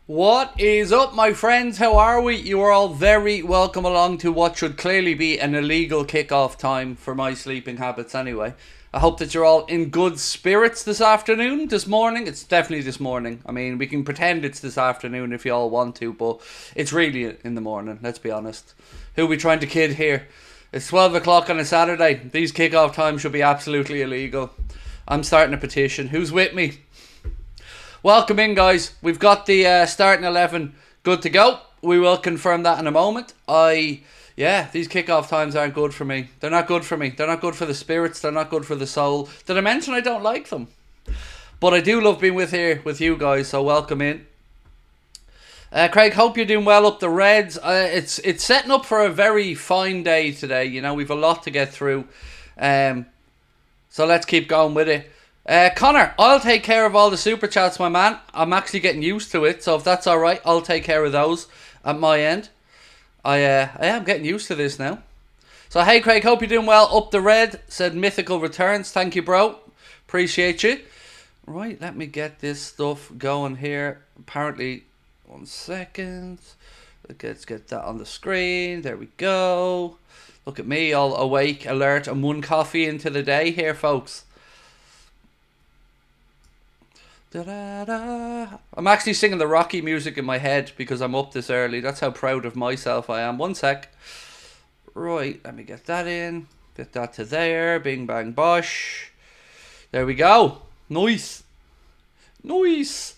What is up, my friends? How are we? You are all very welcome along to what should clearly be an illegal kickoff time for my sleeping habits anyway. I hope that you're all in good spirits this afternoon, this morning. It's definitely this morning. I mean, we can pretend it's this afternoon if you all want to, but it's really in the morning, let's be honest. Who are we trying to kid here? It's 12 o'clock on a Saturday. These kickoff times should be absolutely illegal. I'm starting a petition. Who's with me? Welcome in, guys. We've got the starting 11 good to go. We will confirm that in a moment. These kickoff times aren't good for me. They're not good for me. They're not good for the spirits. They're not good for the soul. Did I mention I don't like them? But I do love being here with you guys, so welcome in. Craig, hope you're doing well up the Reds. It's setting up for a very fine day today. You know, we've a lot to get through. So let's keep going with it. Connor, I'll take care of all the super chats, my man. I'm actually getting used to it, so if that's alright, I'll take care of those at my end. I am getting used to this now. So, hey Craig, hope you're doing well. Up the Red, said Mythical Returns. Thank you, bro. Appreciate you. Right, let me get this stuff going here. Apparently, 1 second. Let's get that on the screen. There we go. Look at me, all awake, alert, and one coffee into the day here, folks. Da-da-da. I'm actually singing the Rocky music in my head because I'm up this early. That's how proud of myself I am. 1 sec. Right, let me get that in. Get that to there. Bing, bang, bosh. There we go. Nice. Nice.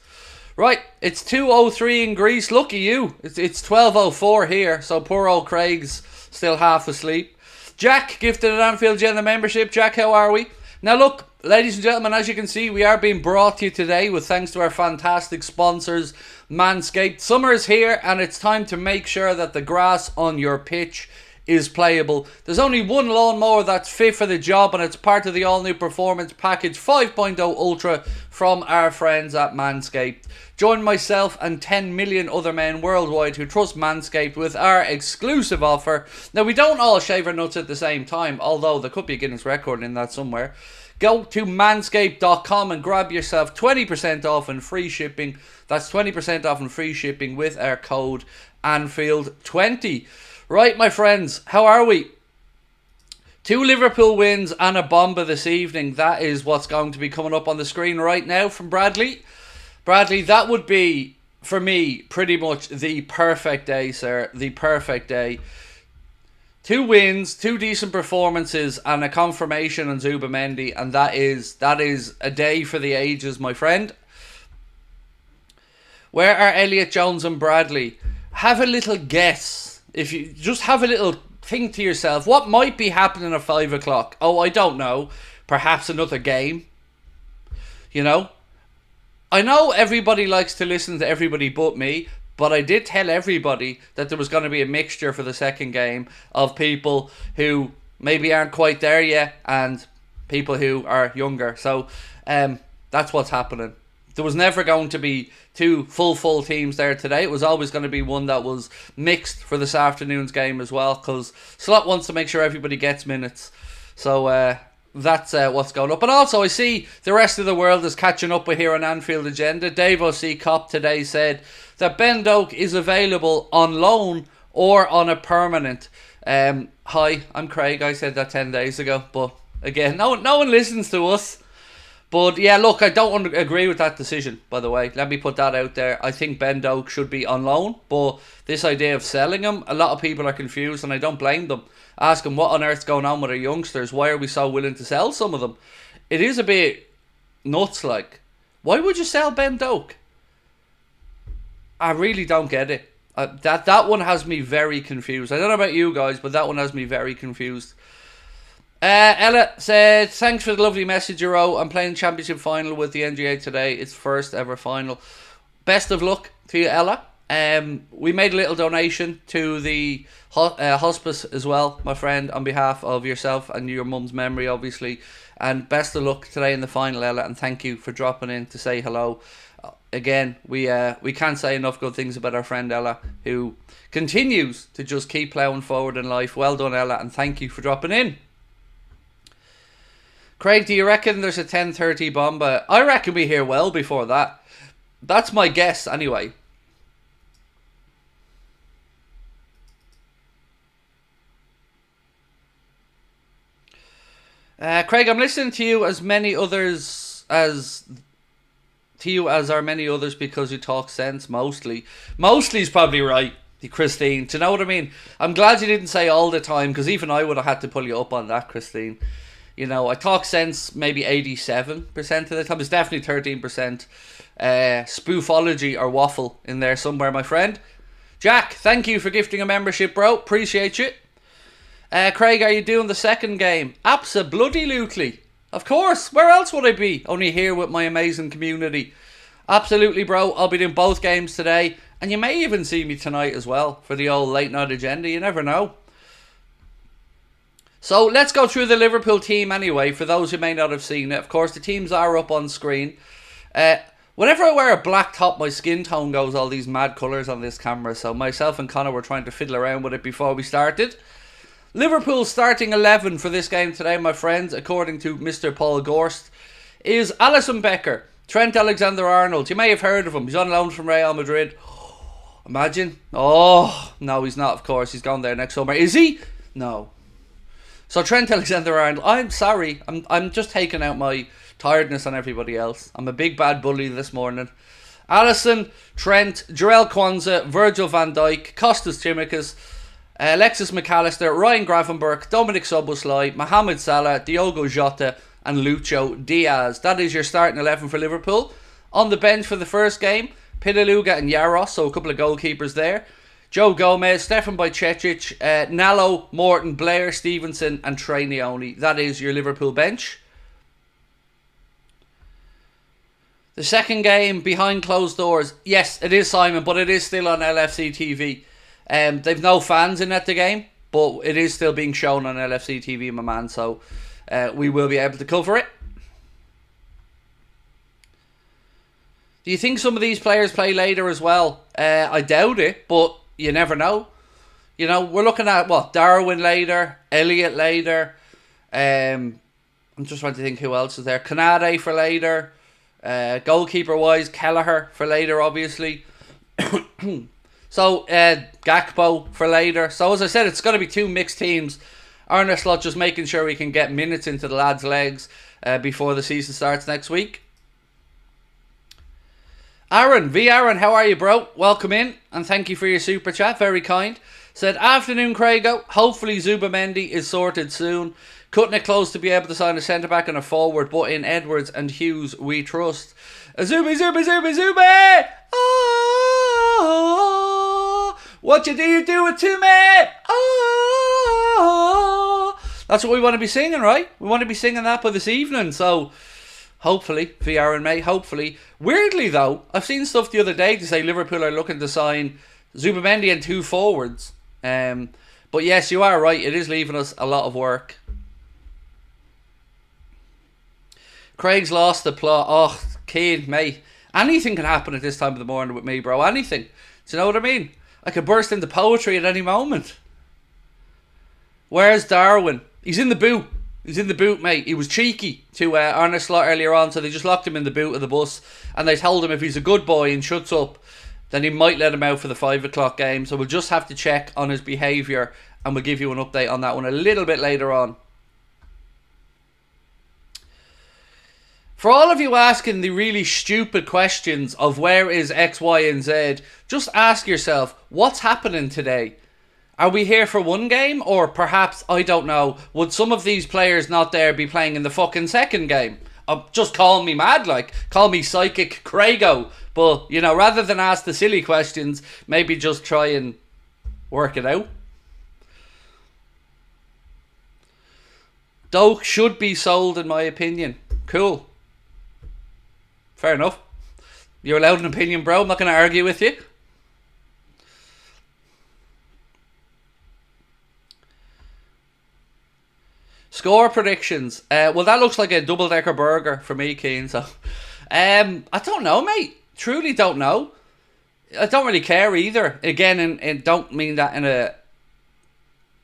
Right, it's 2:03 in Greece. Lucky you. It's 12:04 here, so poor old Craig's still half asleep. Jack gifted an Anfield Agenda membership. Jack, how are we? Now look, ladies and gentlemen, as you can see, we are being brought to you today with thanks to our fantastic sponsors, Manscaped. Summer is here and it's time to make sure that the grass on your pitch is playable. There's only one lawnmower that's fit for the job, and it's part of the all-new Performance Package 5.0 Ultra from our friends at Manscaped. Join myself and 10 million other men worldwide who trust Manscaped with our exclusive offer. Now, we don't all shave our nuts at the same time, although there could be a Guinness record in that somewhere. Go to manscaped.com and grab yourself 20% off and free shipping. That's 20% off and free shipping with our code Anfield20. Right, my friends, how are we? 2 Liverpool wins and a bomber this evening. That is what's going to be coming up on the screen right now from Bradley. Bradley, that would be, for me, pretty much the perfect day, sir. The perfect day. 2 wins, 2 decent performances, and a confirmation on Zubimendi, and that is a day for the ages, my friend. Where are Elliot Jones and Bradley? Have a little guess. If you just have a little think to yourself, what might be happening at 5 o'clock? Oh, I don't know. Perhaps another game. You know? I know everybody likes to listen to everybody but me, but I did tell everybody that there was going to be a mixture for the second game of people who maybe aren't quite there yet and people who are younger. So that's what's happening. There was never going to be 2 full teams there today. It was always going to be one that was mixed for this afternoon's game as well, because Slot wants to make sure everybody gets minutes. So that's what's going up. And also I see the rest of the world is catching up with here on Anfield Agenda. Dave O.C. Cop today said that Ben Doak is available on loan or on a permanent. Hi, I'm Craig. I said that 10 days ago. But again, no one listens to us. But yeah, look, I don't agree with that decision, by the way. Let me put that out there. I think Ben Doak should be on loan. But this idea of selling him, a lot of people are confused, and I don't blame them. Ask them what on earth's going on with our youngsters. Why are we so willing to sell some of them? It is a bit nuts, like. Why would you sell Ben Doak? I really don't get it. That one has me very confused. I don't know about you guys, but that one has me very confused. Ella said, thanks for the lovely message you wrote. I'm playing championship final with the NGA today. It's first ever final. Best of luck to you, Ella. We made a little donation to the hospice as well, my friend, on behalf of yourself and your mum's memory, obviously. And best of luck today in the final, Ella, and thank you for dropping in to say hello. Again, we can't say enough good things about our friend Ella, who continues to just keep ploughing forward in life. Well done, Ella, and thank you for dropping in. Craig, do you reckon there's a 10:30 bomba? I reckon we hear well before that. That's my guess anyway. Craig, I'm listening to you as many others as are many others because you talk sense mostly. Mostly's probably right, Christine. Do you know what I mean? I'm glad you didn't say all the time, because even I would have had to pull you up on that, Christine. You know, I talk sense maybe 87% of the time. It's definitely 13% spoofology or waffle in there somewhere, my friend. Jack, thank you for gifting a membership, bro. Appreciate you. Craig, are you doing the second game? Abso-bloody-lutely. Of course. Where else would I be? Only here with my amazing community. Absolutely, bro. I'll be doing both games today. And you may even see me tonight as well for the old late night agenda. You never know. So let's go through the Liverpool team anyway, for those who may not have seen it. Of course, the teams are up on screen. Whenever I wear a black top, my skin tone goes all these mad colours on this camera. So myself and Connor were trying to fiddle around with it before we started. Liverpool's starting 11 for this game today, my friends, according to Mr. Paul Gorst, is Alisson Becker, Trent Alexander-Arnold. You may have heard of him. He's on loan from Real Madrid. Imagine. Oh, no, he's not, of course. He's gone there next summer. Is he? No. So Trent Alexander-Arnold, I'm sorry. I'm just taking out my tiredness on everybody else. I'm a big bad bully this morning. Alisson, Trent, Jarell Quansah, Virgil van Dijk, Kostas Tsimikas, Alexis McAllister, Ryan Gravenberch, Dominic Szoboszlai, Mohamed Salah, Diogo Jota and Lucho Diaz. That is your starting 11 for Liverpool. On the bench for the first game, Pitaluga and Yaros, so a couple of goalkeepers there. Joe Gomez, Stefan Bajcetic, Nallo, Morton, Blair, Stevenson and Trey Nyoni. That is your Liverpool bench. The second game behind closed doors. Yes, it is Simon, but it is still on LFC TV. They've no fans in at the game, but it is still being shown on LFC TV, my man. So we will be able to cover it. Do you think some of these players play later as well? I doubt it, but you never know. You know, we're looking at, what, Darwin later, Elliott later. I'm just trying to think who else is there. Kanade for later. Goalkeeper-wise, Kelleher for later, obviously. So, Gakpo for later. So, as I said, it's going to be two mixed teams. Arne Slot just making sure we can get minutes into the lads' legs before the season starts next week. Aaron, Aaron, how are you, bro? Welcome in, and thank you for your super chat. Very kind. Said, afternoon, Craigo. Hopefully Zubamendi is sorted soon. Cutting it close to be able to sign a centre-back and a forward, but in Edwards and Hughes we trust. Zubi! Oh, what you do it to me? Oh, that's what we want to be singing, right? We want to be singing that by this evening, so hopefully, VR and May, hopefully. Weirdly though, I've seen stuff the other day to say Liverpool are looking to sign Zubamendi and two forwards. But yes, you are right, it is leaving us a lot of work. Craig's lost the plot. Oh, kid, mate. Anything can happen at this time of the morning with me, bro. Anything. Do you know what I mean? I could burst into poetry at any moment. Where's Darwin? He's in the boot. He's in the boot, mate. He was cheeky to Arne Slot earlier on, so they just locked him in the boot of the bus. And they told him if he's a good boy and shuts up, then he might let him out for the 5 o'clock game. So we'll just have to check on his behaviour, and we'll give you an update on that one a little bit later on. For all of you asking the really stupid questions of where is X, Y and Z, just ask yourself, what's happening today? Are we here for one game? Or perhaps, I don't know, would some of these players not there be playing in the fucking second game? Just call me mad, like, call me psychic Craigo. But, you know, rather than ask the silly questions, maybe just try and work it out. Doak should be sold, in my opinion. Cool. Fair enough. You're allowed an opinion, bro. I'm not going to argue with you. Score predictions. Well, that looks like a double-decker burger for me, Keane. So, I don't know, mate. Truly don't know. I don't really care either. Again, and don't mean that in a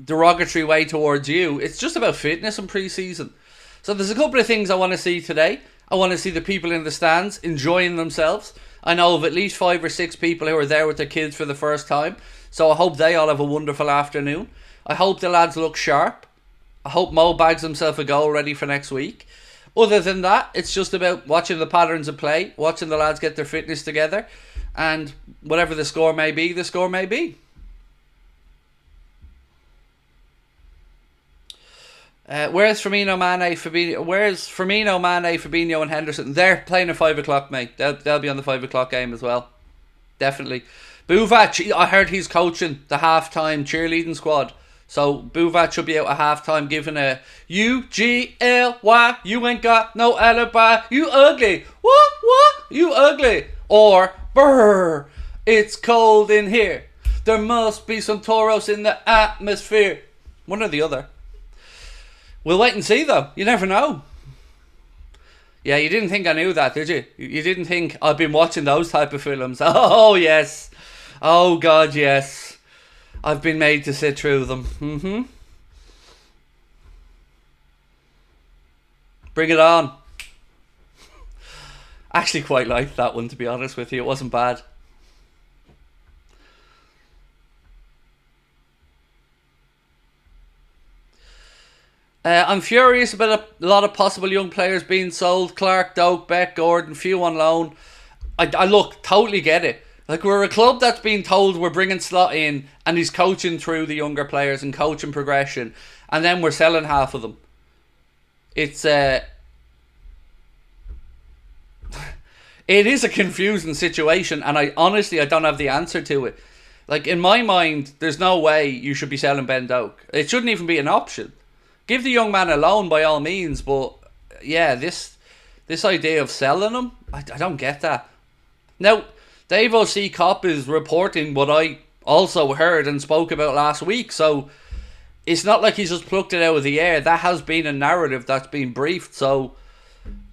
derogatory way towards you. It's just about fitness and pre-season. So there's a couple of things I want to see today. I want to see the people in the stands enjoying themselves. I know of at least 5 or 6 people who are there with their kids for the first time. So I hope they all have a wonderful afternoon. I hope the lads look sharp. I hope Mo bags himself a goal ready for next week. Other than that, it's just about watching the patterns of play, watching the lads get their fitness together, and whatever the score may be, the score may be. Where's Firmino, Mane, Fabinho and Henderson? They're playing at 5 o'clock, mate. They'll be on the 5 o'clock game as well. Definitely. Buvac, I heard he's coaching the halftime cheerleading squad. So Buvac should be out at halftime giving a UGLY, you ain't got no alibi, you ugly. What? You ugly. Or, brr, it's cold in here. There must be some toros in the atmosphere. One or the other. We'll wait and see, though. You never know. Yeah, you didn't think I knew that, did you? You didn't think I've been watching those type of films. Oh, yes. Oh, God, yes. I've been made to sit through them. Bring it on. Actually quite liked that one, to be honest with you. It wasn't bad. I'm furious about a lot of possible young players being sold. Clark, Doak, Beck, Gordon, few on loan. I look, totally get it. Like, we're a club that's been told we're bringing Slot in and he's coaching through the younger players and coaching progression, and then we're selling half of them. It's it is a confusing situation, and I honestly don't have the answer to it. Like, in my mind, there's no way you should be selling Ben Doak. It shouldn't even be an option. Give the young man a loan by all means, but yeah, this idea of selling him, I don't get that. Now, Dave O.C. Cop is reporting what I also heard and spoke about last week, so it's not like he's just plucked it out of the air. That has been a narrative that's been briefed, so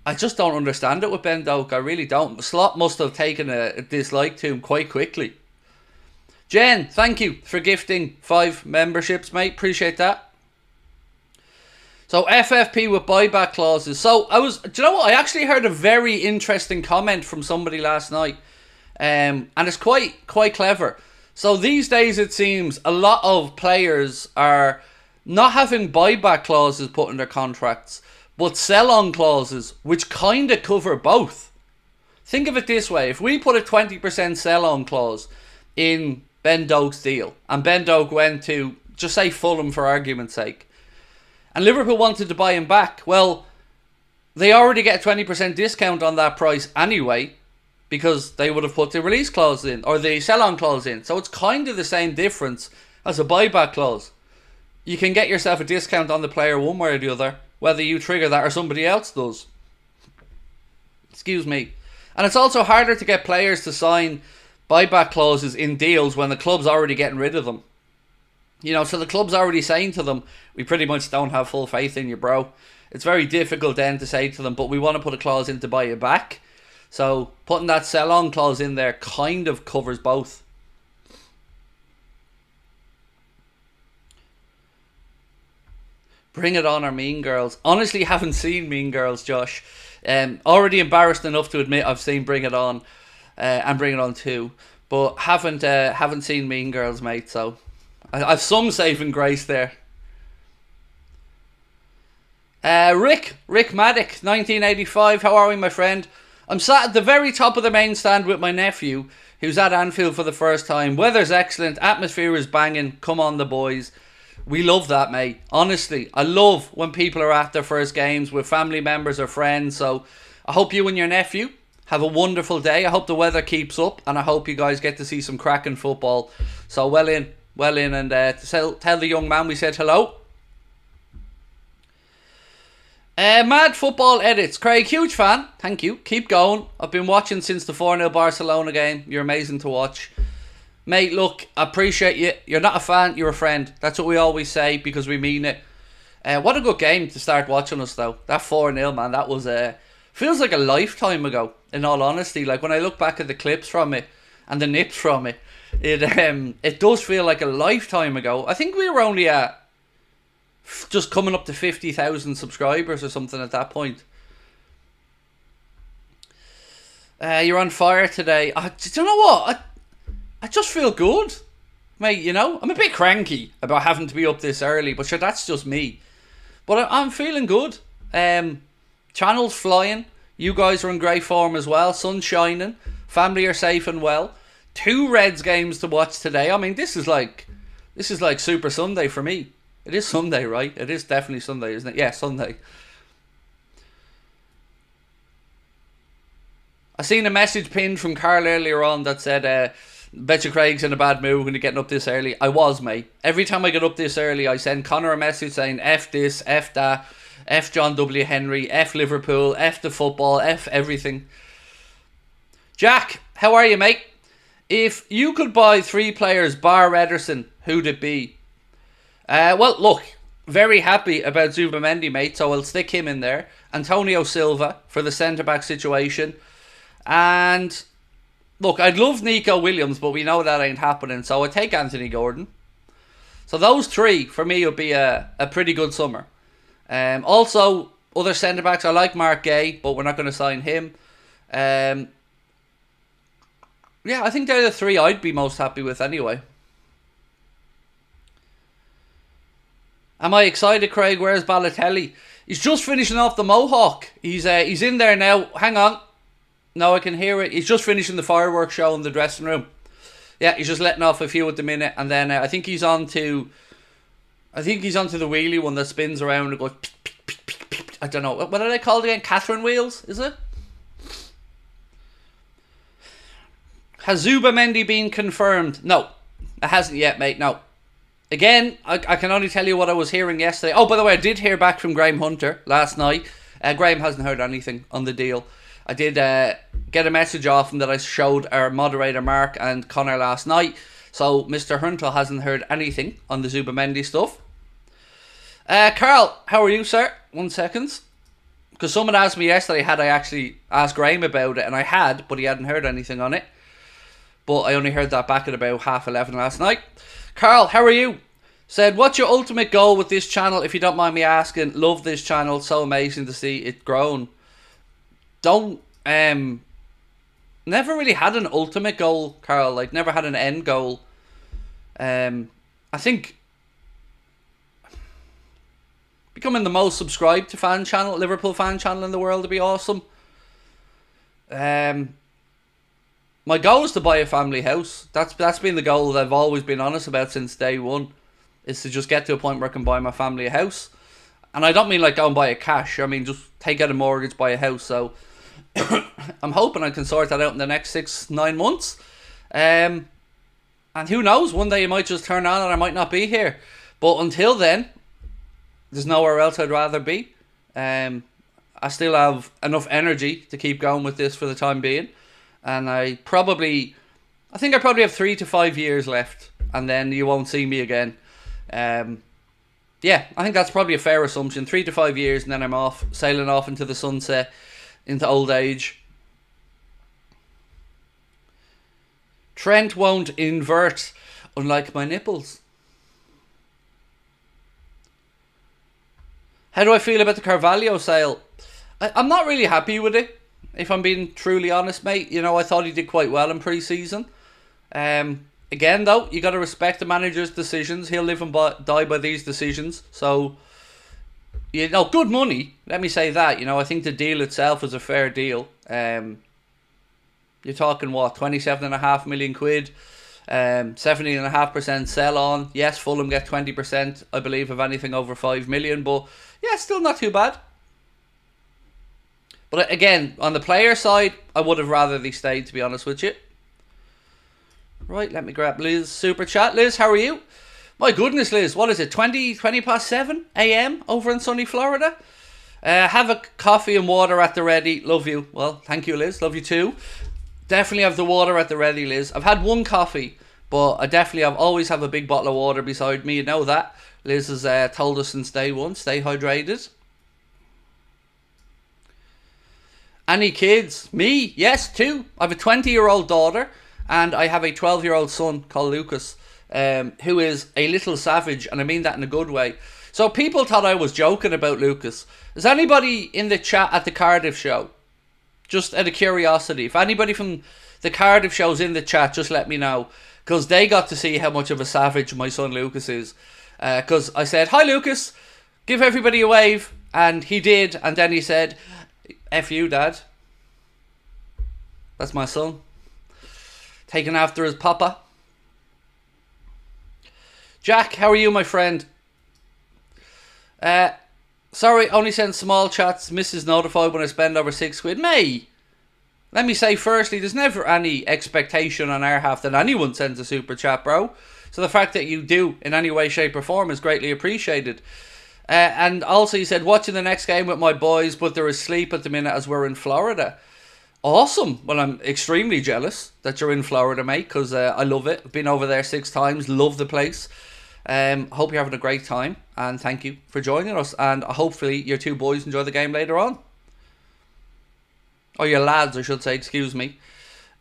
I just don't understand it with Ben Doak. I really don't. Slot must have taken a dislike to him quite quickly. Jen, thank you for gifting 5 memberships, mate. Appreciate that. So FFP with buyback clauses. So do you know what? I actually heard a very interesting comment from somebody last night. And it's quite clever. So these days it seems a lot of players are not having buyback clauses put in their contracts, but sell-on clauses, which kind of cover both. Think of it this way. If we put a 20% sell-on clause in Ben Doak's deal, and Ben Doak went to, just say Fulham for argument's sake, and Liverpool wanted to buy him back, well, they already get a 20% discount on that price anyway, because they would have put the release clause in, or the sell-on clause in. So it's kind of the same difference as a buyback clause. You can get yourself a discount on the player one way or the other, whether you trigger that or somebody else does. Excuse me. And it's also harder to get players to sign buyback clauses in deals when the club's already getting rid of them. You know, so the club's already saying to them, we pretty much don't have full faith in you, bro. It's very difficult then to say to them, but we want to put a clause in to buy you back. So putting that sell-on clause in there kind of covers both. Bring it on, our Mean Girls. Honestly, haven't seen Mean Girls, Josh. Already embarrassed enough to admit I've seen Bring It On and Bring It On 2, but haven't seen Mean Girls, mate. So I've some saving grace there. Rick Maddock, 1985. How are we, my friend? I'm sat at the very top of the main stand with my nephew, who's at Anfield for the first time. Weather's excellent, atmosphere is banging. Come on, the boys. We love that, mate. Honestly, I love when people are at their first games with family members or friends. So I hope you and your nephew have a wonderful day. I hope the weather keeps up, and I hope you guys get to see some cracking football. So well in, and tell the young man we said hello. Mad Football Edits. Craig, huge fan. Thank you. Keep going. I've been watching since the 4-0 Barcelona game. You're amazing to watch. Mate, look, I appreciate you. You're not a fan, you're a friend. That's what we always say, because we mean it. What a good game to start watching us, though. That 4-0, man, that was... feels like a lifetime ago, in all honesty. Like, when I look back at the clips from it, and the nips from it, it does feel like a lifetime ago. I think we were only at... just coming up to 50,000 subscribers or something at that point. You're on fire today. Do you know what? I just feel good. Mate, you know, I'm a bit cranky about having to be up this early, but sure, that's just me. But I'm feeling good. Channel's flying. You guys are in great form as well. Sun's shining. Family are safe and well. 2 Reds games to watch today. I mean, this is like Super Sunday for me. It is Sunday, right? It is definitely Sunday, isn't it? Yeah, Sunday. I seen a message pinned from Carl earlier on that said, bet you Craig's in a bad mood when you're getting up this early. I was, mate. Every time I get up this early, I send Connor a message saying, F this, F that, F John W. Henry, F Liverpool, F the football, F everything. Jack, how are you, mate? If you could buy 3 players bar Ederson, who'd it be? Well, look, very happy about Zubamendi, mate, so I'll stick him in there. Antonio Silva for the centre-back situation. And, look, I'd love Nico Williams, but we know that ain't happening, so I'd take Anthony Gordon. So those 3, for me, would be a pretty good summer. Also, other centre-backs, I like Mark Gay, but we're not going to sign him. Yeah, I think they're the 3 I'd be most happy with anyway. Am I excited, Craig? Where's Balotelli? He's just finishing off the Mohawk. He's in there now. Hang on. No, I can hear it. He's just finishing the fireworks show in the dressing room. Yeah, he's just letting off a few at the minute, and then I think he's on to the wheelie one that spins around and goes. I don't know. What are they called again? Catherine wheels, is it? Has Zubamendi been confirmed? No, it hasn't yet, mate. No. Again, I can only tell you what I was hearing yesterday. Oh, by the way, I did hear back from Graham Hunter last night. Graham hasn't heard anything on the deal. I did get a message off him that I showed our moderator Mark and Connor last night. So Mr. Hunter hasn't heard anything on the Zubamendi stuff. Carl, how are you, sir? 1 second. Because someone asked me yesterday, had I actually asked Graham about it, and I had, but he hadn't heard anything on it. But I only heard that back at about 11:30 last night. Carl, how are you? Said, what's your ultimate goal with this channel, if you don't mind me asking? Love this channel, so amazing to see it grown. Never really had an ultimate goal, Carl. Like, never had an end goal. I think becoming the most subscribed to Liverpool fan channel in the world would be awesome. My goal is to buy a family house. That's been the goal that I've always been honest about since day one. Is to just get to a point where I can buy my family a house. And I don't mean like go and buy it cash. I mean just take out a mortgage, buy a house. So I'm hoping I can sort that out in the next 6-9 months. And who knows, one day you might just turn on and I might not be here. But until then, there's nowhere else I'd rather be. I still have enough energy to keep going with this for the time being. And I think I probably have 3 to 5 years left. And then you won't see me again. Yeah, I think that's probably a fair assumption. 3 to 5 years and then I'm off, sailing off into the sunset, into old age. Trent won't invert, unlike my nipples. How do I feel about the Carvalho sale? I'm not really happy with it, if I'm being truly honest, mate. You know, I thought he did quite well in pre-season. Again, though, you got to respect the manager's decisions. He'll live and die by these decisions. So, you know, good money. Let me say that. You know, I think the deal itself is a fair deal. You're talking, what, 27.5 million quid, 17.5% sell on. Yes, Fulham get 20%, I believe, of anything over 5 million. But, yeah, still not too bad. But again, on the player side, I would have rather they stayed, to be honest with you. Right, let me grab Liz super chat. Liz, how are you? My goodness, Liz, what is it? 20 past 7 a.m. over in sunny Florida? Have a coffee and water at the ready. Love you. Well, thank you, Liz. Love you too. Definitely have the water at the ready, Liz. I've had one coffee, but I definitely always have a big bottle of water beside me. You know that. Liz has told us since day one, stay hydrated. Any kids? Me? Yes, 2. I have a 20-year-old daughter and I have a 12-year-old son called Lucas, who is a little savage, and I mean that in a good way. So people thought I was joking about Lucas. Is anybody in the chat at the Cardiff show? Just out of curiosity. If anybody from the Cardiff show's in the chat, just let me know. Because they got to see how much of a savage my son Lucas is. Because I said, hi Lucas, Give everybody a wave. And he did. And then he said, F you, Dad. That's my son. Taken after his papa. Jack, how are you, my friend? Sorry, only send small chats. Mrs. notified when I spend over £6. May, let me say firstly, there's never any expectation on our half that anyone sends a super chat, bro. So the fact that you do in any way, shape or form is greatly appreciated. And also he said, watching the next game with my boys, but they're asleep at the minute as we're in Florida. Awesome. Well, I'm extremely jealous that you're in Florida, mate, because I love it. I've been over there 6 times. Love the place. Hope you're having a great time. And thank you for joining us. And hopefully your 2 boys enjoy the game later on. Or your lads, I should say. Excuse me.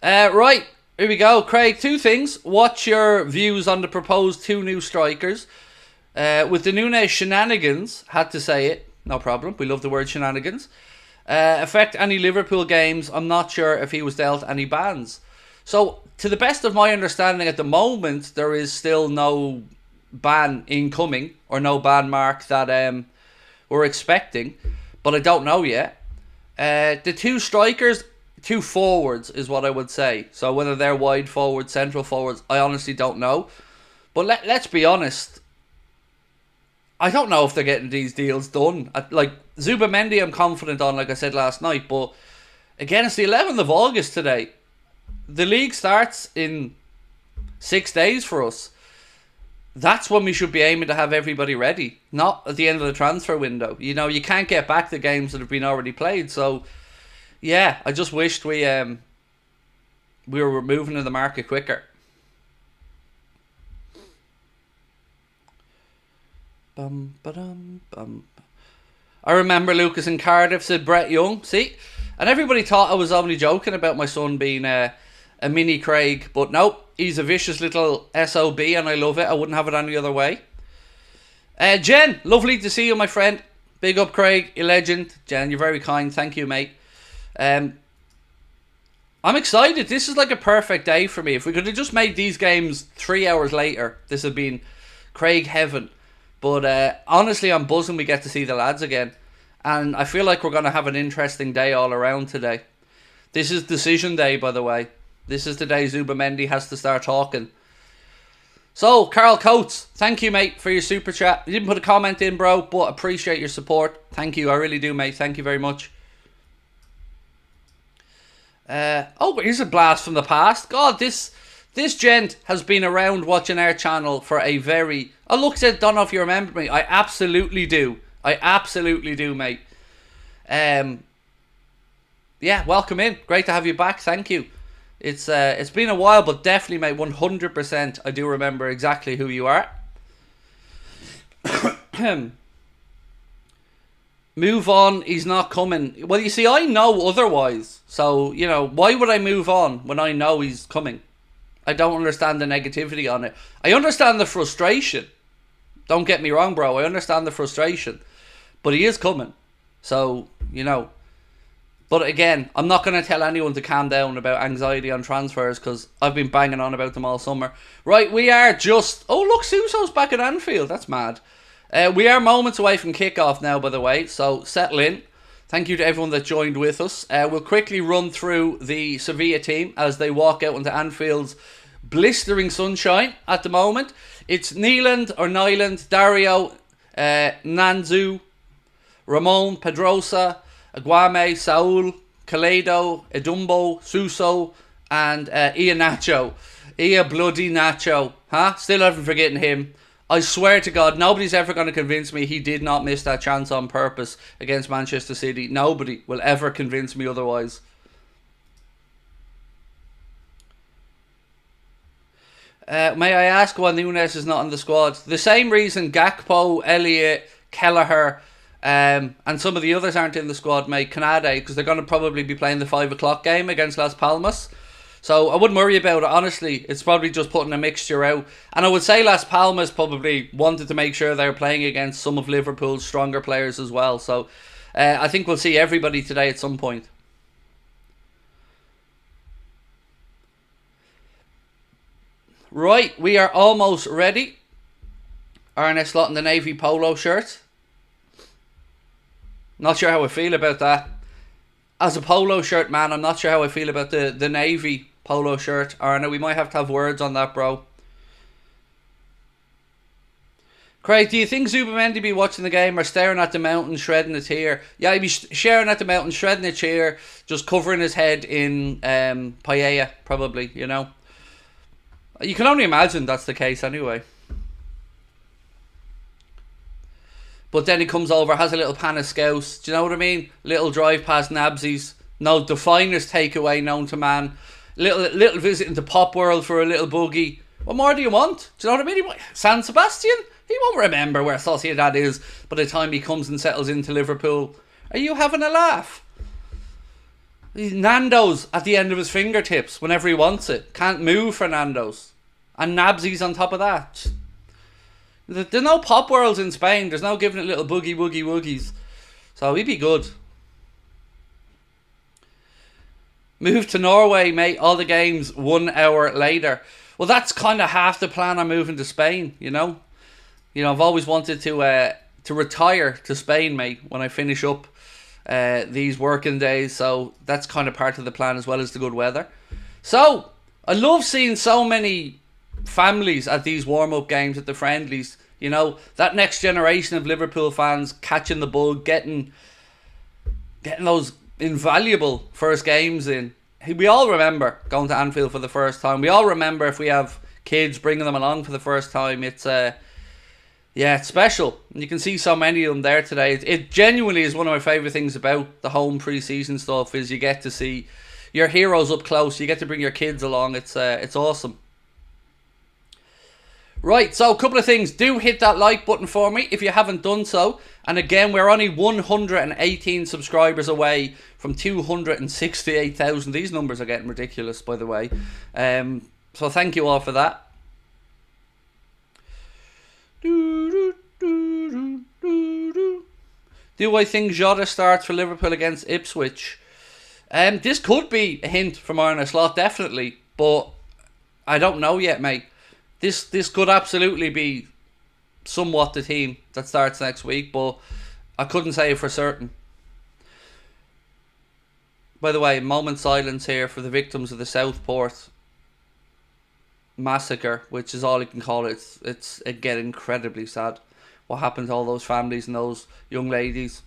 Right. Here we go. Craig, 2 things. What's your views on the proposed 2 new strikers? With the Núñez shenanigans, had to say it. No problem. We love the word shenanigans. Affect any Liverpool games. I'm not sure if he was dealt any bans. So, to the best of my understanding at the moment, there is still no ban incoming, or no ban mark that we're expecting. But I don't know yet. The 2 strikers, 2 forwards is what I would say. So whether they're wide forwards, central forwards, I honestly don't know. But let's be honest. I don't know if they're getting these deals done. Like, Zubamendi I'm confident on, like I said last night. But, again, it's the 11th of August today. The league starts in 6 days for us. That's when we should be aiming to have everybody ready. Not at the end of the transfer window. You know, you can't get back the games that have been already played. So, yeah, I just wished we were moving in the market quicker. Bum, ba-dum, bum. I remember Lucas in Cardiff said Brett Young. See? And everybody thought I was only joking about my son being a mini Craig. But nope, he's a vicious little SOB and I love it. I wouldn't have it any other way. Jen, lovely to see you, my friend. Big up, Craig. You legend. Jen, you're very kind. Thank you, mate. I'm excited. This is like a perfect day for me. If we could have just made these games 3 hours later, this would have been Craig heaven. But honestly, I'm buzzing we get to see the lads again. And I feel like we're going to have an interesting day all around today. This is decision day, by the way. This is the day Zubamendi has to start talking. So, Carl Coates, thank you, mate, for your super chat. You didn't put a comment in, bro, but appreciate your support. Thank you, I really do, mate. Thank you very much. Oh, here's a blast from the past. God, this gent has been around watching our channel for a very... Oh, look, said, don't know if you remember me. I absolutely do. I absolutely do, mate. Yeah, welcome in. Great to have you back. Thank you. It's been a while, but definitely, mate, 100%. I do remember exactly who you are. Move on. He's not coming. Well, you see, I know otherwise. So, you know, why would I move on when I know he's coming? I don't understand the negativity on it. I understand the frustration. Don't get me wrong, bro. I understand the frustration. But he is coming. So, you know. But again, I'm not going to tell anyone to calm down about anxiety on transfers because I've been banging on about them all summer. Right, we are just... Oh, look, Suso's back at Anfield. That's mad. We are moments away from kickoff now, by the way. So, settle in. Thank you to everyone that joined with us. We'll quickly run through the Sevilla team as they walk out into Anfield's blistering sunshine at the moment. It's Nyland, Dario, Nanzu, Ramon, Pedrosa, Aguame, Saul, Kaledo, Edumbo, Suso, and Ia Nacho. Ia bloody Nacho. Huh? Still haven't forgotten him. I swear to God, nobody's ever going to convince me he did not miss that chance on purpose against Manchester City. Nobody will ever convince me otherwise. May I ask why Núñez is not in the squad? The same reason Gakpo, Elliott, Kelleher, and some of the others aren't in the squad, mate. Canade, because they're going to probably be playing the 5 o'clock game against Las Palmas. So I wouldn't worry about it, honestly. It's probably just putting a mixture out. And I would say Las Palmas probably wanted to make sure they're playing against some of Liverpool's stronger players as well. So I think we'll see everybody today at some point. Right, we are almost ready. Arne slotting the navy polo shirt. Not sure how I feel about that. As a polo shirt man, I'm not sure how I feel about the navy polo shirt. Arne, we might have to have words on that, bro. Craig, do you think Zubimendi be watching the game or staring at the mountain, shredding a tear? Yeah, he'd be staring at the mountain, shredding a tear, just covering his head in paella, probably, you know. You can only imagine that's the case anyway. But then he comes over, has a little pan of scouse. Do you know what I mean? Little drive past Nabsies. No, the finest takeaway known to man. Little visit into Pop World for a little boogie. What more do you want? Do you know what I mean? San Sebastian? He won't remember where Sociedad is by the time he comes and settles into Liverpool. Are you having a laugh? Nando's at the end of his fingertips whenever he wants it. Can't move for Nando's. And Nabsies on top of that. There's no Pop Worlds in Spain. There's no giving it little boogie woogie woogies. So he'd be good. Move to Norway, mate. All the games 1 hour later. Well, that's kind of half the plan. I'm moving to Spain, you know. I've always wanted to retire to Spain, mate, when I finish up these working days. So that's kind of part of the plan, as well as the good weather. So I love seeing so many families at these warm-up games, at the friendlies. You know, that next generation of Liverpool fans catching the bug, getting those invaluable first games in. We all remember going to Anfield for the first time. We all remember, if we have kids, bringing them along for the first time. It's it's special. And you can see so many of them there today. It genuinely is one of my favourite things about the home pre-season stuff, is you get to see your heroes up close. You get to bring your kids along. It's awesome. Right, so a couple of things. Do hit that like button for me if you haven't done so. And again, we're only 118 subscribers away from 268,000. These numbers are getting ridiculous, by the way. So thank you all for that. Do I think Jota starts for Liverpool against Ipswich? This could be a hint from Arne Slot, definitely. But I don't know yet, mate. This could absolutely be somewhat the team that starts next week, but I couldn't say for certain. By the way, moment silence here for the victims of the Southport massacre, which is all you can call it. It's again incredibly sad what happened to all those families and those young ladies.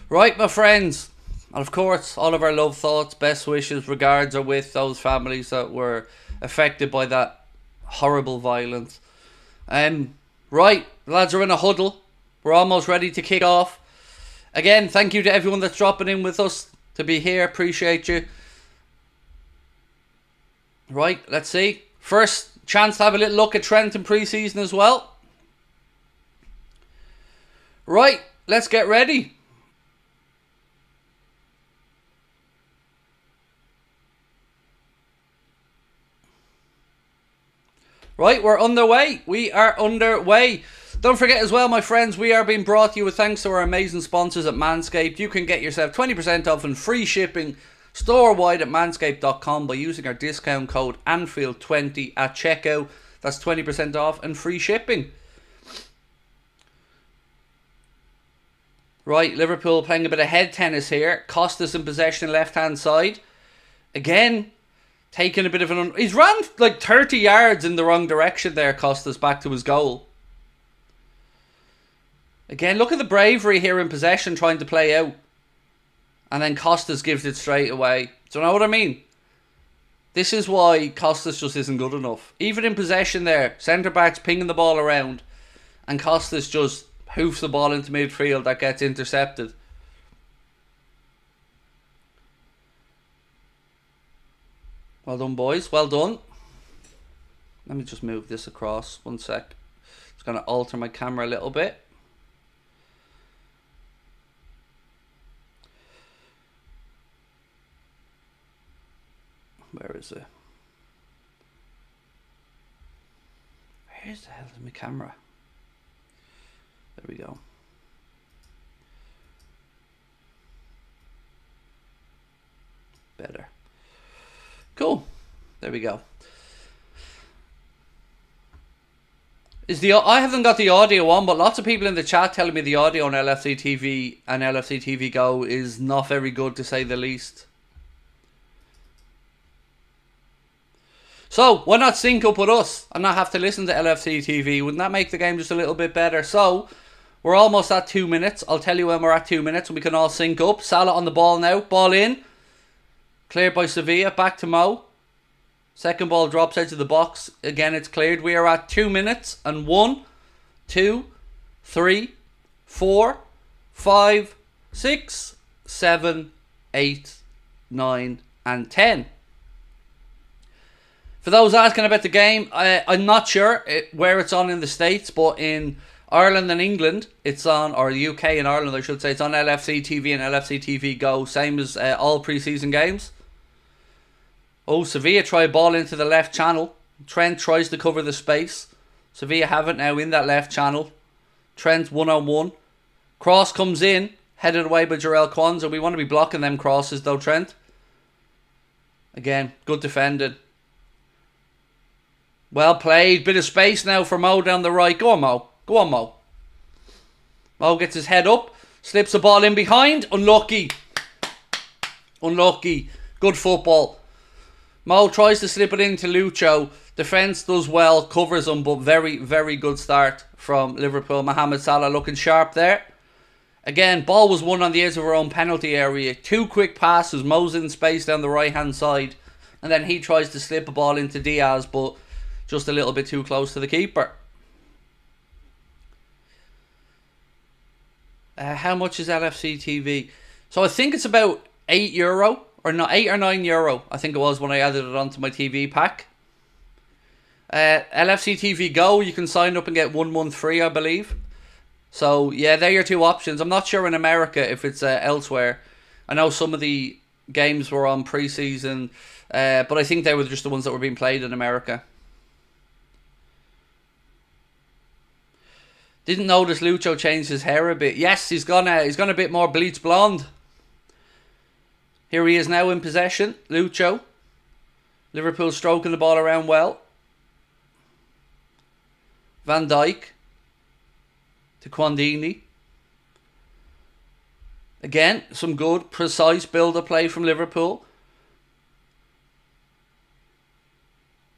Right, my friends, and of course, all of our love, thoughts, best wishes, regards are with those families that were affected by that horrible violence. Right, lads are in a huddle. We're almost ready to kick off. Again, thank you to everyone that's dropping in with us to be here. Appreciate you. Right, let's see. First chance to have a little look at Trent in pre-season as well. Right, let's get ready. Right, we're underway. We are underway. Don't forget as well, my friends, we are being brought to you with thanks to our amazing sponsors at Manscaped. You can get yourself 20% off and free shipping store-wide at manscaped.com by using our discount code Anfield20 at checkout. That's 20% off and free shipping. Right, Liverpool playing a bit of head tennis here. Costas in possession left-hand side. Again, taking a bit of an... He's ran like 30 yards in the wrong direction there, Costas, back to his goal. Again, look at the bravery here in possession, trying to play out. And then Costas gives it straight away. Do you know what I mean? This is why Costas just isn't good enough. Even in possession there, centre-backs pinging the ball around, and Costas just hoofs the ball into midfield that gets intercepted. Well done, boys. Well done. Let me just move this across. 1 sec. It's going to alter my camera a little bit. Where is it? Where's the hell is my camera? There we go. Better. Cool. There we go. I haven't got the audio on, but lots of people in the chat telling me the audio on LFC TV and LFC TV Go is not very good, to say the least. So, why not sync up with us and not have to listen to LFC TV? Wouldn't that make the game just a little bit better? So, we're almost at 2 minutes. I'll tell you when we're at 2 minutes and we can all sync up. Salah on the ball now. Ball in. Cleared by Sevilla. Back to Mo. Second ball drops out of the box. Again, it's cleared. We are at 2 minutes and 1, 2, 3, 4, 5, 6, 7, 8, 9, and 10. For those asking about the game, I'm not sure where it's on in the States, but in Ireland and England, it's on, or the UK and Ireland, I should say, it's on LFC TV and LFC TV Go, same as all pre-season games. Oh, Sevilla try a ball into the left channel. Trent tries to cover the space. Sevilla have it now in that left channel. Trent 1-on-1. Cross comes in, headed away by Jarell Kwanzaa. We want to be blocking them crosses though, Trent. Again, good defending. Well played. Bit of space now for Mo down the right. Go on, Mo. Go on, Mo. Mo gets his head up. Slips the ball in behind. Unlucky. Unlucky. Good football. Mo tries to slip it into Lucho. Defence does well. Covers him, but very, very good start from Liverpool. Mohamed Salah looking sharp there. Again, ball was won on the edge of our own penalty area. 2 quick passes. Mo's in space down the right-hand side. And then he tries to slip a ball into Diaz, but just a little bit too close to the keeper. How much is LFC TV? So I think it's about €8, or not, €8 or €9. I think it was when I added it onto my TV pack. LFC TV Go, you can sign up and get 1 month free, I believe. So yeah, they're your 2 options. I'm not sure in America if it's elsewhere. I know some of the games were on pre-season, but I think they were just the ones that were being played in America. Didn't notice Lucho changed his hair a bit. Yes, he's gone a bit more bleach blonde. Here he is now in possession. Lucho. Liverpool stroking the ball around well. Van Dijk. To Quandini. Again, some good, precise build-up play from Liverpool.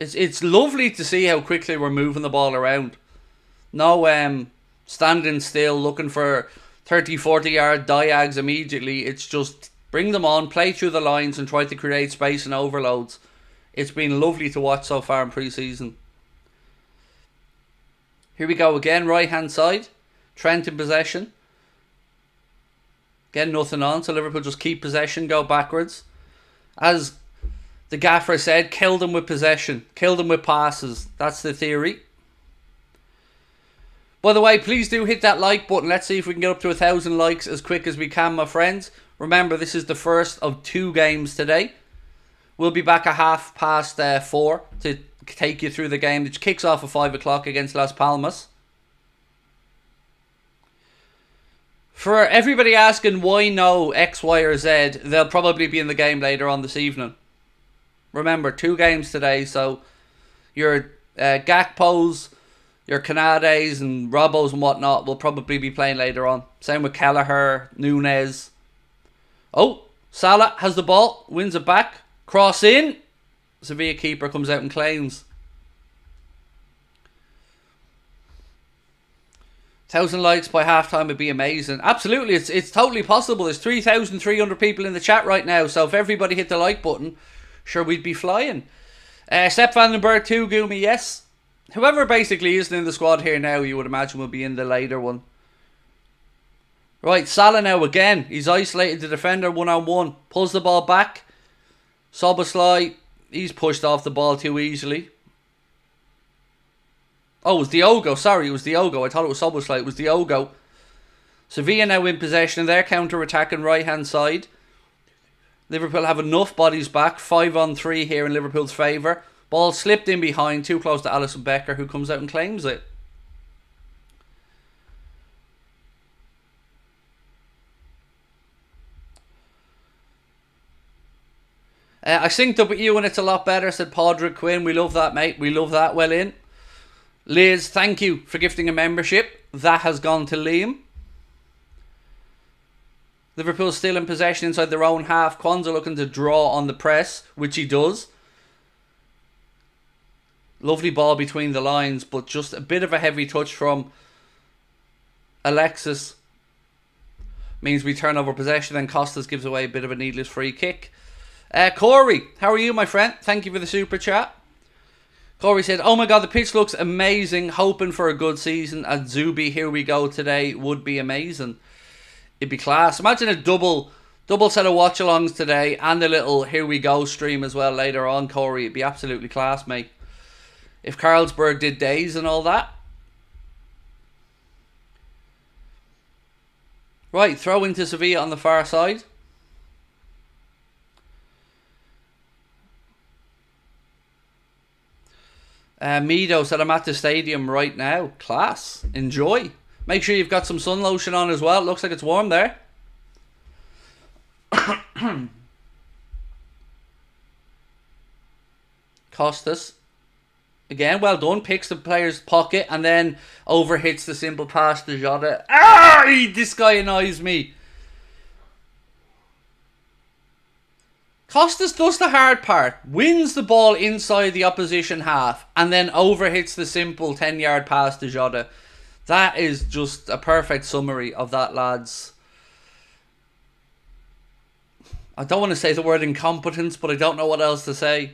It's lovely to see how quickly we're moving the ball around. No standing still looking for 30, 40 yard diags immediately. It's just bring them on, play through the lines and try to create space and overloads. It's been lovely to watch so far in pre-season. Here we go again, right hand side. Trent in possession. Again, nothing on, so Liverpool just keep possession, go backwards. As the gaffer said, kill them with possession. Kill them with passes. That's the theory. By the way, please do hit that like button. Let's see if we can get up to 1,000 likes as quick as we can, my friends. Remember, this is the first of 2 games today. We'll be back at 4:30 to take you through the game, which kicks off at 5 o'clock against Las Palmas. For everybody asking why no X, Y, or Z, they'll probably be in the game later on this evening. Remember, 2 games today, so your Gakpos, your Canades and Robos and whatnot will probably be playing later on. Same with Kelleher, Nunez. Oh, Salah has the ball, wins it back, cross in. Sevilla keeper comes out and claims. 1,000 likes by halftime would be amazing. Absolutely, it's totally possible. There's 3,300 people in the chat right now, so if everybody hit the like button, sure we'd be flying. Sepp Vandenberg too, Goomy, yes. Whoever basically isn't in the squad here now, you would imagine will be in the later one. Right, Salah now again. He's isolated the defender one-on-one. Pulls the ball back. Szoboszlai, he's pushed off the ball too easily. Oh, it was Diogo. Sorry, it was Diogo. I thought it was Szoboszlai. It was Diogo. Sevilla now in possession of their counter-attacking right-hand side. Liverpool have enough bodies back. 5-on-3 here in Liverpool's favour. Ball slipped in behind, too close to Alisson Becker, who comes out and claims it. I synced up with you and it's a lot better, said Padraig Quinn. We love that, mate. We love that. Well in. Liz, thank you for gifting a membership. That has gone to Liam. Liverpool still in possession inside their own half. Kwanzaa looking to draw on the press, which he does. Lovely ball between the lines, but just a bit of a heavy touch from Alexis. Means we turn over possession and Costas gives away a bit of a needless free kick. Corey, how are you, my friend? Thank you for the super chat. Corey said, oh my god, the pitch looks amazing. Hoping for a good season. And Zubi, here we go today, would be amazing. It'd be class. Imagine a double set of watch-alongs today and a little here we go stream as well later on, Corey. It'd be absolutely class, mate. If Carlsberg did days and all that. Right, throw into Sevilla on the far side. Mido said, I'm at the stadium right now. Class. Enjoy. Make sure you've got some sun lotion on as well. It looks like it's warm there. Costas. Again, well done. Picks the player's pocket and then overhits the simple pass to Jota. Ah! This guy annoys me. Costas does the hard part, wins the ball inside the opposition half, and then overhits the simple 10-yard pass to Jota. That is just a perfect summary of that, lads. I don't want to say the word incompetence, but I don't know what else to say.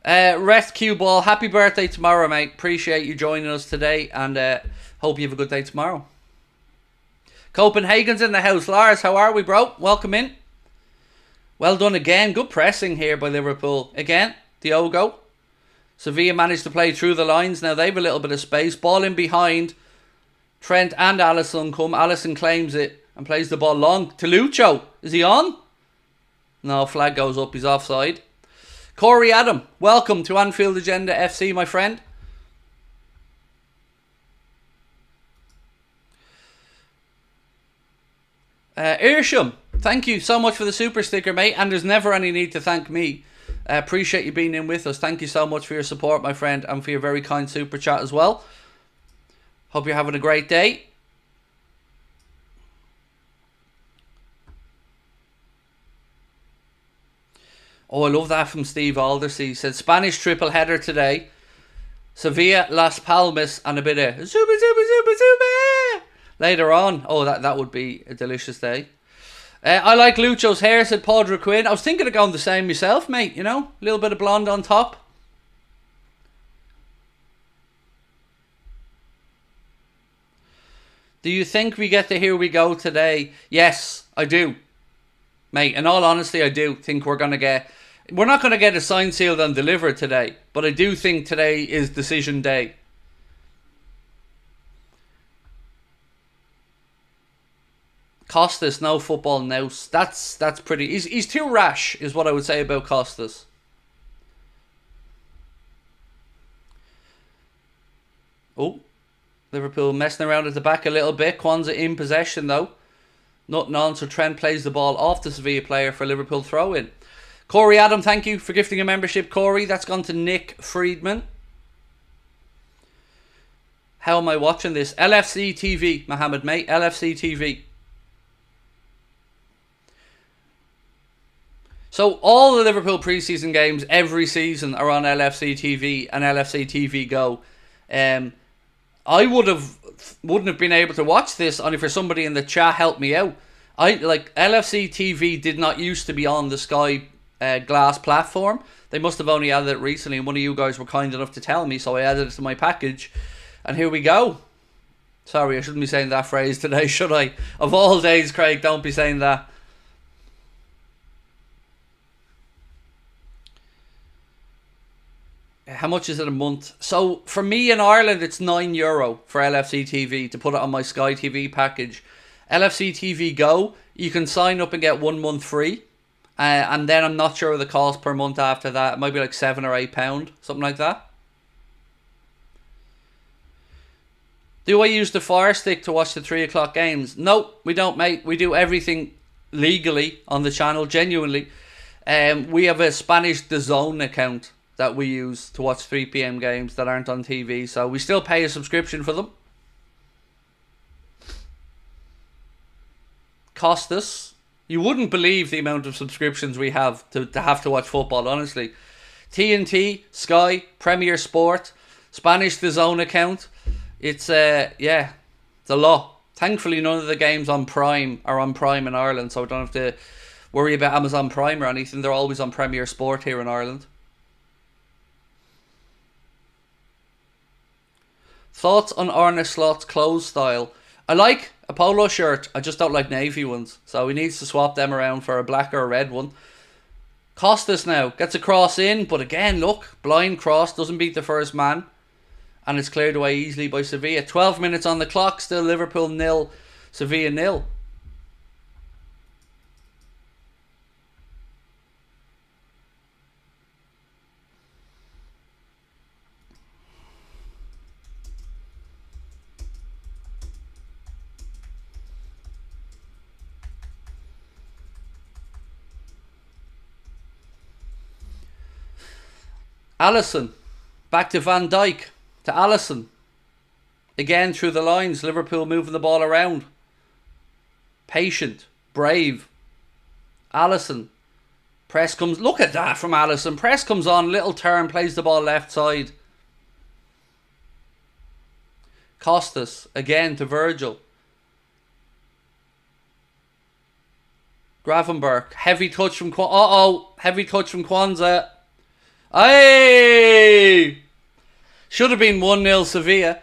Rest Cue Ball, happy birthday tomorrow, mate. Appreciate you joining us today, and hope you have a good day tomorrow. Copenhagen's in the house. Lars, how are we, bro? Welcome in. Well done again. Good pressing here by Liverpool. Again, Diogo. Sevilla managed to play through the lines. Now they have a little bit of space. Ball in behind. Trent and Alisson come. Alisson claims it and plays the ball long to Lucho. Is he on? No, flag goes up. He's offside. Corey Adam, welcome to Anfield Agenda FC, my friend. Irsham, thank you so much for the super sticker, mate. And there's never any need to thank me. I appreciate you being in with us. Thank you so much for your support, my friend, and for your very kind super chat as well. Hope you're having a great day. Oh, I love that from Steve Aldersey. He said, Spanish triple header today. Sevilla, Las Palmas, and a bit of Zuba. Later on. Oh, that would be a delicious day. I like Lucho's hair, said Padraig Quinn. I was thinking of going the same myself, mate. You know, a little bit of blonde on top. Do you think we get the here we go today? Yes, I do. Mate, in all honesty, I do think we're going to get... We're not going to get a signed, sealed and delivered today. But I do think today is decision day. Costas, no football nous. That's pretty... He's too rash, is what I would say about Costas. Oh, Liverpool messing around at the back a little bit. Kwanzaa in possession, though. Nothing on, so Trent plays the ball off the Sevilla player for Liverpool throw-in. Corey Adam, thank you for gifting a membership, Corey. That's gone to Nick Friedman. How am I watching this? LFC TV, Mohammed, mate. LFC TV. So all the Liverpool pre-season games every season are on LFC TV and LFC TV Go. I wouldn't have been able to watch this only for somebody in the chat helped me out. LFC TV did not used to be on the Sky glass platform. They must have only added it recently, and one of you guys were kind enough to tell me, so I added it to my package. And here we go. Sorry, I shouldn't be saying that phrase today, should I? Of all days, Craig, don't be saying that. How much is it a month? So, for me in Ireland, it's €9 for LFC TV to put it on my Sky TV package. LFC TV Go, you can sign up and get 1 month free. And then I'm not sure of the cost per month after that. It might be like £7 or £8, something like that. Do I use the Fire Stick to watch the 3 o'clock games? No, we don't, mate. We do everything legally on the channel, genuinely. We have a Spanish DAZN account that we use to watch 3 PM games that aren't on TV. So we still pay a subscription for them. Cost us. You wouldn't believe the amount of subscriptions we have to have to watch football, honestly. TNT, Sky, Premier Sport, Spanish DAZN account. It's yeah, it's a lot. Thankfully, none of the games on Prime are on Prime in Ireland, so I don't have to worry about Amazon Prime or anything. They're always on Premier Sport here in Ireland. Thoughts on Arne Slot's clothes style? I like a polo shirt. I just don't like navy ones. So he needs to swap them around for a black or a red one. Costas now gets a cross in, but again, look, blind cross, doesn't beat the first man. And it's cleared away easily by Sevilla. 12 minutes on the clock, still Liverpool 0, Sevilla 0. Alisson, back to Van Dijk, to Alisson. Again through the lines, Liverpool moving the ball around. Patient, brave. Alisson, press comes, look at that from Alisson. Press comes on, little turn, plays the ball left side. Costas, again to Virgil. Gravenberch, heavy touch from heavy touch from Kwanzaa. Hey! Should have been 1-0 Sevilla.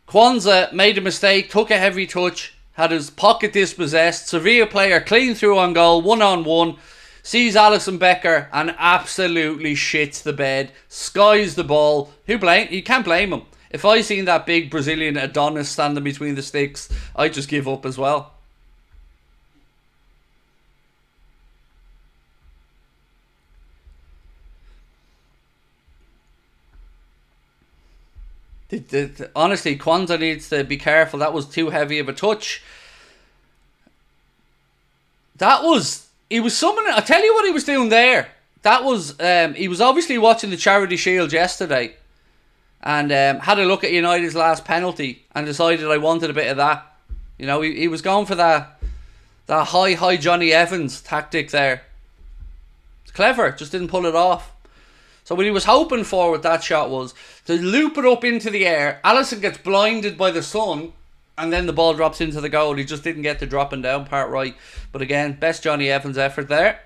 Kwanzaa made a mistake, took a heavy touch, had his pocket dispossessed. Sevilla player clean through on goal, 1-on-1. Sees Alisson Becker and absolutely shits the bed. Skies the ball. You can't blame him. If I seen that big Brazilian Adonis standing between the sticks, I'd just give up as well. Honestly, Kwanzaa needs to be careful. That was too heavy of a touch. He was summoning. I'll tell you what he was doing there. He was obviously watching the Charity Shield yesterday and had a look at United's last penalty and decided I wanted a bit of that. You know, he was going for that high Johnny Evans tactic there. It's clever, just didn't pull it off. So what he was hoping for with that shot was to loop it up into the air. Alisson gets blinded by the sun, and then the ball drops into the goal. He just didn't get the dropping down part right. But again, best Johnny Evans effort there.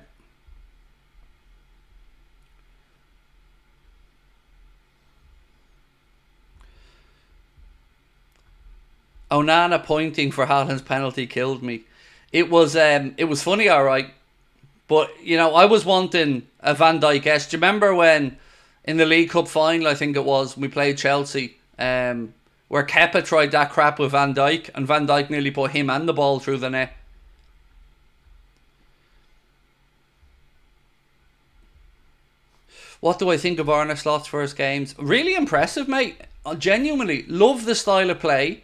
Onana pointing for Haaland's penalty killed me. It was funny, alright. But, you know, I was wanting a Van Dijk-esque. Do you remember when, in the League Cup final, I think it was, we played Chelsea, where Kepa tried that crap with Van Dijk, and Van Dijk nearly put him and the ball through the net. What do I think of Arne Slot's first games? Really impressive, mate. Genuinely. Love the style of play.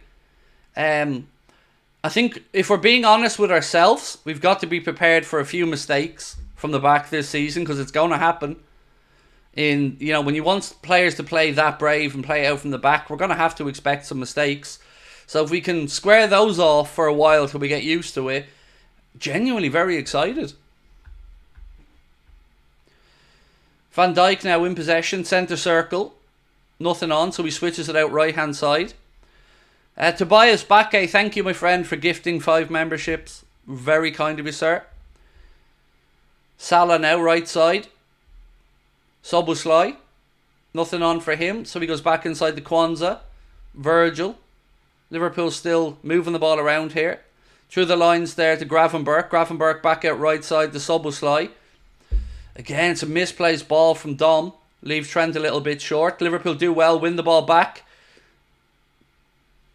I think if we're being honest with ourselves, we've got to be prepared for a few mistakes from the back this season, because it's going to happen. When you want players to play that brave and play out from the back, we're going to have to expect some mistakes. So if we can square those off for a while till we get used to it, genuinely very excited. Van Dijk now in possession, centre circle, nothing on, so he switches it out right hand side. Tobias Bakke, thank you, my friend, for gifting 5 memberships. Very kind of you, sir. Salah now, right side. Szoboszlai. Nothing on for him, so he goes back inside the Kwanzaa. Virgil. Liverpool still moving the ball around here. Through the lines there to Gravenberch. Gravenberch back out right side to Szoboszlai. Again, it's a misplaced ball from Dom. Leaves Trent a little bit short. Liverpool do well, win the ball back.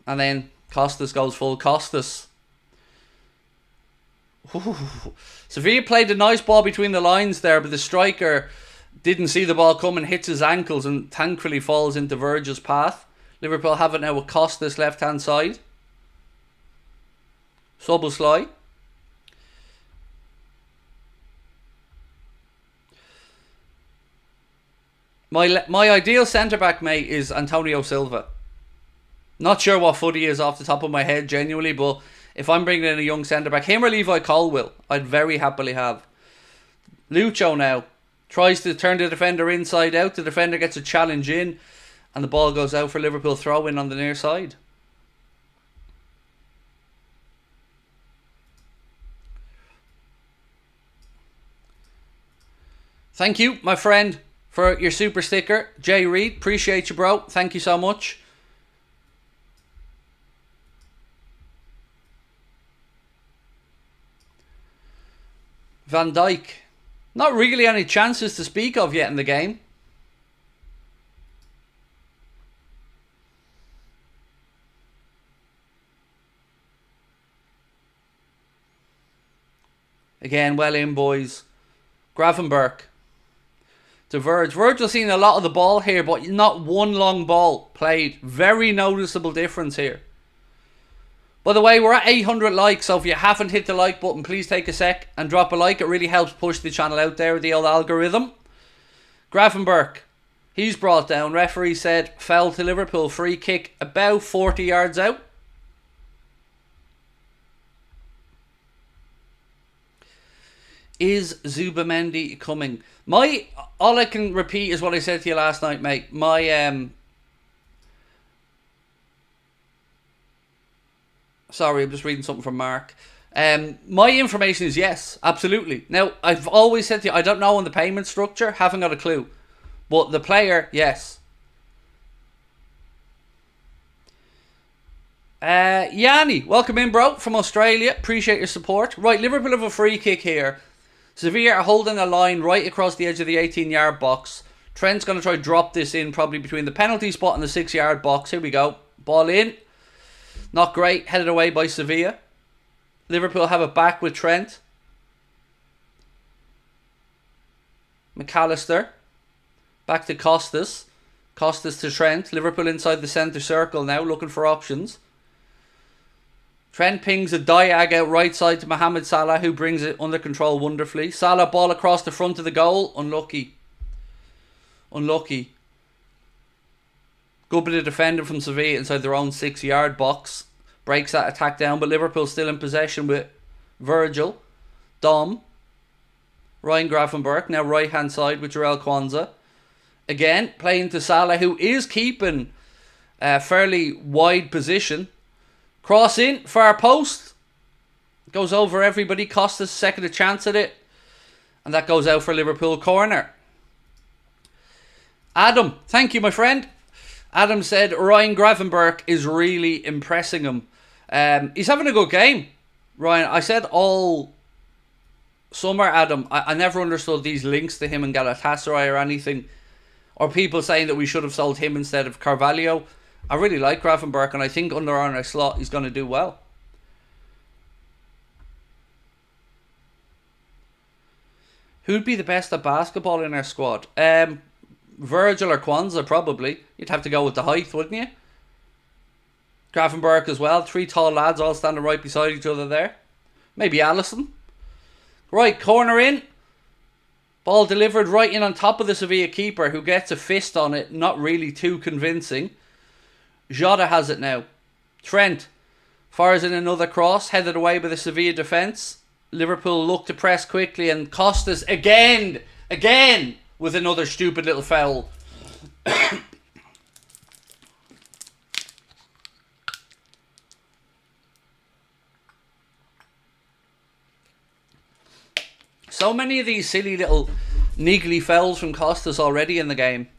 And then Costas goes full Costas. Ooh. Sevilla played a nice ball between the lines there, but the striker didn't see the ball coming, hits his ankles, and thankfully falls into Virgil's path. Liverpool have it now with Costas left hand side. Szoboszlai. My ideal centre-back, mate, is Antonio Silva. Not sure what foot he is off the top of my head, genuinely, but if I'm bringing in a young centre-back, him or Levi Colwill, I'd very happily have. Lucho now tries to turn the defender inside out. The defender gets a challenge in, and the ball goes out for Liverpool throw-in on the near side. Thank you, my friend, for your super sticker. Jay Reed, appreciate you, bro. Thank you so much. Van Dijk. Not really any chances to speak of yet in the game. Again, well in, boys. Gravenberch. To Virg. Virgil's seen a lot of the ball here, but not one long ball played. Very noticeable difference here. By the way, we're at 800 likes, so if you haven't hit the like button, please take a sec and drop a like. It really helps push the channel out there with the old algorithm. Gravenberch. He's brought down. Referee said foul to Liverpool. Free kick about 40 yards out. Is Zubamendi coming? All I can repeat is what I said to you last night, mate. Sorry, I'm just reading something from Mark. My information is yes, absolutely. Now, I've always said to you, I don't know on the payment structure, haven't got a clue. But the player, yes. Nyoni, welcome in, bro, from Australia. Appreciate your support. Right, Liverpool have a free kick here. Sevilla are holding a line right across the edge of the 18-yard box. Trent's going to try to drop this in probably between the penalty spot and the 6-yard box. Here we go. Ball in. Not great. Headed away by Sevilla. Liverpool have it back with Trent. McAllister. Back to Costas. Costas to Trent. Liverpool inside the centre circle now, looking for options. Trent pings a diag out right side to Mohamed Salah, who brings it under control wonderfully. Salah ball across the front of the goal. Unlucky. Unlucky. Good bit of defending from Sevilla inside their own 6-yard box. Breaks that attack down, but Liverpool still in possession with Virgil. Dom. Ryan Gravenberch, now right hand side with Jarell Kwanzaa. Again, playing to Salah, who is keeping a fairly wide position. Cross in, far post. Goes over everybody. Costas second a chance at it. And that goes out for Liverpool corner. Adam, thank you, my friend. Adam said Ryan Gravenberch is really impressing him. He's having a good game, Ryan. I said all summer, Adam, I never understood these links to him and Galatasaray or anything. Or people saying that we should have sold him instead of Carvalho. I really like Gravenberch, and I think under Arne slot he's going to do well. Who'd be the best at basketball in our squad? Virgil or Kwanzaa, probably. You'd have to go with the height, wouldn't you? Gravenberch as well. 3 tall lads all standing right beside each other there. Maybe Allison. Right, corner in. Ball delivered right in on top of the Sevilla keeper, who gets a fist on it. Not really too convincing. Jota has it now. Trent fires in another cross, headed away by the Sevilla defence. Liverpool look to press quickly, and Costas again with another stupid little foul. So many of these silly little niggly fouls from Costas already in the game.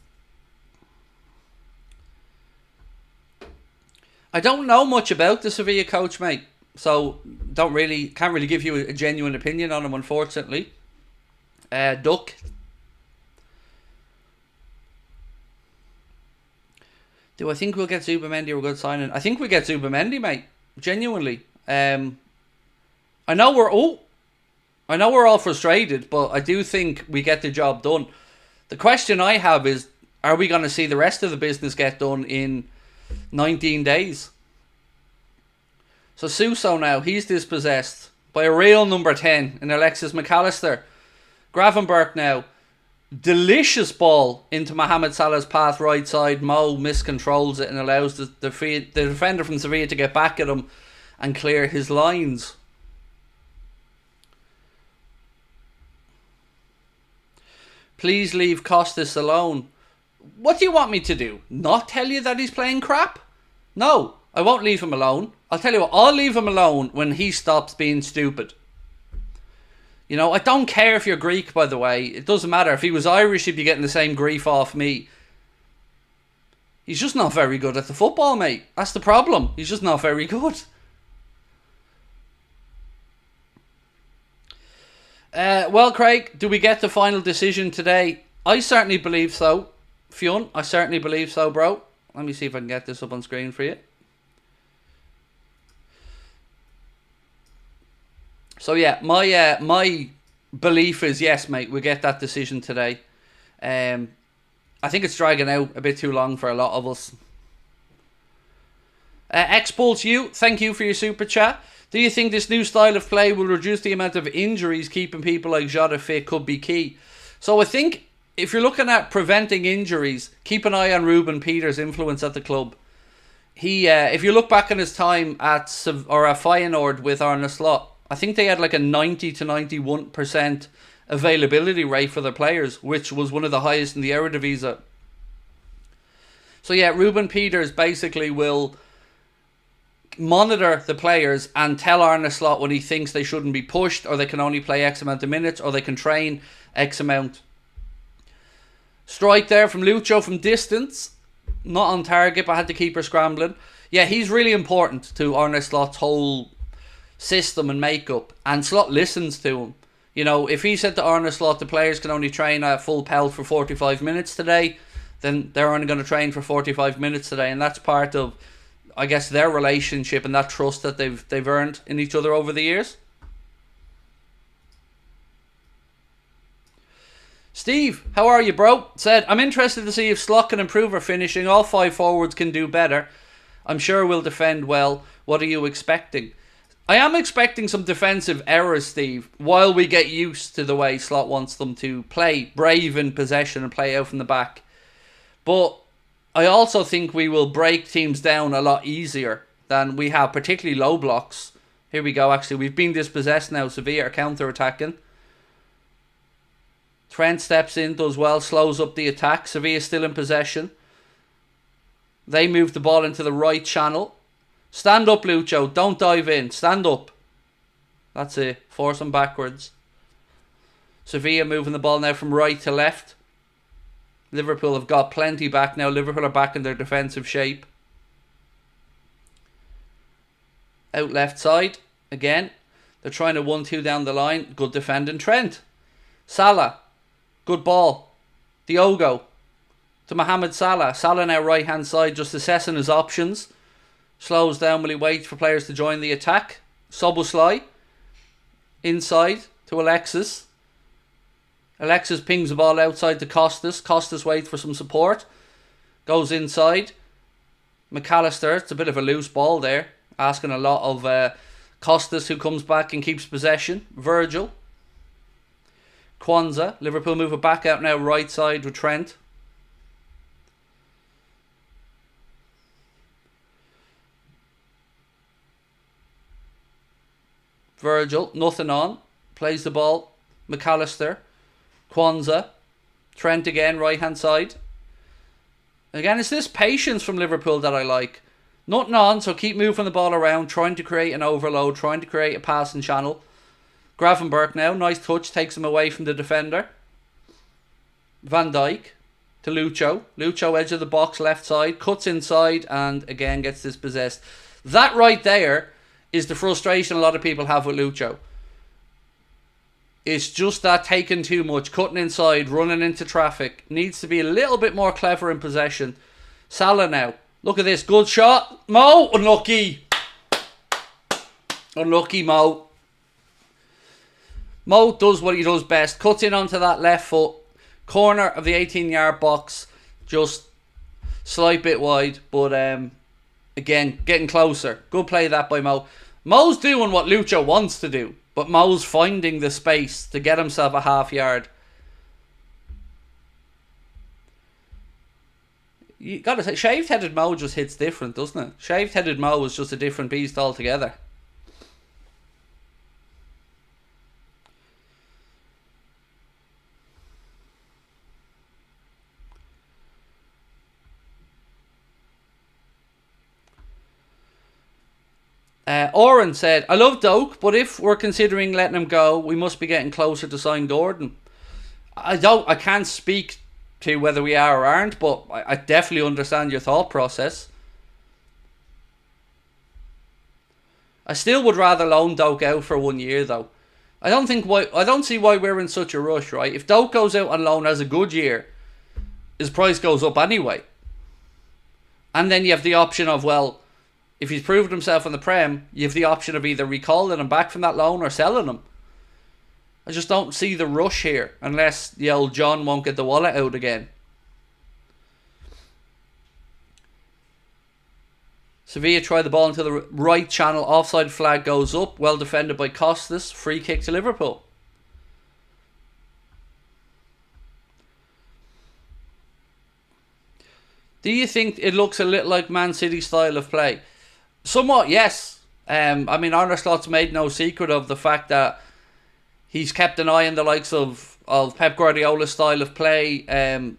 I don't know much about the Sevilla coach, mate. So can't really give you a genuine opinion on him, unfortunately. Duck. Do I think we'll get Zubamendi or a good signing? I think we get Zubamendi, mate. Genuinely. I know we're all frustrated, but I do think we get the job done. The question I have is, are we going to see the rest of the business get done in 19 days? So Suso now, he's dispossessed by a real number 10 in Alexis McAllister. Gravenberch now, delicious ball into Mohamed Salah's path right side. Mo miscontrols it and allows the defender from Sevilla to get back at him and clear his lines. Please leave Costas alone. What do you want me to do? Not tell you that he's playing crap? No, I won't leave him alone. I'll tell you what, I'll leave him alone when he stops being stupid. You know, I don't care if you're Greek, by the way. It doesn't matter. If he was Irish, he'd be getting the same grief off me. He's just not very good at the football, mate. That's the problem. He's just not very good. Well, Craig, do we get the final decision today? I certainly believe so. Fionn, I certainly believe so, bro. Let me see if I can get this up on screen for you. So yeah, my belief is yes, mate, we get that decision today. I think it's dragging out a bit too long for a lot of us. Expulse you, thank you for your super chat. Do you think this new style of play will reduce the amount of injuries? Keeping people like Jota fit could be key. So I think if you're looking at preventing injuries, keep an eye on Ruben Peters' influence at the club. He, if you look back on his time at Feyenoord with Arne Slot, I think they had like a 90 to 91% availability rate for their players, which was one of the highest in the Eredivisie. So yeah, Ruben Peters basically will monitor the players and tell Arne Slot when he thinks they shouldn't be pushed, or they can only play X amount of minutes, or they can train X amount. Strike there from Lucho from distance. Not on target, but had the keeper scrambling. Yeah, he's really important to Arne Slot's whole system and makeup, and Slot listens to him. You know, if he said to Arne Slot the players can only train at full pelt for 45 minutes today, then they're only going to train for 45 minutes today, and that's part of, I guess, their relationship and that trust that they've earned in each other over the years. Steve, how are you, bro? Said, I'm interested to see if Slot can improve our finishing. All 5 forwards can do better. I'm sure we'll defend well. What are you expecting? I am expecting some defensive errors, Steve, while we get used to the way Slot wants them to play, brave in possession and play out from the back. But I also think we will break teams down a lot easier than we have, particularly low blocks. Here we go, actually. We've been dispossessed now. Sevilla are counter-attacking. Trent steps in, does well, slows up the attack. Sevilla still in possession. They move the ball into the right channel. Stand up, Lucho. Don't dive in. Stand up. That's it. Force them backwards. Sevilla moving the ball now from right to left. Liverpool have got plenty back now. Liverpool are back in their defensive shape. Out left side. Again. They're trying to 1-2 down the line. Good defending. Trent. Salah. Good ball. Diogo. To Mohamed Salah. Salah now right hand side, just assessing his options. Slows down while he waits for players to join the attack. Soboslai. Inside to Alexis. Alexis pings the ball outside to Costas. Costas waits for some support. Goes inside. McAllister. It's a bit of a loose ball there. Asking a lot of Costas, who comes back and keeps possession. Virgil. Kwanzaa. Liverpool move it back out now right side with Trent. Virgil, nothing on. Plays the ball. McAllister. Kwanzaa. Trent again, right hand side. Again, it's this patience from Liverpool that I like. Nothing on, so keep moving the ball around, trying to create an overload, trying to create a passing channel. Gravenberch now, nice touch, takes him away from the defender. Van Dijk to Lucho. Lucho, edge of the box, left side, cuts inside, and again gets dispossessed. That right there is the frustration a lot of people have with Lucho. It's just that taking too much, cutting inside, running into traffic. Needs to be a little bit more clever in possession. Salah now. Look at this, good shot. Mo, unlucky. Unlucky Mo. Mo does what he does best. Cuts in onto that left foot. Corner of the 18-yard box. Just slight bit wide. But again, getting closer. Good play that by Mo. Mo's doing what Lucho wants to do. But Mo's finding the space to get himself a half yard. You gotta say, shaved-headed Mo just hits different, doesn't it? Shaved-headed Mo is just a different beast altogether. Oren said, I love Doak, but if we're considering letting him go, we must be getting closer to sign Gordon. I can't speak to whether we are or aren't, but I definitely understand your thought process. I still would rather loan Doak out for 1 year though. I don't see why we're in such a rush, right? If Doak goes out on loan as a good year, his price goes up anyway. And then you have the option of, well, if he's proved himself in the Prem, you have the option of either recalling him back from that loan or selling him. I just don't see the rush here, unless the old John won't get the wallet out again. Sevilla try the ball into the right channel. Offside flag goes up. Well defended by Costas. Free kick to Liverpool. Do you think it looks a little like Man City style of play? Somewhat, yes. I mean, Arne Slot's made no secret of the fact that he's kept an eye on the likes of Pep Guardiola's style of play.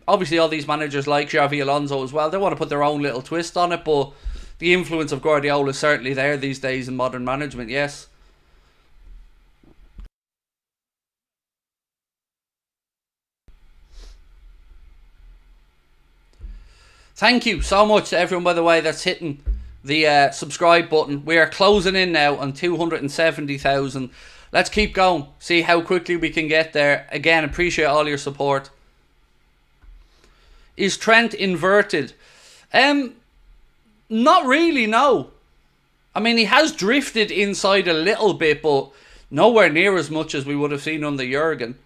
Obviously, all these managers like Xavi Alonso as well, they want to put their own little twist on it, but the influence of Guardiola is certainly there these days in modern management, yes. Thank you so much to everyone, by the way, that's hitting the subscribe button. We are closing in now on 270,000. Let's keep going. See how quickly we can get there. Again, appreciate all your support. Is Trent inverted? Not really, no. I mean, he has drifted inside a little bit, but nowhere near as much as we would have seen under Jurgen.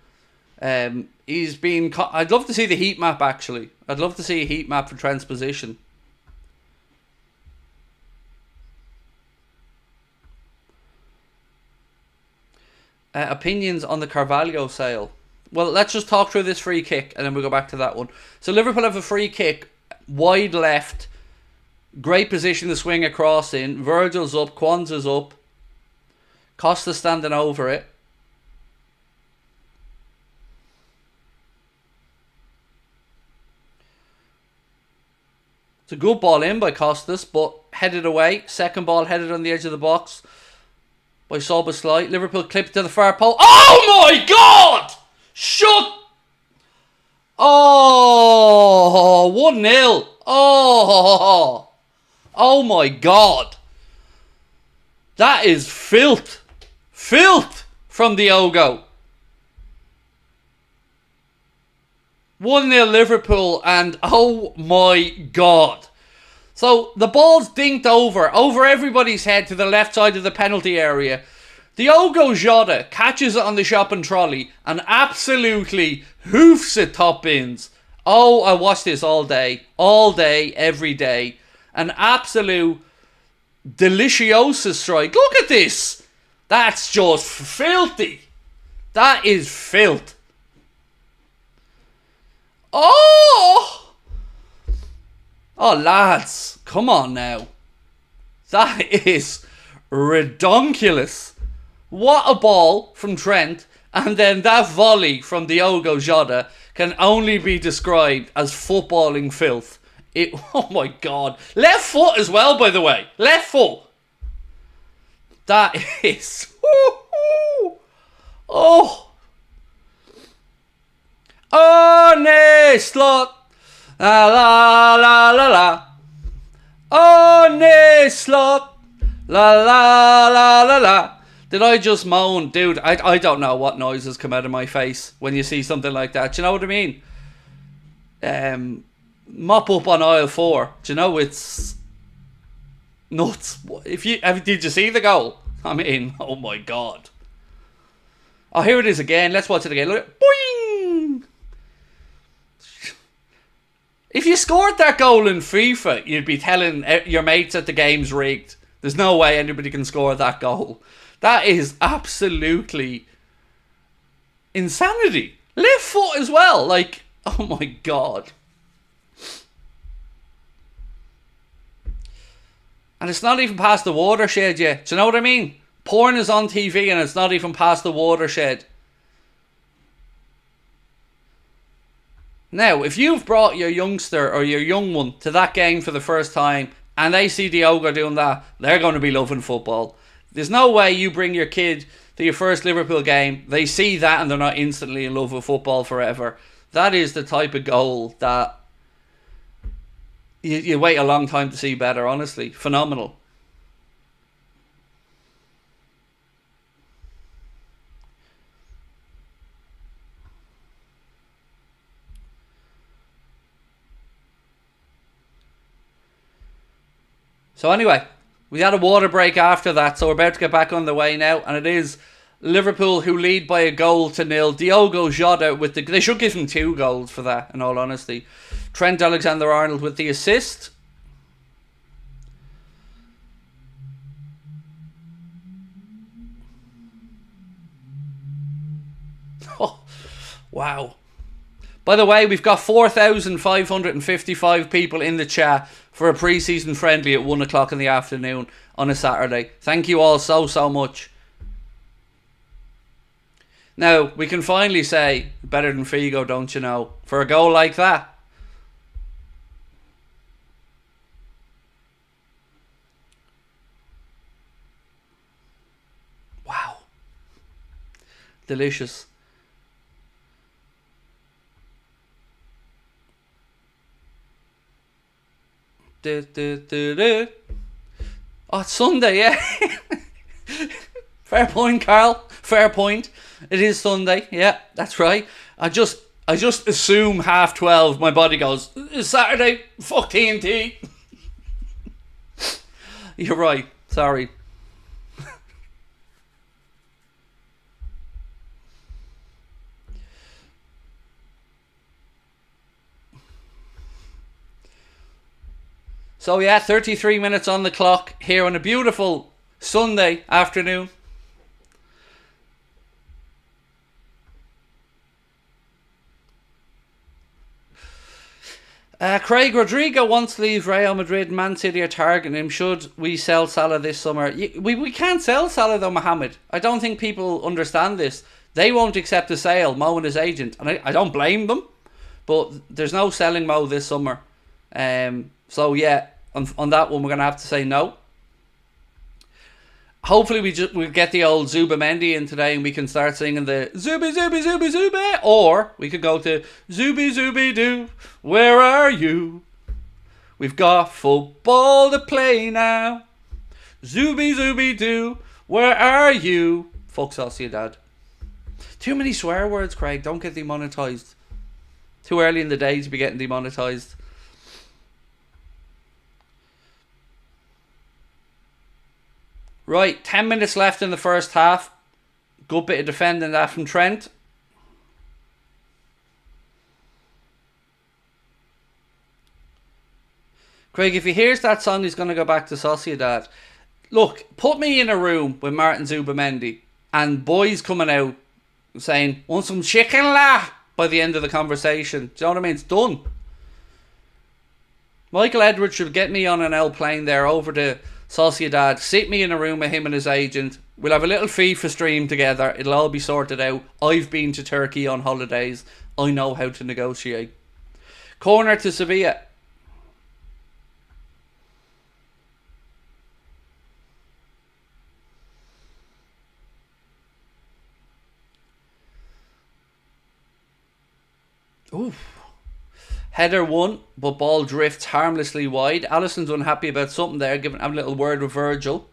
He's been... I'd love to see the heat map, actually. I'd love to see a heat map for Trent's position. Opinions on the Carvalho sale. Well, let's just talk through this free kick and then we'll go back to that one. So Liverpool have a free kick, wide left, great position to swing across in. Virgil's up, Kwanzaa's up, Costa standing over it. It's a good ball in by Costas, but headed away. Second ball headed on the edge of the box by Szoboszlai. Liverpool clipped to the far post. Oh my God! Shut! Oh, 1-0. Oh my God. That is filth. Filth from Diogo. 1-0 Liverpool, and oh my God. So the ball's dinked over everybody's head to the left side of the penalty area. Diogo Jota catches it on the shopping trolley and absolutely hoofs it top bins. Oh, I watch this all day, every day. An absolute deliciosa strike. Look at this. That's just filthy. That is filth. Oh, lads, come on now. That is redonkulous. What a ball from Trent, and then that volley from Diogo Jota can only be described as footballing filth. Oh my God. Left foot as well, by the way. Left foot. That is... Oh! Arne Slot! La la la la la. Arne Slot! La la la la la. Did I just moan? Dude, I don't know what noises come out of my face when you see something like that. Do you know what I mean? Mop up on aisle 4. Do you know, it's nuts. Did you see the goal? I mean, oh my god. Oh, here it is again. Let's watch it again. Look, boing! If you scored that goal in FIFA, you'd be telling your mates that the game's rigged. There's no way anybody can score that goal. That is absolutely insanity. Left foot as well. Like, oh my god. And it's not even past the watershed yet. Do you know what I mean? Porn is on TV and it's not even past the watershed. Now, if you've brought your youngster or your young one to that game for the first time and they see Diogo doing that, they're going to be loving football. There's no way you bring your kid to your first Liverpool game, they see that and they're not instantly in love with football forever. That is the type of goal that you wait a long time to see better, honestly. Phenomenal. So anyway, we had a water break after that, so we're about to get back on the way now, and it is Liverpool who lead by a goal to 0. Diogo Jota with they should give him 2 goals for that, in all honesty. Trent Alexander-Arnold with the assist. Oh, wow. By the way, we've got 4,555 people in the chat for a pre-season friendly at 1 o'clock in the afternoon on a Saturday. Thank you all so much. Now, we can finally say, better than Figo, don't you know, for a goal like that. Wow. Delicious. Oh, it's Sunday, yeah. Fair point, Carl. Fair point. It is Sunday. Yeah, that's right. I just assume 12:30. My body goes, it's Saturday. Fuck TNT. You're right. Sorry. So yeah, 33 minutes on the clock here on a beautiful Sunday afternoon. Craig Rodrigo wants to leave Real Madrid. Man City are targeting him. Should we sell Salah this summer? We can't sell Salah though, Mohammed. I don't think people understand this. They won't accept a sale, Mo and his agent. And I don't blame them. But there's no selling Mo this summer. So yeah, on that one we're going to have to say no. Hopefully we'll get the old Zubamendi in today and we can start singing the Zubi Zubi Zubi Zubi, or we could go to Zubi Zubi Doo, where are you? We've got football to play now. Zubi Zubi Doo, where are you? Fuck Sociedad. Too many swear words, Craig. Don't get demonetized. Too early in the day to be getting demonetized. Right, 10 minutes left in the first half. Good bit of defending that from Trent. Craig, if he hears that song, he's going to go back to Sociedad. Look, put me in a room with Martin Zubamendi and boys coming out saying, want some chicken la? By the end of the conversation. Do you know what I mean? It's done. Michael Edwards should get me on an L plane there over to Sociedad, sit me in a room with him and his agent. We'll have a little FIFA stream together. It'll all be sorted out. I've been to Turkey on holidays. I know how to negotiate. Corner to Sevilla. Ooh. Header won, but ball drifts harmlessly wide. Alisson's unhappy about something there, giving a little word with Virgil.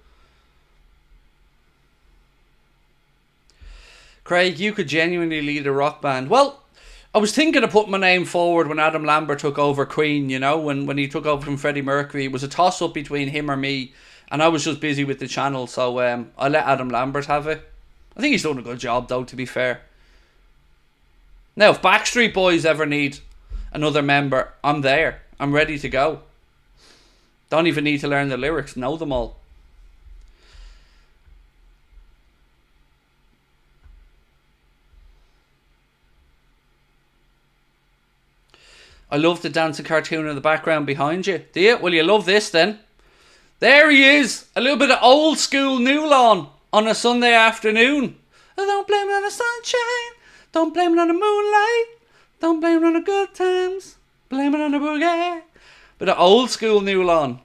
Craig, you could genuinely lead a rock band. Well, I was thinking of putting my name forward when Adam Lambert took over Queen, you know, when he took over from Freddie Mercury. It was a toss-up between him or me, and I was just busy with the channel, so I let Adam Lambert have it. I think he's done a good job, though, to be fair. Now, if Backstreet Boys ever need another member, I'm there. I'm ready to go. Don't even need to learn the lyrics, know them all. I love the dancing cartoon in the background behind you. Do you? Well, you love this then. There he is. A little bit of old school Newlawn on a Sunday afternoon. I don't blame it on the sunshine. Don't blame it on the moonlight. Don't blame it on the good times. Blame it on the boogie. Bit of old school Newlawn.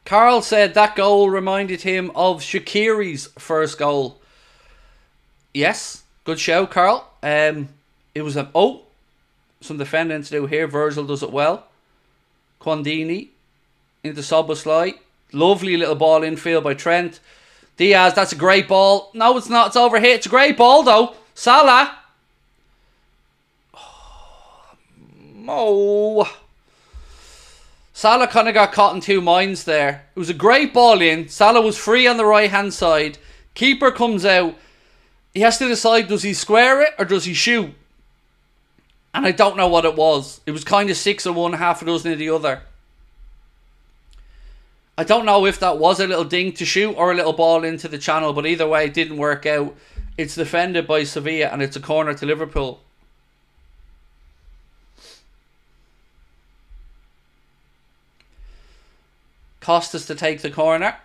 Carl said that goal reminded him of Shaqiri's first goal. Yes. Good show, Carl. It was some defending to do here. Virgil does it well. Quandini into Soboslai. Lovely little ball infield by Trent. Diaz, that's a great ball. No, it's not. It's overhit. It's a great ball, though. Salah. Oh. Salah kind of got caught in two minds there. It was a great ball in. Salah was free on the right-hand side. Keeper comes out. He has to decide, does he square it or does he shoot? And I don't know what it was. It was kind of 6 of one, half a dozen of the other. I don't know if that was a little ding to shoot or a little ball into the channel, but either way, it didn't work out. It's defended by Sevilla and it's a corner to Liverpool. Costas to take the corner.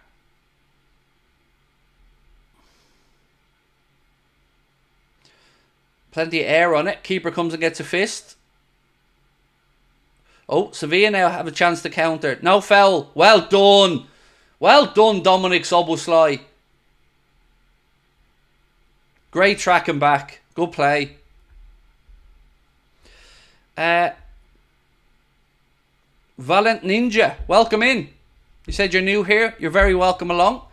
Plenty of air on it. Keeper comes and gets a fist. Oh, Sevilla now have a chance to counter. No foul. Well done. Well done, Dominic Soboslai. Great tracking back. Good play. Valent Ninja, welcome in. You said you're new here. You're very welcome along.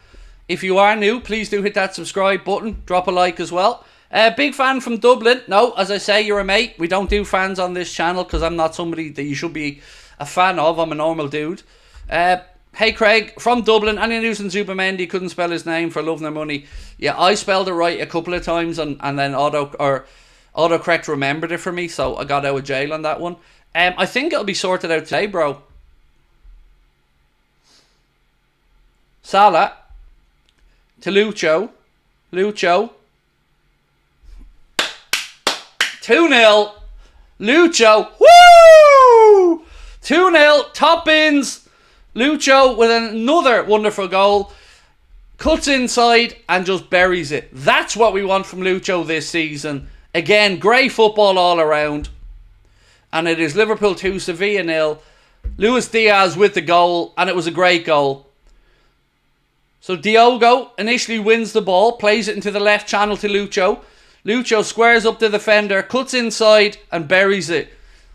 If you are new, please do hit that subscribe button. Drop a like as well. Big fan from Dublin. No, as I say, you're a mate. We don't do fans on this channel because I'm not somebody that you should be a fan of. I'm a normal dude. Hey Craig, from Dublin. Any news on Zubamendi? Couldn't spell his name for love nor money. Yeah, I spelled it right a couple of times and then autocorrect remembered it for me, so I got out of jail on that one. I think it'll be sorted out today, bro. Salah to Lucho. 2-0. Lucho. Woo! 2-0. Top bins. Lucho with another wonderful goal. Cuts inside and just buries it. That's what we want from Lucho this season. Again, great football all around. And it is Liverpool 2, Sevilla 0. Luis Diaz with the goal. And it was a great goal. So Diogo initially wins the ball. Plays it into the left channel to Lucho. Lucho squares up the defender, cuts inside and buries it.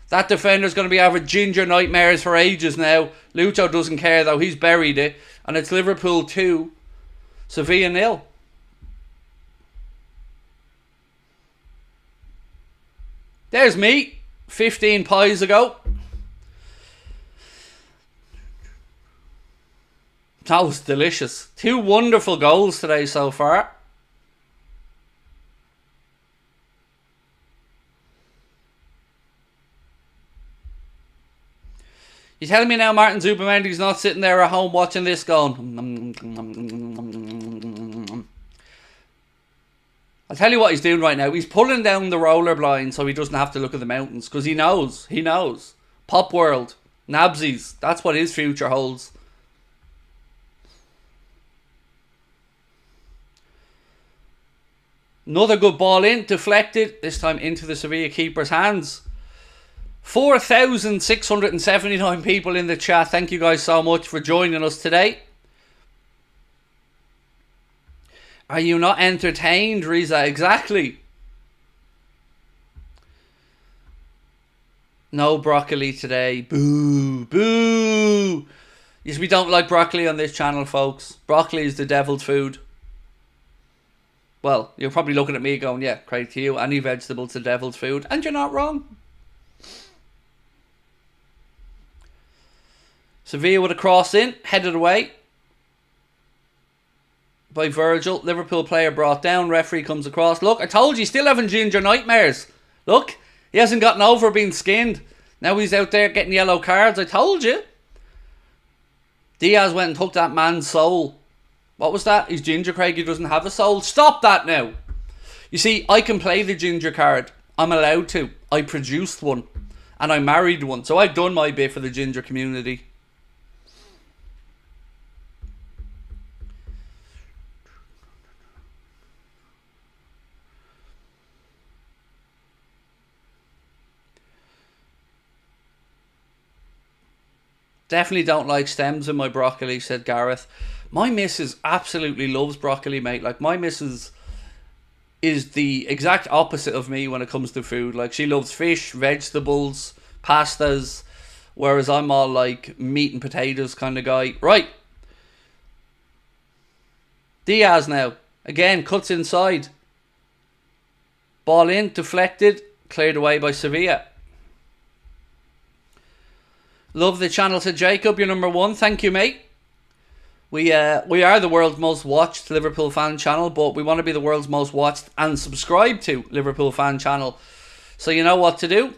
That defender's going to be having ginger nightmares for ages now. Lucho doesn't care though, he's buried it. And it's Liverpool 2, Sevilla 0. There's me, 15 pies ago. That was delicious. 2 wonderful goals today so far. You're telling me now Martin Zubamendi's not sitting there at home watching this going... I'll tell you what he's doing right now. He's pulling down the roller blind so he doesn't have to look at the mountains. Because he knows. He knows. Pop World. Nabsies. That's what his future holds. Another good ball in. Deflected. This time into the Sevilla keeper's hands. 4,679 people in the chat. Thank you guys so much for joining us today. Are you not entertained, Riza? Exactly. No broccoli today. Boo. Boo. Yes, we don't like broccoli on this channel, folks. Broccoli is the devil's food. Well, you're probably looking at me going, yeah, Craig, to you, any vegetable's the devil's food. And you're not wrong. Sevilla with a cross in, headed away by Virgil. Liverpool player brought down. Referee comes across. Look, I told you, still having ginger nightmares. Look, he hasn't gotten over being skinned. Now he's out there getting yellow cards. I told you. Diaz went and took that man's soul. What was that? He's ginger, Craig. He doesn't have a soul. Stop that now. You see, I can play the ginger card. I'm allowed to. I produced one. And I married one. So I've done my bit for the ginger community. Definitely don't like stems in my broccoli, said Gareth. My missus absolutely loves broccoli, mate. Like, my missus is the exact opposite of me when it comes to food. Like, she loves fish, vegetables, pastas, whereas I'm all like meat and potatoes kind of guy. Right. Diaz now. Again, cuts inside. Ball in, deflected, cleared away by Sevilla. Love the channel, said Jacob. You're number one. Thank you, mate. We are the world's most watched Liverpool fan channel, but we want to be the world's most watched and subscribed to Liverpool fan channel. So you know what to do.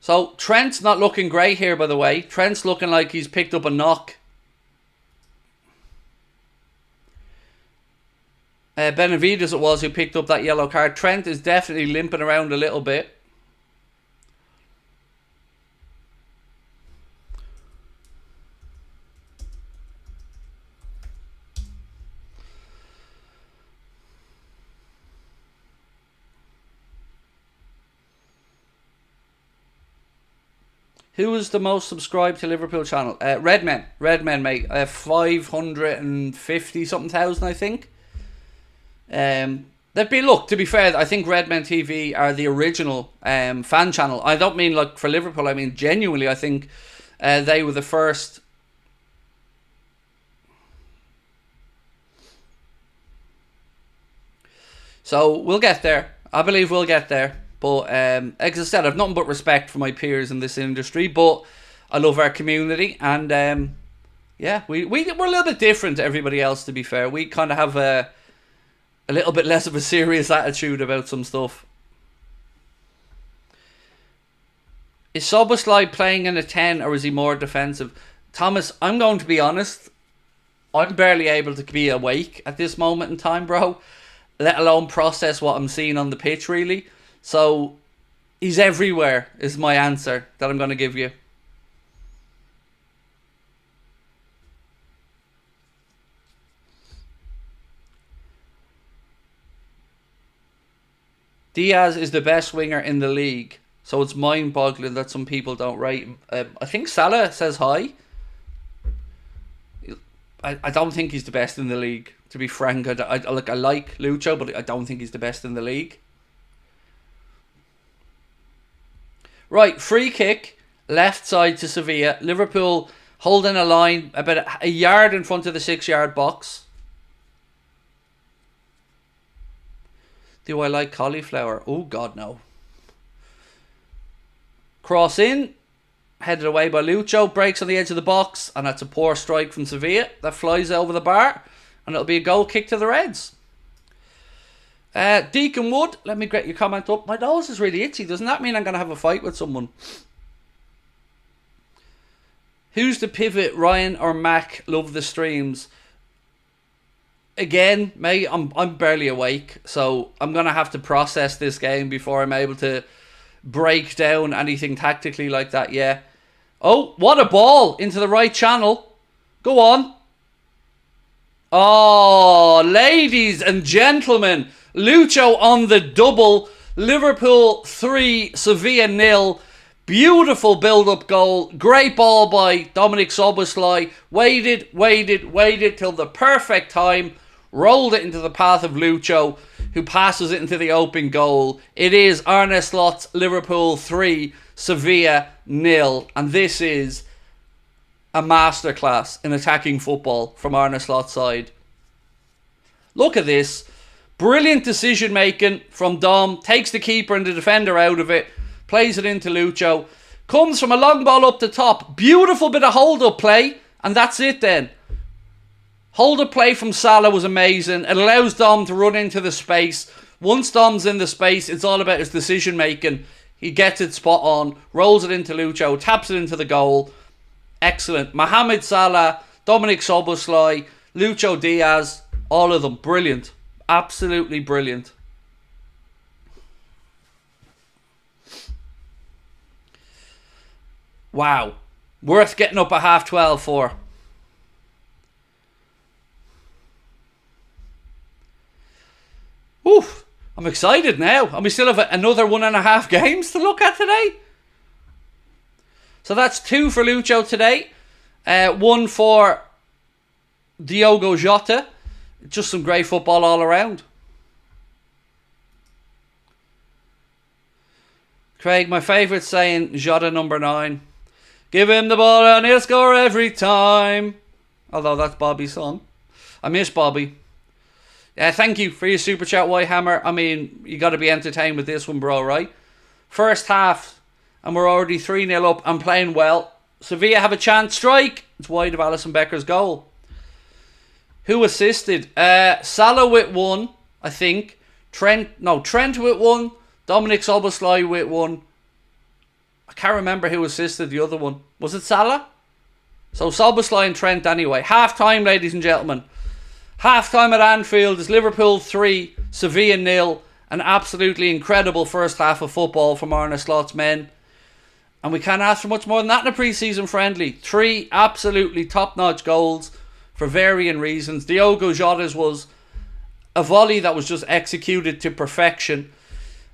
So Trent's not looking great here, by the way. Trent's looking like he's picked up a knock. Benavides it was who picked up that yellow card. Trent is definitely limping around a little bit. Who was the most subscribed to Liverpool channel? Redmen, mate. 550 something thousand, I think. Look, to be fair, I think Redmen TV are the original fan channel. I don't mean like for Liverpool. I mean genuinely. I think they were the first. So we'll get there. I believe we'll get there. But as I said, I've nothing but respect for my peers in this industry. But I love our community, and yeah, we're a little bit different to everybody else. To be fair, we kind of have a little bit less of a serious attitude about some stuff. Is Soboslai playing in a 10, or is he more defensive? Thomas, I'm going to be honest. I'm barely able to be awake at this moment in time, bro. Let alone process what I'm seeing on the pitch, really. So, he's everywhere, is my answer that I'm going to give you. Diaz is the best winger in the league. So, it's mind-boggling that some people don't rate him. I think Salah says hi. I don't think he's the best in the league, to be frank. I like Lucho, but I don't think he's the best in the league. Right, free kick, left side to Sevilla. Liverpool holding a line about a yard in front of the 6-yard box. Do I like cauliflower? Oh, God, no. Cross in, headed away by Lucho, breaks on the edge of the box, and that's a poor strike from Sevilla. That flies over the bar, and it'll be a goal kick to the Reds. Deacon Wood, let me get your comment up. My nose is really itchy. Doesn't that mean I'm going to have a fight with someone? Who's the pivot, Ryan or Mac? Love the streams. Again, mate, I'm barely awake, so I'm going to have to process this game before I'm able to break down anything tactically like that, yeah. Oh, what a ball into the right channel. Go on. Oh, ladies and gentlemen, Lucho on the double. Liverpool 3, Sevilla 0. Beautiful build-up goal. Great ball by Dominic Szoboszlai. Waited till the perfect time. rolled it into the path of Lucho, who passes it into the open goal. It is Arne Slot's Liverpool 3, Sevilla 0, and this is a masterclass in attacking football from Arne Slot's side. Look at this. Brilliant decision making from Dom. Takes the keeper and the defender out of it. Plays it into Lucho. Comes from a long ball up the top. Beautiful bit of hold-up play. And that's it then. Hold-up play from Salah was amazing. It allows Dom to run into the space. Once Dom's in the space, it's all about his decision making. He gets it spot on. Rolls it into Lucho. Taps it into the goal. Excellent. Mohamed Salah. Dominic Szoboszlai. Lucho Diaz. All of them. Brilliant. Absolutely brilliant. Wow. Worth getting up at 12:30 for. Oof. I'm excited now. And we still have another 1.5 games to look at today. So that's 2 for Lucho today. 1 for Diogo Jota. Just some great football all around. Craig, my favourite saying, Jota number 9. Give him the ball and he'll score every time. Although that's Bobby's song. I miss Bobby. Thank you for your super chat, Whitehammer. I mean, you got to be entertained with this one, bro, right? First half, and we're already 3-0 up and playing well. Sevilla have a chance. Strike. It's wide of Alisson Becker's goal. Who assisted? Salah with 1, I think. Trent with 1. Dominic Szoboszlai with 1. I can't remember who assisted the other one. Was it Salah? So Szoboszlai and Trent anyway. Half time, ladies and gentlemen. Half time at Anfield is Liverpool 3, Sevilla 0. An absolutely incredible first half of football from Arne Slot's men. And we can't ask for much more than that in a pre-season friendly. 3 absolutely top-notch goals. For varying reasons. Diogo Jota's was a volley that was just executed to perfection.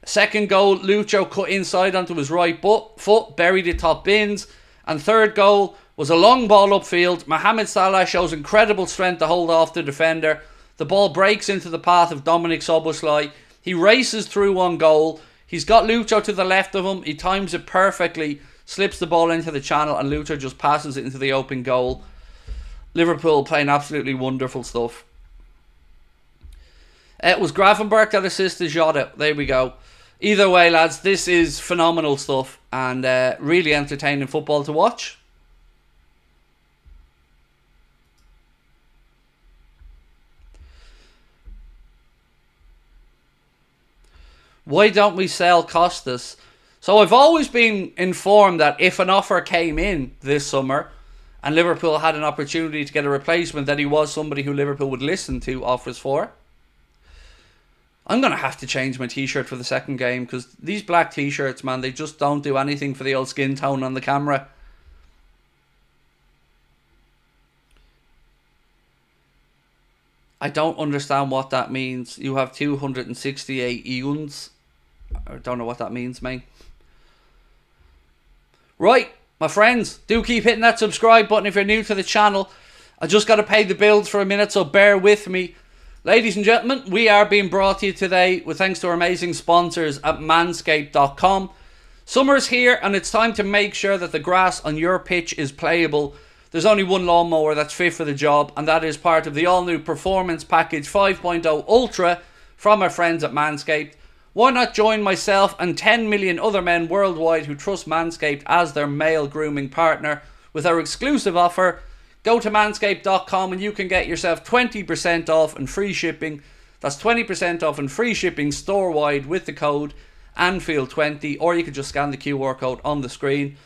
Second goal, Lucho cut inside onto his right foot, buried it top bins. And third goal was a long ball upfield. Mohamed Salah shows incredible strength to hold off the defender. The ball breaks into the path of Dominic Szoboszlai. He races through on goal. He's got Lucho to the left of him. He times it perfectly, slips the ball into the channel, and Lucho just passes it into the open goal. Liverpool playing absolutely wonderful stuff. It was Gravenberch that assisted Jota. There we go. Either way, lads, this is phenomenal stuff and really entertaining football to watch. Why don't we sell Costas? So I've always been informed that if an offer came in this summer and Liverpool had an opportunity to get a replacement, that he was somebody who Liverpool would listen to offers for. I'm going to have to change my t-shirt for the second game, because these black t-shirts, man, they just don't do anything for the old skin tone on the camera. I don't understand what that means. You have 268 eons. I don't know what that means, mate. Right. My friends, do keep hitting that subscribe button if you're new to the channel. I just got to pay the bills for a minute, so bear with me. Ladies and gentlemen, we are being brought to you today with thanks to our amazing sponsors at manscaped.com. Summer's here and it's time to make sure that the grass on your pitch is playable. There's only one lawnmower that's fit for the job, and that is part of the all-new Performance Package 5.0 Ultra from our friends at Manscaped. Why not join myself and 10 million other men worldwide who trust Manscaped as their male grooming partner with our exclusive offer? Go to manscaped.com and you can get yourself 20% off and free shipping. That's 20% off and free shipping store-wide with the code Anfield20, or you can just scan the QR code on the screen.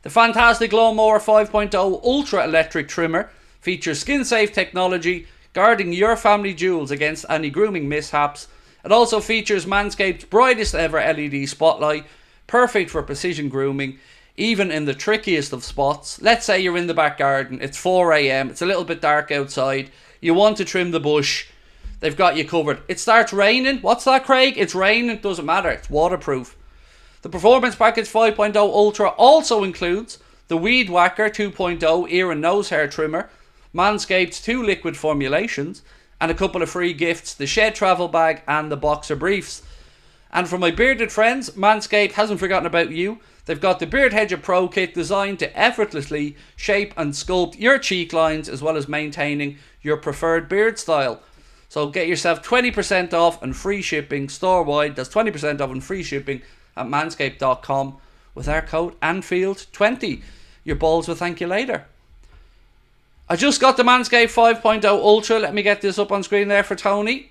The fantastic Lawnmower 5.0 Ultra Electric Trimmer features skin-safe technology, guarding your family jewels against any grooming mishaps. It also features Manscaped's brightest ever LED spotlight, perfect for precision grooming, even in the trickiest of spots. Let's say you're in the back garden, it's 4 AM, it's a little bit dark outside, you want to trim the bush, they've got you covered. It starts raining, what's that, Craig? It's raining, it doesn't matter, it's waterproof. The Performance Package 5.0 Ultra also includes the Weed Whacker 2.0 ear and nose hair trimmer, Manscaped's 2 liquid formulations, and a couple of free gifts, the Shed travel bag and the boxer briefs. And for my bearded friends, Manscaped hasn't forgotten about you. They've got the Beard Hedger Pro Kit designed to effortlessly shape and sculpt your cheek lines as well as maintaining your preferred beard style. So get yourself 20% off and free shipping store-wide. That's 20% off and free shipping at manscaped.com with our code Anfield20. Your balls will thank you later. I just got the Manscaped 5.0 Ultra. Let me get this up on screen there for Tony.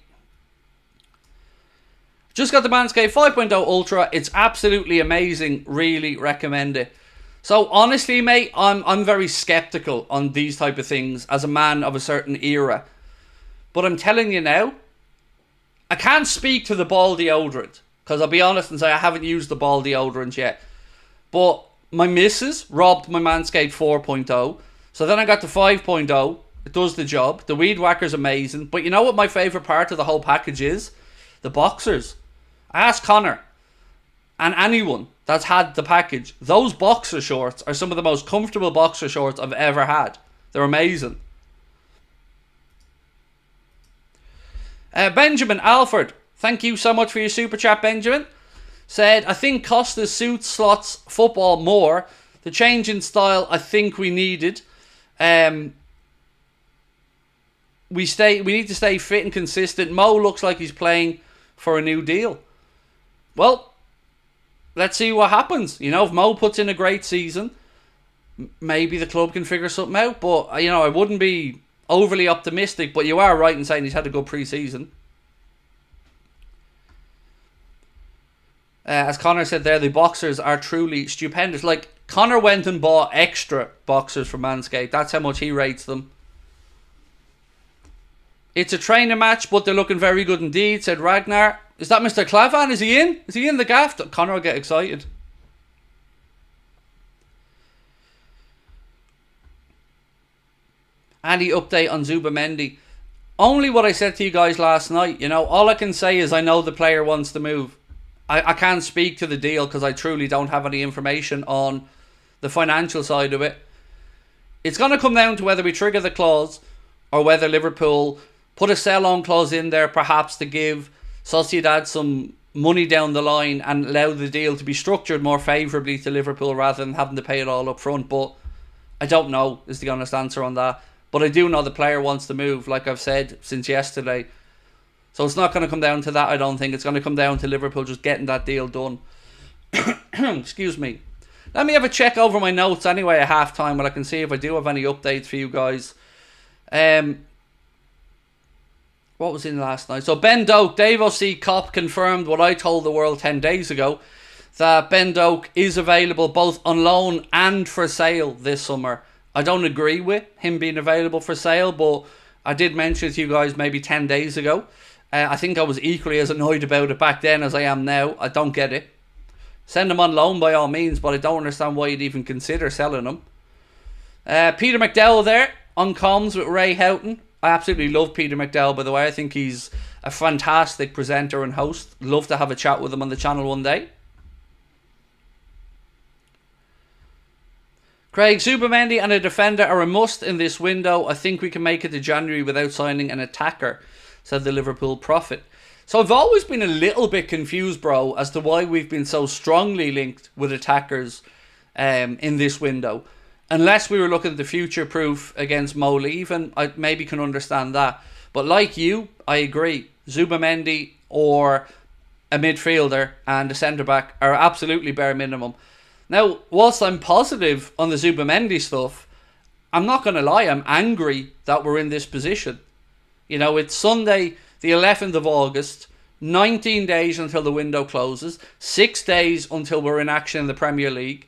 Just got the Manscaped 5.0 Ultra. It's absolutely amazing. Really recommend it. So honestly, mate, I'm very skeptical on these type of things as a man of a certain era. But I'm telling you now, I can't speak to the ball deodorant because I'll be honest and say I haven't used the ball deodorant yet. But my missus robbed my Manscaped 4.0. So then I got the 5.0. It does the job. The Weed Whacker's amazing. But you know what my favourite part of the whole package is? The boxers. I asked Connor and anyone that's had the package. Those boxer shorts are some of the most comfortable boxer shorts I've ever had. They're amazing. Benjamin Alford, thank you so much for your super chat, Benjamin. Said, I think Costa suits Slot's football more. The change in style I think we needed. We need to stay fit and consistent. Mo looks like he's playing for a new deal. Well, let's see what happens. You know, if Mo puts in a great season, maybe the club can figure something out. But, you know, I wouldn't be overly optimistic. But you are right in saying he's had a good pre-season. As Connor said there, the boxers are truly stupendous. Like, Connor went and bought extra boxers from Manscaped. That's how much he rates them. It's a training match, but they're looking very good indeed, said Ragnar. Is that Mr. Clavan? Is he in? Is he in the gaff? Connor will get excited. Any update on Zubamendi? Only what I said to you guys last night. You know, all I can say is I know the player wants to move. I can't speak to the deal because I truly don't have any information on the financial side of it. It's going to come down to whether we trigger the clause or whether Liverpool put a sell-on clause in there perhaps to give Sociedad some money down the line and allow the deal to be structured more favourably to Liverpool rather than having to pay it all up front. But I don't know is the honest answer on that. But I do know the player wants to move, like I've said since yesterday. So it's not going to come down to that, I don't think. It's going to come down to Liverpool just getting that deal done. Excuse me. Let me have a check over my notes anyway at half-time, but I can see if I do have any updates for you guys. What was in last night? So Ben Doak, Dave O.C. Cop confirmed what I told the world 10 days ago, that Ben Doak is available both on loan and for sale this summer. I don't agree with him being available for sale, but I did mention it to you guys maybe 10 days ago. I think I was equally as annoyed about it back then as I am now. I don't get it. Send him on loan by all means, but I don't understand why you'd even consider selling him. Peter McDowell there on comms with Ray Houghton. I absolutely love Peter McDowell, by the way. I think he's a fantastic presenter and host. Love to have a chat with him on the channel one day. Craig, Zubamendi and a defender are a must in this window. I think we can make it to January without signing an attacker, said the Liverpool prophet. So I've always been a little bit confused, bro, as to why we've been so strongly linked with attackers in this window. Unless we were looking at the future proof against Mo leaving, I maybe can understand that. But like you, I agree. Zubamendi or a midfielder and a centre-back are absolutely bare minimum. Now, whilst I'm positive on the Zubamendi stuff, I'm not going to lie, I'm angry that we're in this position. You know, it's Sunday, the 11th of August, 19 days until the window closes, 6 days until we're in action in the Premier League,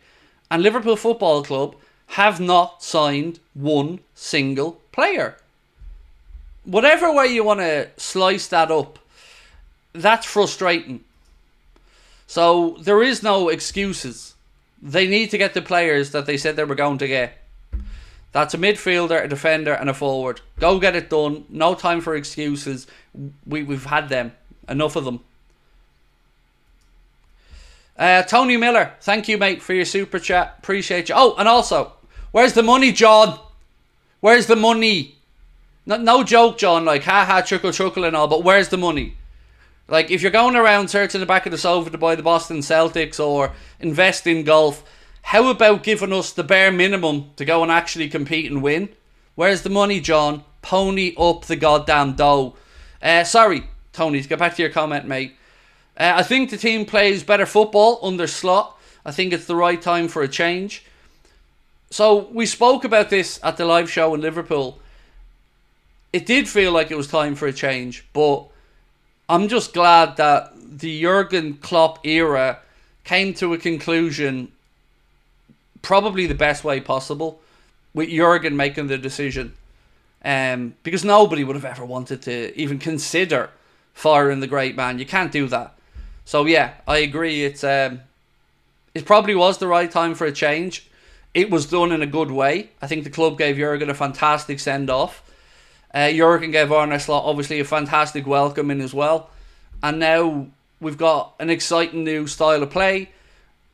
and Liverpool Football Club have not signed one single player. Whatever way you want to slice that up, that's frustrating. So there is no excuses. They need to get the players that they said they were going to get. That's a midfielder, a defender and a forward. Go get it done. No time for excuses. We've had them. Enough of them. Tony Miller, thank you, mate, for your super chat. Appreciate you. Oh, and also, where's the money, John? Where's the money? No joke, John, like, haha, chuckle, chuckle and all, but where's the money? Like, if you're going around searching the back of the sofa to buy the Boston Celtics or invest in golf, how about giving us the bare minimum to go and actually compete and win? Where's the money, John? Pony up the goddamn dough. Sorry, Tony, to get back to your comment, mate. I think the team plays better football under Slot. I think it's the right time for a change. So, we spoke about this at the live show in Liverpool. It did feel like it was time for a change, but I'm just glad that the Jurgen Klopp era came to a conclusion probably the best way possible, with Jurgen making the decision. Because nobody would have ever wanted to even consider firing the great man. You can't do that. So yeah, I agree. It probably was the right time for a change. It was done in a good way. I think the club gave Jurgen a fantastic send-off. Jurgen gave Arne Slot obviously a fantastic welcome in as well. And now we've got an exciting new style of play.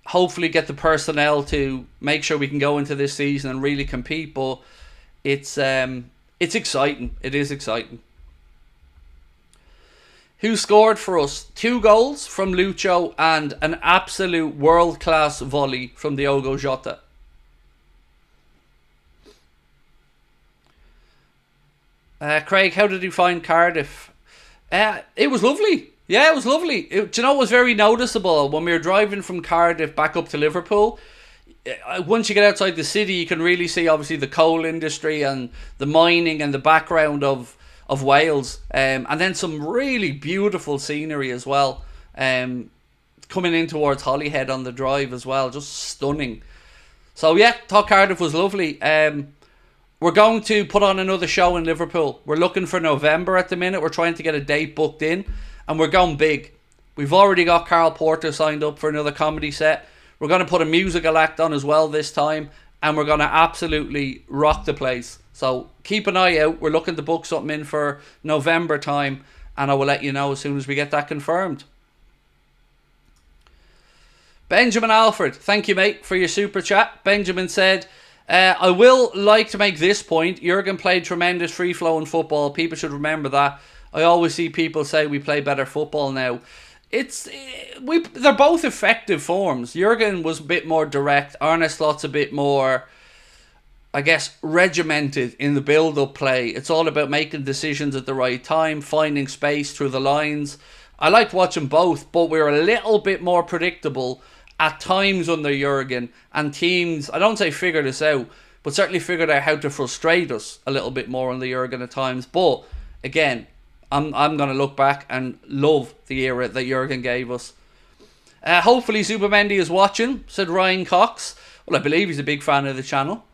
Hopefully get the personnel to make sure we can go into this season and really compete. But it's exciting. It is exciting. Who scored for us? 2 goals from Lucho and an absolute world-class volley from Diogo Jota. Craig, how did you find Cardiff? It was lovely. Yeah, it was lovely. Do you know what was very noticeable? When we were driving from Cardiff back up to Liverpool, once you get outside the city, you can really see obviously the coal industry and the mining and the background of Wales. And then some really beautiful scenery as well. Coming in towards Holyhead on the drive as well. Just stunning. So yeah, thought Cardiff was lovely. We're going to put on another show in Liverpool. We're looking for November at the minute. We're trying to get a date booked in. And we're going big. We've already got Carl Porter signed up for another comedy set. We're going to put a musical act on as well this time. And we're going to absolutely rock the place. So keep an eye out. We're looking to book something in for November time. And I will let you know as soon as we get that confirmed. Benjamin Alfred. Thank you, mate, for your super chat. Benjamin said, I will like to make this point. Jurgen played tremendous free-flowing football. People should remember that. I always see people say we play better football now. They're both effective forms. Jurgen was a bit more direct. Arne Slot's a bit more, I guess, regimented in the build-up play. It's all about making decisions at the right time, finding space through the lines. I liked watching both, but we're a little bit more predictable at times under Jurgen, and teams, I don't say figure this out, but certainly figured out how to frustrate us a little bit more under Jurgen at times. But again, I'm going to look back and love the era that Jurgen gave us. Hopefully Zubamendi is watching, said Ryan Cox. Well, I believe he's a big fan of the channel.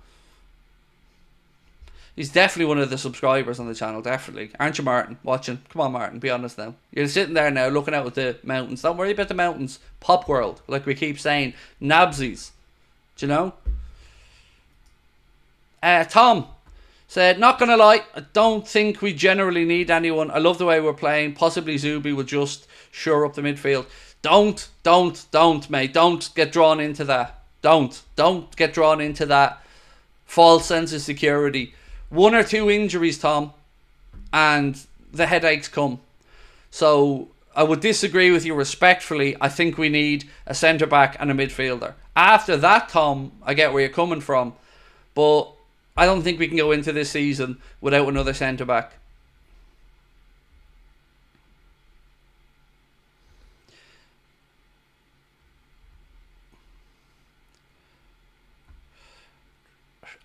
He's definitely one of the subscribers on the channel, definitely. Aren't you, Martin? Watching? Come on, Martin, be honest now. You're sitting there now looking out at the mountains. Don't worry about the mountains. Pop world, like we keep saying. Nabsies. Do you know? Tom said, not going to lie, I don't think we generally need anyone. I love the way we're playing. Possibly Zubi would just shore up the midfield. Don't, mate. Don't get drawn into that. Don't get drawn into that false sense of security. 1 or 2 injuries, Tom, and the headaches come. So I would disagree with you respectfully. I think we need a centre-back and a midfielder. After that, Tom, I get where you're coming from, but I don't think we can go into this season without another centre-back.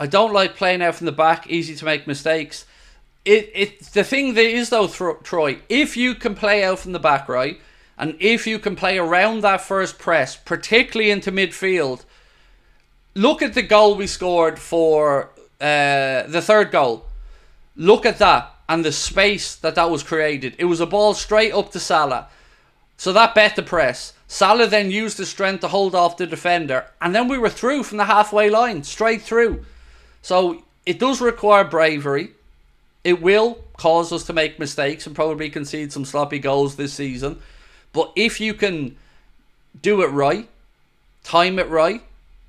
I don't like playing out from the back. Easy to make mistakes. The thing that is though, Troy, if you can play out from the back, right, and if you can play around that first press, particularly into midfield, look at the goal we scored for the third goal. Look at that and the space that was created. It was a ball straight up to Salah. So that bet the press. Salah then used the strength to hold off the defender, and then we were through from the halfway line, straight through. So it does require bravery. It will cause us to make mistakes and probably concede some sloppy goals this season. But if you can do it right, time it right,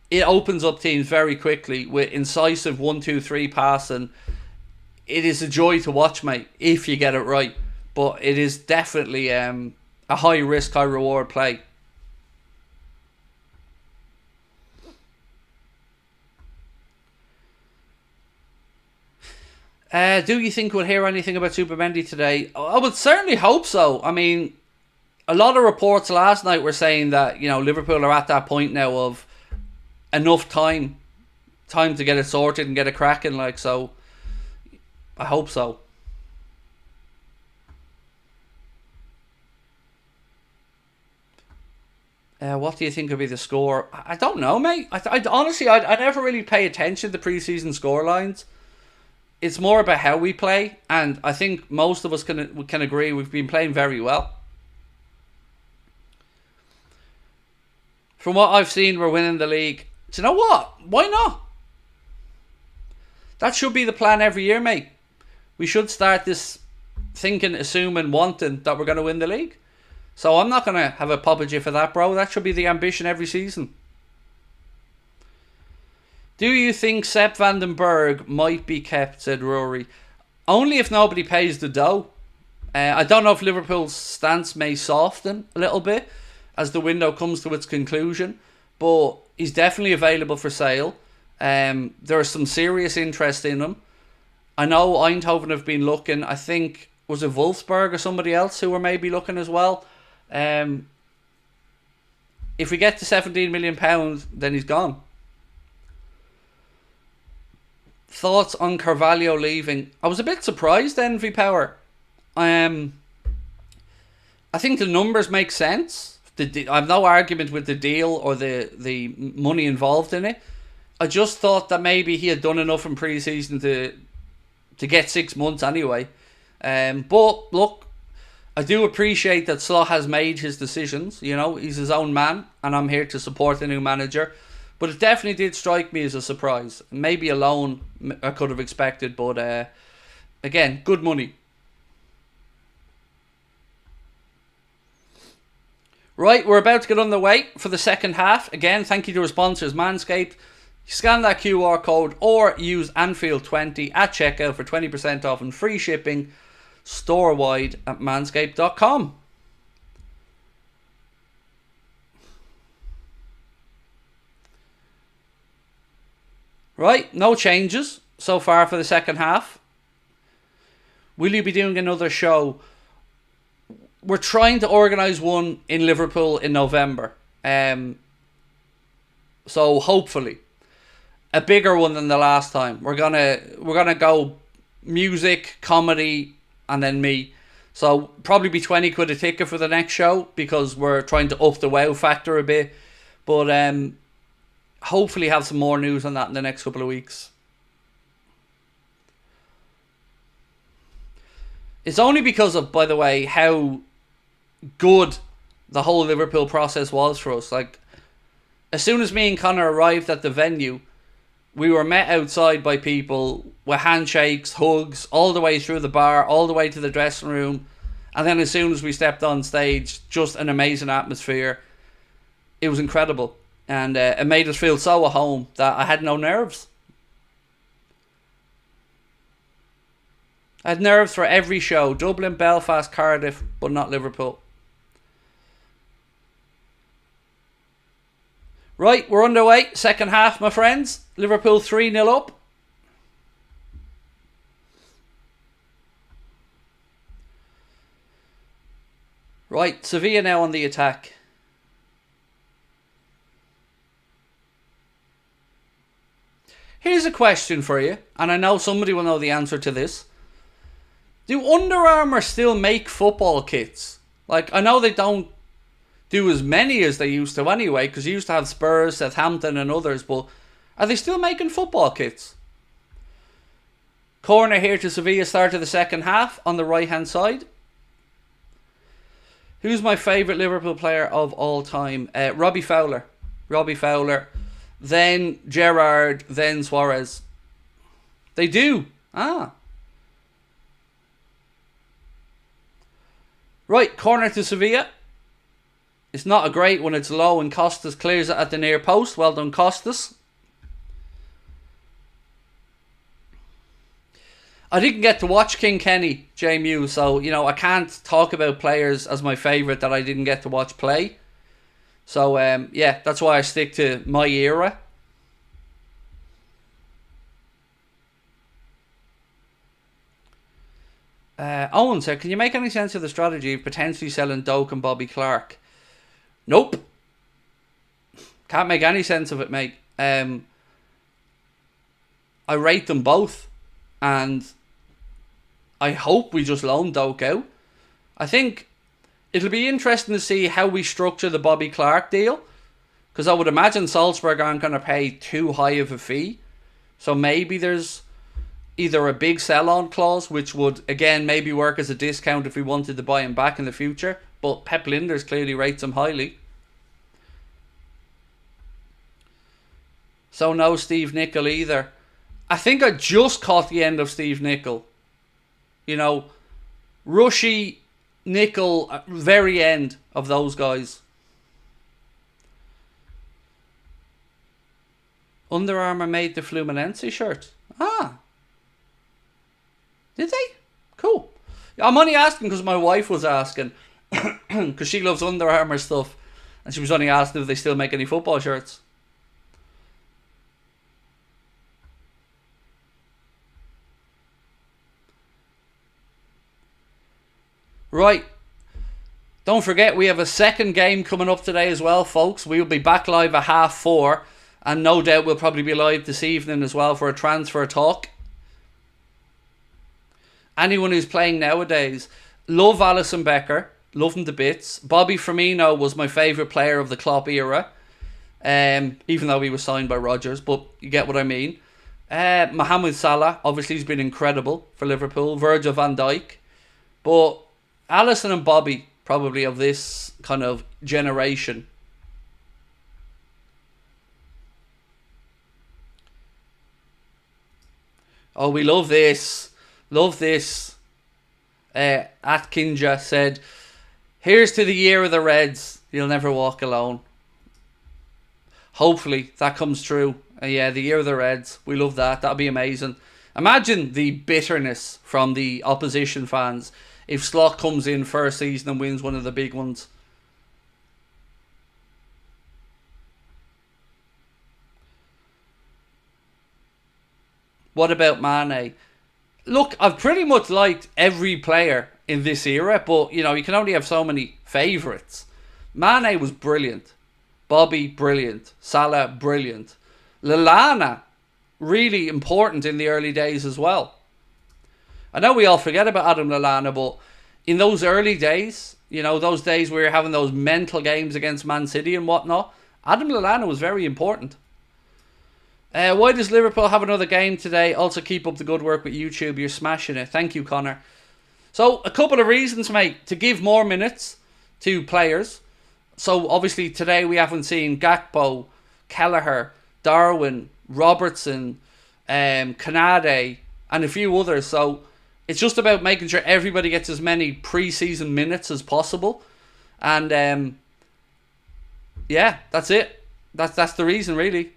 it opens up teams very quickly with incisive 1-2-3 passing. it is a joy to watch, mate, if you get it right. But it is definitely a high risk, high reward play. Do you think we'll hear anything about Supermendy today? I would certainly hope so. I mean, a lot of reports last night were saying that, Liverpool are at that point now of enough time to get it sorted and get it cracking, so I hope so. What do you think will be the score? I don't know, mate. I honestly, I never really pay attention to pre-season score lines. It's more about how we play, and I think most of us can agree we've been playing very well. From what I've seen, we're winning the league. Do you know what? Why not? That should be the plan every year, mate. We should start this thinking, assuming, wanting that we're going to win the league. So I'm not going to have a apology for that, bro. That should be the ambition every season. Do you think Sepp van den Berg might be kept, said Rory? Only if nobody pays the dough. I don't know if Liverpool's stance may soften a little bit as the window comes to its conclusion, but he's definitely available for sale. There is some serious interest in him. I know Eindhoven have been looking. I think, was it Wolfsburg or somebody else who were maybe looking as well? If we get to £17 million, then he's gone. Thoughts on Carvalho leaving? I was a bit surprised, Envy Power. I think the numbers make sense. I have no argument with the deal or the money involved in it. I just thought that maybe he had done enough in pre-season to get 6 months anyway. But look, I do appreciate that Slot has made his decisions. He's his own man, and I'm here to support the new manager. But it definitely did strike me as a surprise. Maybe a loan I could have expected, but again, good money. Right, we're about to get underway for the second half. Again, thank you to our sponsors, Manscaped. Scan that QR code or use Anfield20 at checkout for 20% off and free shipping store-wide at manscaped.com. Right, no changes so far for the second half. Will you be doing another show? We're trying to organise one in Liverpool in November. So hopefully a bigger one than the last time. We're gonna go music, comedy, and then me. So probably be 20 quid a ticket for the next show because we're trying to up the wow factor a bit. But hopefully have some more news on that in the next couple of weeks. It's only because of, by the way, how good the whole Liverpool process was for us. As soon as me and Connor arrived at the venue, we were met outside by people with handshakes, hugs, all the way through the bar, all the way to the dressing room. And then as soon as we stepped on stage, just an amazing atmosphere. It was incredible. And it made us feel so at home that I had no nerves. I had nerves for every show. Dublin, Belfast, Cardiff, but not Liverpool. Right, we're underway. Second half, my friends. Liverpool 3-0 up. Right, Sevilla now on the attack. Here's a question for you, and I know somebody will know the answer to this. Do Under Armour still make football kits? I know they don't do as many as they used to anyway, because you used to have Spurs, Southampton and others, but are they still making football kits? Corner here to Sevilla, start of the second half on the right hand side. Who's my favourite Liverpool player of all time? Robbie Fowler. Robbie Fowler. Then Gerrard, then Suarez. They do. Right, corner to Sevilla. It's not a great one, it's low, and Costas clears it at the near post. Well done, Costas. I didn't get to watch King Kenny, JMU, so, you know, I can't talk about players as my favourite that I didn't get to watch play. So, yeah, that's why I stick to my era. Owen said, can you make any sense of the strategy of potentially selling Doak and Bobby Clark? Nope. Can't make any sense of it, mate. I rate them both. And I hope we just loan Doak out. I think it'll be interesting to see how we structure the Bobby Clark deal. Because I would imagine Salzburg aren't going to pay too high of a fee. So maybe there's either a big sell-on clause, which would, again, maybe work as a discount if we wanted to buy him back in the future. But Pep Linders clearly rates him highly. So no Steve Nicol either. I think I just caught the end of Steve Nicol. You know, Rushy, Nicol, very end of those guys. Under Armour made the Fluminense shirt. Ah. Did they? Cool. I'm only asking because my wife was asking. Because she loves Under Armour stuff. And she was only asking if they still make any football shirts. Right. Don't forget, we have a second game coming up today as well, folks. We'll be back live at 4:30. And no doubt we'll probably be live this evening as well for a transfer talk. Anyone who's playing nowadays, love Alisson Becker. Love him to bits. Bobby Firmino was my favourite player of the Klopp era. Even though he was signed by Rodgers. But you get what I mean. Mohamed Salah, obviously he's been incredible for Liverpool. Virgil van Dijk. But Alisson and Bobby, probably of this kind of generation. Oh, we love this. Love this. Atkinja said, here's to the year of the Reds. You'll never walk alone. Hopefully that comes true. Yeah, the year of the Reds. We love that. That'll be amazing. Imagine the bitterness from the opposition fans if Slot comes in first season and wins one of the big ones. What about Mane? Look, I've pretty much liked every player in this era, but, you know, you can only have so many favourites. Mane was brilliant. Bobby, brilliant. Salah, brilliant. Lallana, really important in the early days as well. I know we all forget about Adam Lallana, but in those early days, you know, those days where you're having those mental games against Man City and whatnot, Adam Lallana was very important. Why does Liverpool have another game today? Also, keep up the good work with YouTube. You're smashing it. Thank you, Connor. So, a couple of reasons, mate, to give more minutes to players. So, obviously, today we haven't seen Gakpo, Kelleher, Darwin, Robertson, Kanade, and a few others. So, it's just about making sure everybody gets as many pre-season minutes as possible. And, yeah, that's it. That's the reason, really.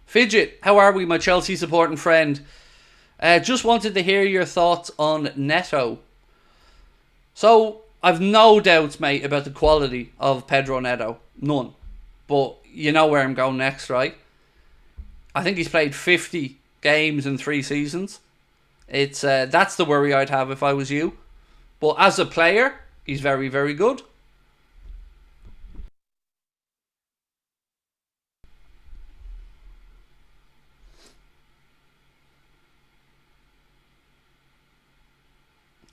Fidget, how are we, my Chelsea supporting friend? Just wanted to hear your thoughts on Neto. So, I've no doubts, mate, about the quality of Pedro Neto. None. But you know where I'm going next, right? I think he's played 50 games in 3 seasons. It's that's the worry I'd have if I was you. But as a player, he's very, very good.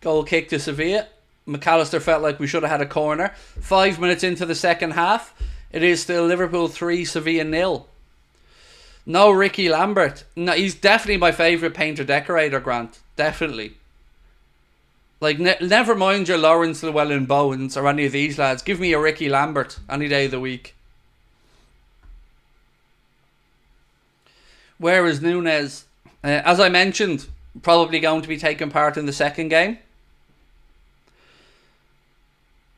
Goal kick to Sevilla. McAllister felt like we should have had a corner. 5 minutes into the second half. It is still Liverpool 3, Sevilla 0. No Ricky Lambert. No, he's definitely my favourite painter-decorator, Grant. Definitely. Like, never mind your Lawrence Llewellyn-Bowens or any of these lads. Give me a Ricky Lambert any day of the week. Where is Nunez? As I mentioned, probably going to be taking part in the second game.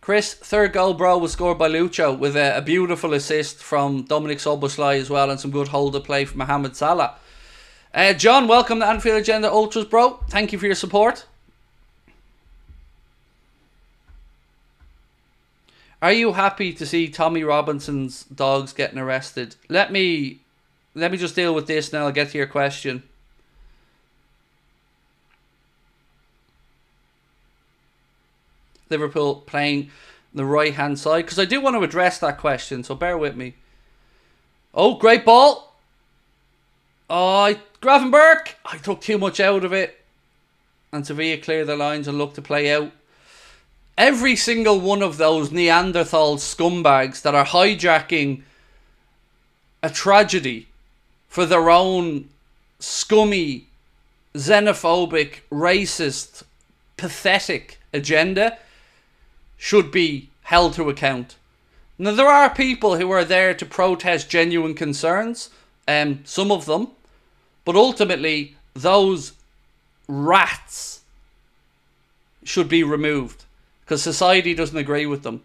Chris, third goal, bro, was scored by Lucho with a beautiful assist from Dominic Soboslai as well, and some good hold-up play from Mohamed Salah. John, welcome to Anfield Agenda Ultras, bro. Thank you for your support. Are you happy to see Tommy Robinson's dogs getting arrested? Let me just deal with this now. I'll get to your question. Liverpool playing the right hand side, because I do want to address that question, so bear with me. Oh, great ball. Oh, Gravenberg. I took too much out of it, and Sevilla clear the lines and look to play out. Every single one of those Neanderthal scumbags that are hijacking a tragedy for their own scummy, xenophobic, racist, pathetic agenda should be held to account. Now, there are people who are there to protest genuine concerns, some of them, but ultimately those rats should be removed because society doesn't agree with them.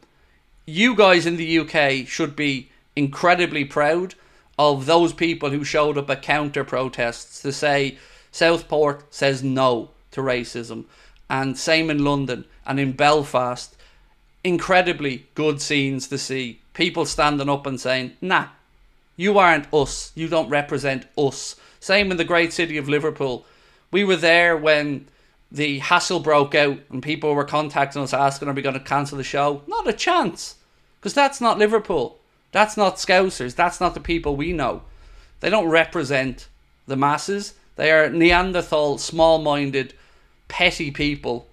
You guys in the UK should be incredibly proud of those people who showed up at counter protests to say Southport says no to racism, and same in London and in Belfast. Incredibly good scenes to see. People standing up and saying, nah, you aren't us. You don't represent us. Same in the great city of Liverpool. We were there when the hassle broke out and people were contacting us asking, are we going to cancel the show? Not a chance. Because that's not Liverpool. That's not Scousers. That's not the people we know. They don't represent the masses. They are Neanderthal, small-minded, petty people.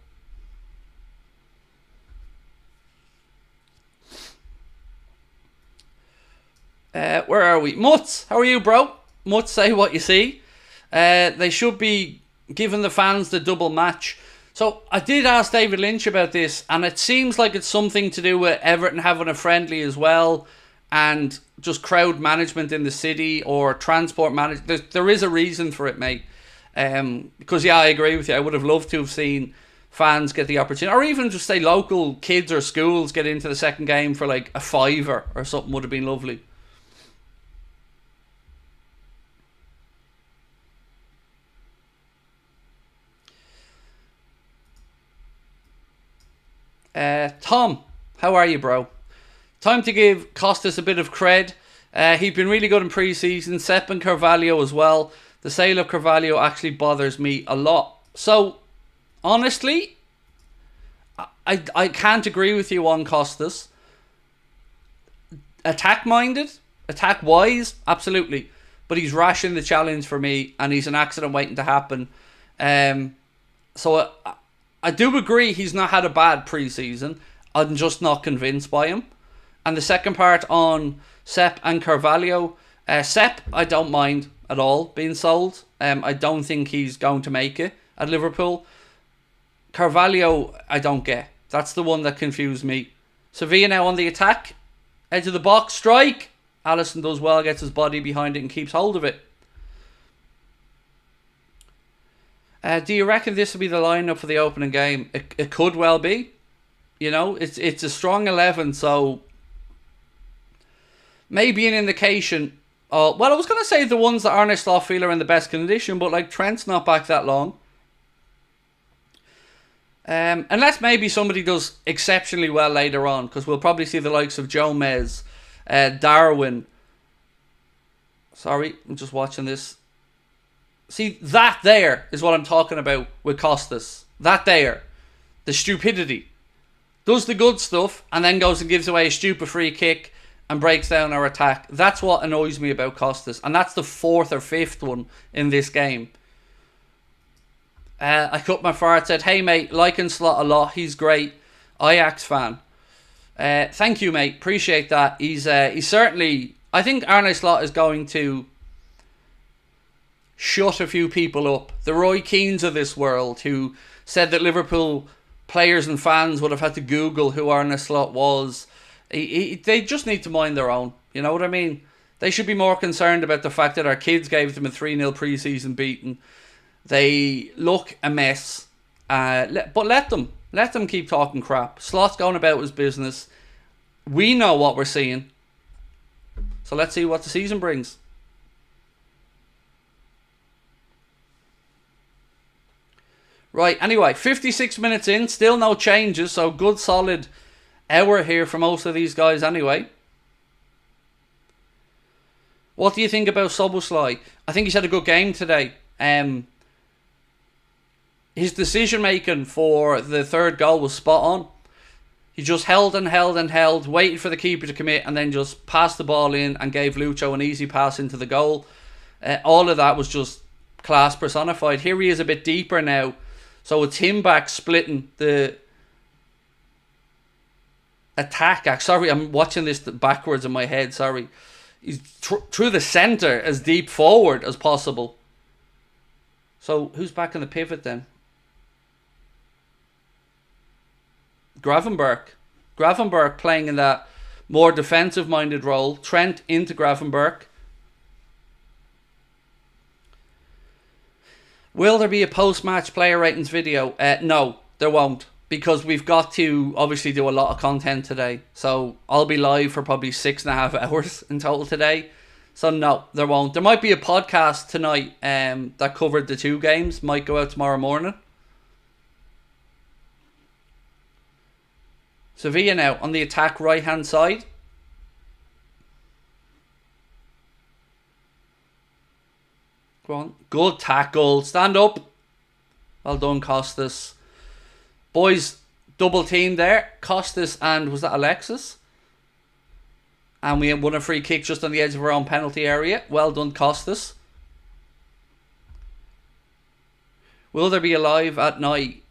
Where are we? Mutz, how are you, bro? Mutz, say what you see. They should be giving the fans the double match. So I did ask David Lynch about this, and it seems like it's something to do with Everton having a friendly as well, and just crowd management in the city or transport management. There is a reason for it, mate. Because yeah, I agree with you. I would have loved to have seen fans get the opportunity, or even just say local kids or schools get into the second game for like a £5 or something. Would have been lovely. Tom, how are you, bro? Time to give Costas a bit of cred. He's been really good in pre-season. Sepp and Carvalho as well. The sale of Carvalho actually bothers me a lot. So, honestly, I can't agree with you on Costas. Attack-minded, attack-wise, absolutely. But he's rashing the challenge for me, and he's an accident waiting to happen. So I do agree he's not had a bad pre-season. I'm just not convinced by him. And the second part on Sepp and Carvalho. Sepp, I don't mind at all being sold. I don't think he's going to make it at Liverpool. Carvalho, I don't get. That's the one that confused me. Sevilla now on the attack. Edge of the box, strike. Alisson does well, gets his body behind it and keeps hold of it. Do you reckon this will be the lineup for the opening game? It could well be. You know, it's a strong 11, so maybe an indication. Well, I was going to say the ones that Arne feel are in the best condition, but like Trent's not back that long. Unless maybe somebody does exceptionally well later on, because we'll probably see the likes of Jomez, Darwin. Sorry, I'm just watching this. See, that there is what I'm talking about with Costas. That there. The stupidity. Does the good stuff and then goes and gives away a stupid free kick and breaks down our attack. That's what annoys me about Costas. And that's the 4th or 5th one in this game. I cut my fart, said, hey mate, liking Slot a lot. He's great. Ajax fan. Thank you, mate. Appreciate that. He's certainly... I think Arne Slot is going to shut a few people up. The Roy Keanes of this world, who said that Liverpool players and fans would have had to Google who Arne Slot was. They just need to mind their own. You know what I mean? They should be more concerned about the fact that our kids gave them a 3-0 pre-season beating. They look a mess. But let them. Let them keep talking crap. Slot's going about his business. We know what we're seeing. So let's see what the season brings. Right, anyway, 56 minutes in, still no changes, so good solid hour here for most of these guys anyway. What do you think about Szoboszlai? I think he's had a good game today. His decision making for the third goal was spot on. He just held and held and held, waited for the keeper to commit, and then just passed the ball in and gave Lucho an easy pass into the goal. All of that was just class personified. Here he is a bit deeper now. So it's him back splitting the attack. Sorry, I'm watching this backwards in my head. Sorry. He's through the centre as deep forward as possible. So who's back in the pivot then? Gravenberch playing in that more defensive-minded role. Trent into Gravenberch. Will there be a post-match player ratings video? No, there won't. Because we've got to obviously do a lot of content today. So I'll be live for probably 6.5 hours in total today. So no, there won't. There might be a podcast tonight that covered the 2 games. Might go out tomorrow morning. Sevilla now on the attack right hand side. Go on. Good tackle. Stand up. Well done, Costas. Boys, double team there. Costas and was that Alexis? And we won a free kick just on the edge of our own penalty area. Well done, Costas. Will there be a live at night?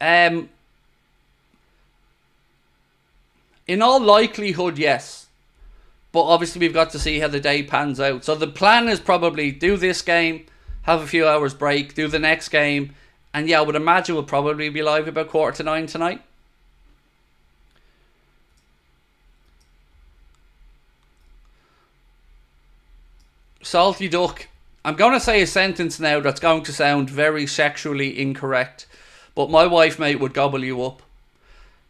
In all likelihood, yes. But obviously we've got to see how the day pans out. So the plan is probably do this game, have a few hours break, do the next game. And yeah, I would imagine we'll probably be live about 8:45 tonight. Salty duck. I'm going to say a sentence now that's going to sound very sexually incorrect. But my wife, mate, would gobble you up.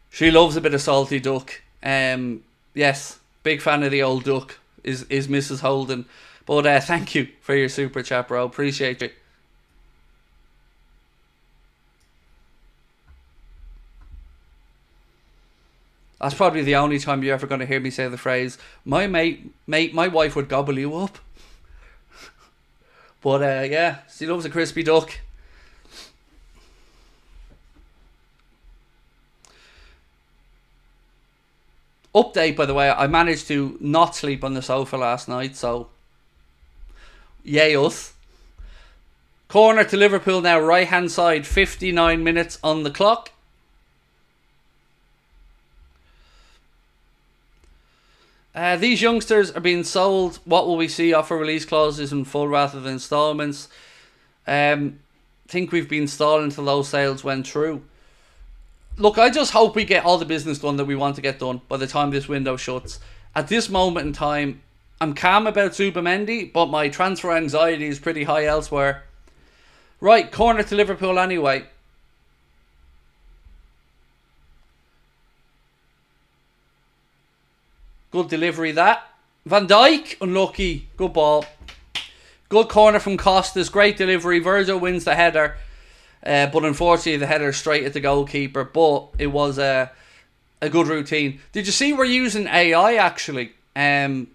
She loves a bit of salty duck. Yes, big fan of the old duck is Mrs. Houlden. But thank you for your super chat, bro. Appreciate it. That's probably the only time you're ever going to hear me say the phrase, my wife would gobble you up. But yeah, she loves a crispy duck. Update, by the way, I managed to not sleep on the sofa last night, so yay us. Corner to Liverpool now, right hand side, 59 minutes on the clock. These youngsters are being sold. What will we see? Offer release clauses in full rather than installments. Think we've been stalling until those sales went through. Look, I just hope we get all the business done that we want to get done by the time this window shuts. At this moment in time, I'm calm about Zubimendi, but my transfer anxiety is pretty high elsewhere. Right, corner to Liverpool anyway. Good delivery that. Van Dijk, unlucky. Good ball. Good corner from Costas. Great delivery. Virgil wins the header. But unfortunately the header straight at the goalkeeper. But it was a good routine. Did you see we're using AI actually? I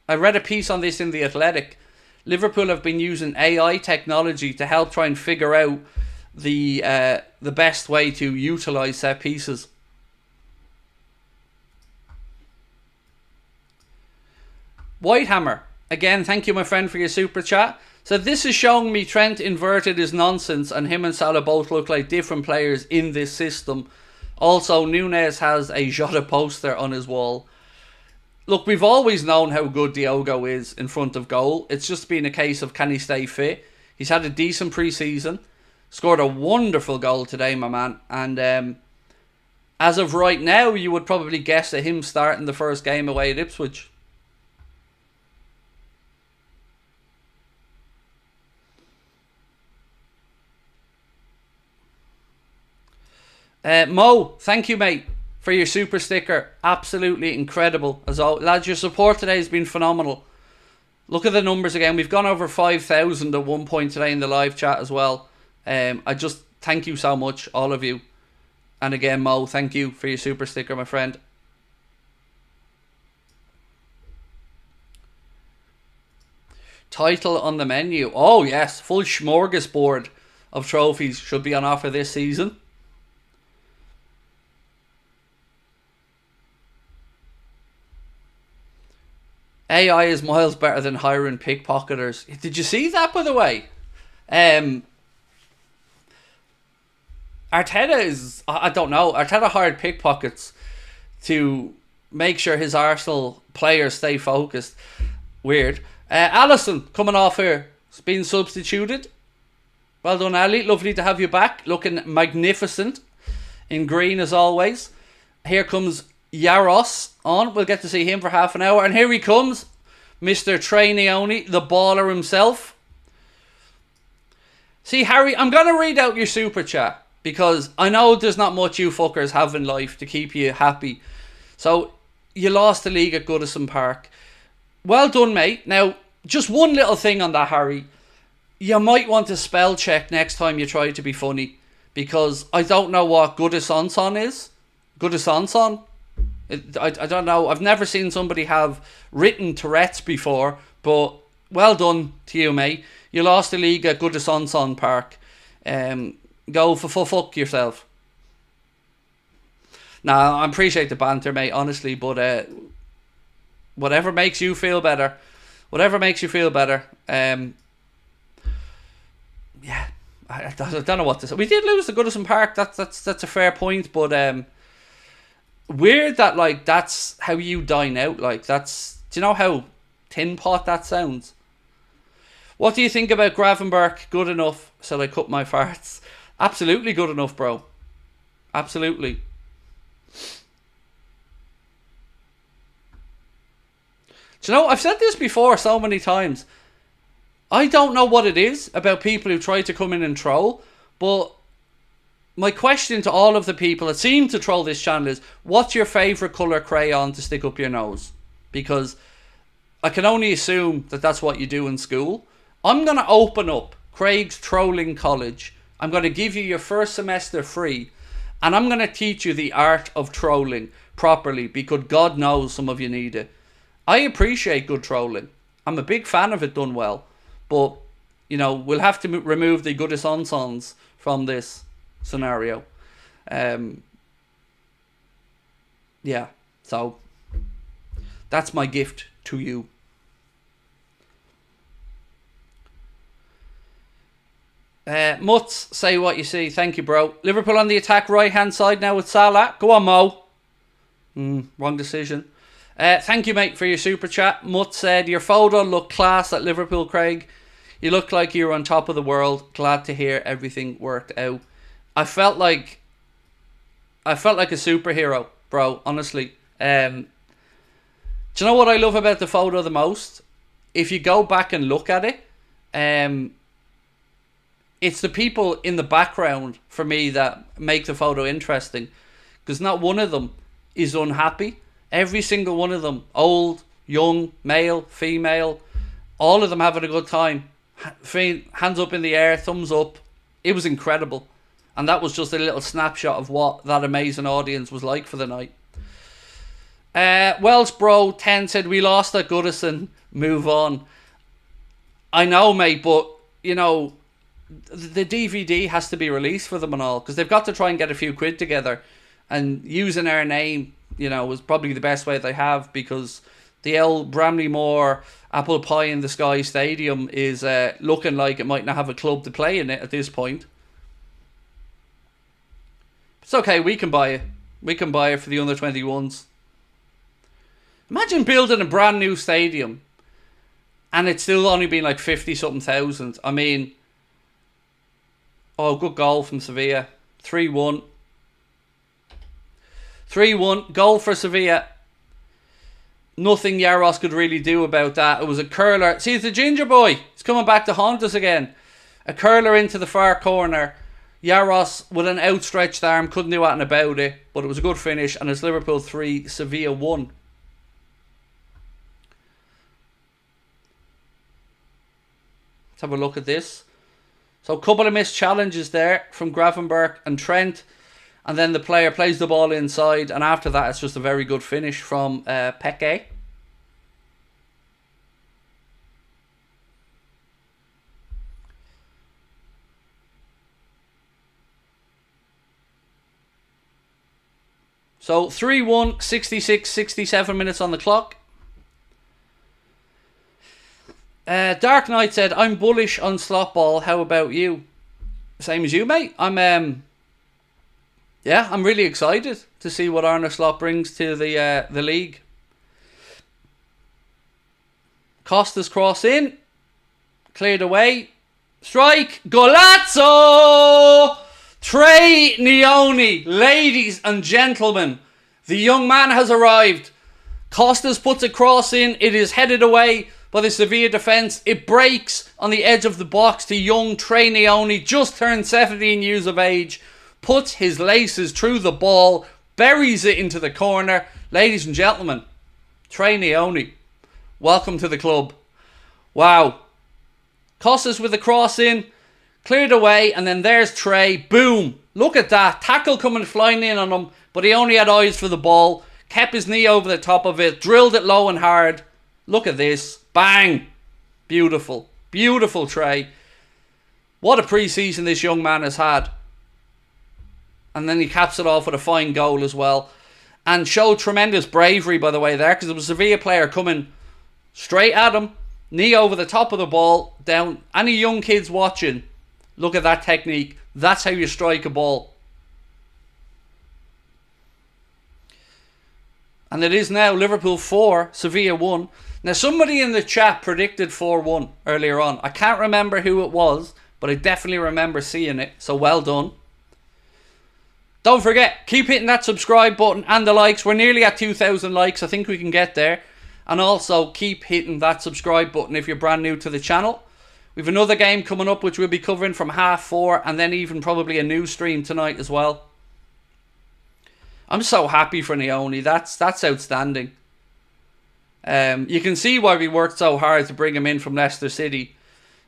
read a piece on this in The Athletic. Liverpool have been using AI technology to help try and figure out the best way to utilise set pieces. Whitehammer, again, thank you, my friend, for your super chat. So this is showing me Trent inverted is nonsense, and him and Salah both look like different players in this system. Also, Núñez has a Jota poster on his wall. Look, we've always known how good Diogo is in front of goal. It's just been a case of can he stay fit. He's had a decent pre-season. Scored a wonderful goal today, my man. And as of right now, you would probably guess at him starting the first game away at Ipswich. Mo, thank you, mate, for your super sticker. Absolutely incredible. As always, lads, your support today has been phenomenal. Look at the numbers again. We've gone over 5,000 at one point today in the live chat as well. I just thank you so much, all of you. And again, Mo, thank you for your super sticker, my friend. Title on the menu. Oh, yes. Full smorgasbord of trophies should be on offer this season. AI is miles better than hiring pickpocketers. Did you see that, by the way? Arteta is... I don't know. Arteta hired pickpockets to make sure his Arsenal players stay focused. Weird. Allison coming off here. It's been substituted. Well done, Ali. Lovely to have you back. Looking magnificent in green as always. Here comes Yaros on. We'll get to see him for half an hour. And here he comes. Mr. Nyoni, the baller himself. See, Harry, I'm going to read out your super chat. Because I know there's not much you fuckers have in life to keep you happy. So, you lost the league at Goodison Park. Well done, mate. Now, just one little thing on that, Harry. You might want to spell check next time you try to be funny. Because I don't know what Goodison is. Goodison? I don't know. I've never seen somebody have written Tourette's before. But well done to you, mate. You lost the league at Goodison Park. Go for fuck yourself. Nah, I appreciate the banter, mate, honestly, but whatever makes you feel better. Whatever makes you feel better. Yeah, I don't know what to say. We did lose to Goodison Park, that's a fair point, but weird that, like, that's how you dine out, like, that's... Do you know how tin pot that sounds? What do you think about Gravenberg? Good enough, so I cut my farts. Absolutely good enough, bro. Absolutely. Do you know, I've said this before so many times. I don't know what it is about people who try to come in and troll, but my question to all of the people that seem to troll this channel is, what's your favourite colour crayon to stick up your nose? Because I can only assume that that's what you do in school. I'm going to open up Craig's Trolling College. I'm going to give you your first semester free, and I'm going to teach you the art of trolling properly, because God knows some of you need it. I appreciate good trolling. I'm a big fan of it done well, but, you know, we'll have to remove the Goodison from this scenario. Yeah, so that's my gift to you. Mutz, say what you see. Thank you, bro. Liverpool on the attack, right hand side now with Salah. Go on, Mo. Wrong decision. Thank you, mate, for your super chat. Mutz said your photo looked class at Liverpool, Craig. You looked like you were on top of the world. Glad to hear everything worked out. I felt like a superhero, bro, honestly. Do you know what I love about the photo the most? If you go back and look at it, it's the people in the background, for me, that make the photo interesting. Because not one of them is unhappy. Every single one of them, old, young, male, female, all of them having a good time. Hands up in the air, thumbs up. It was incredible. And that was just a little snapshot of what that amazing audience was like for the night. Welsh Bro 10 said, we lost at Goodison, move on. I know, mate, but, you know, the DVD has to be released for them and all, because they've got to try and get a few quid together, and using our name, you know, is probably the best way they have, because the old Bramley Moore apple pie in the sky stadium is looking like it might not have a club to play in it at this point. It's okay, we can buy it. We can buy it for the under 21s. Imagine building a brand new stadium and it's still only been like 50 something thousand. I mean, oh, good goal from Sevilla. 3-1. 3-1. Goal for Sevilla. Nothing Yaros could really do about that. It was a curler. See, it's the ginger boy. He's coming back to haunt us again. A curler into the far corner. Yaros with an outstretched arm, couldn't do anything about it, but it was a good finish, and it's Liverpool 3, Sevilla 1. Let's have a look at this. So a couple of missed challenges there from Gravenberch and Trent, and then the player plays the ball inside, and after that it's just a very good finish from Peke. So 3-1, 66, 67 minutes on the clock. Dark Knight said, I'm bullish on slot ball. How about you? Same as you, mate. I'm really excited to see what Arne Slot brings to the league. Costa's cross in. Cleared away. Strike. Golazzo! Trey Nyoni. Ladies and gentlemen, the young man has arrived. Costas puts a cross in. It is headed away by the Sevilla defence. It breaks on the edge of the box to young Trey Nyoni, just turned 17 years of age. Puts his laces through the ball, buries it into the corner. Ladies and gentlemen, Trey Nyoni, welcome to the club. Wow. Costas with the cross in, cleared away, and then there's Trey. Boom. Look at that. Tackle coming flying in on him, but he only had eyes for the ball. Kept his knee over the top of it, drilled it low and hard. Look at this. Bang. Beautiful. Beautiful Trey. What a pre-season this young man has had. And then he caps it off with a fine goal as well. And showed tremendous bravery, by the way, there. Because there was a Sevilla player coming straight at him. Knee over the top of the ball. Down. Any young kids watching, look at that technique. That's how you strike a ball. And it is now Liverpool 4, Sevilla 1. Now, somebody in the chat predicted 4-1 earlier on. I can't remember who it was, but I definitely remember seeing it. So well done. Don't forget, keep hitting that subscribe button and the likes. We're nearly at 2,000 likes. I think we can get there. And also, keep hitting that subscribe button if you're brand new to the channel. We've another game coming up, which we'll be covering from 4:30, and then even probably a new stream tonight as well. I'm so happy for Nyoni. That's outstanding. You can see why we worked so hard to bring him in from Leicester City.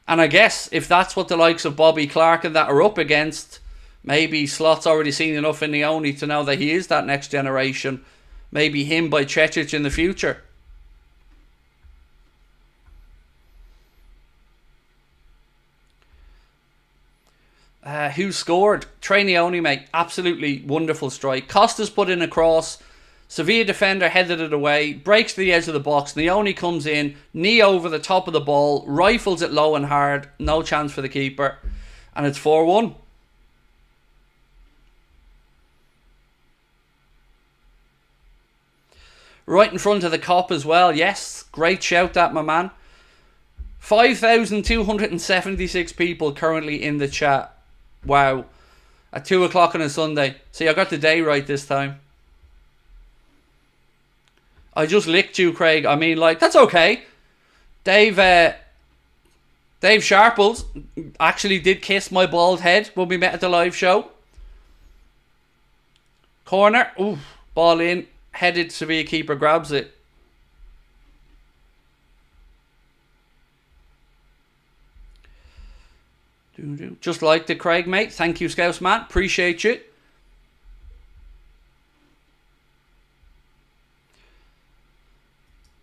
And I guess if that's what the likes of Bobby Clark and that are up against, maybe Slot's already seen enough in Nyoni to know that he is that next generation. Maybe him by Cecic in the future. Who scored? Trey Nyoni, mate. Absolutely wonderful strike. Costas put in a cross. Sevilla defender headed it away, breaks to the edge of the box. Nyoni comes in, knee over the top of the ball, rifles it low and hard. No chance for the keeper. And it's 4-1. Right in front of the cop as well. Yes, great shout that, my man. 5,276 people currently in the chat. Wow. At 2 o'clock on a Sunday. See, I got the day right this time. I just licked you, Craig. I mean, like, that's okay. Dave Sharples actually did kiss my bald head when we met at the live show. Corner. Ooh, ball in. Headed Sevilla keeper grabs it. Just liked it, Craig, mate. Thank you, Scouse man. Appreciate you.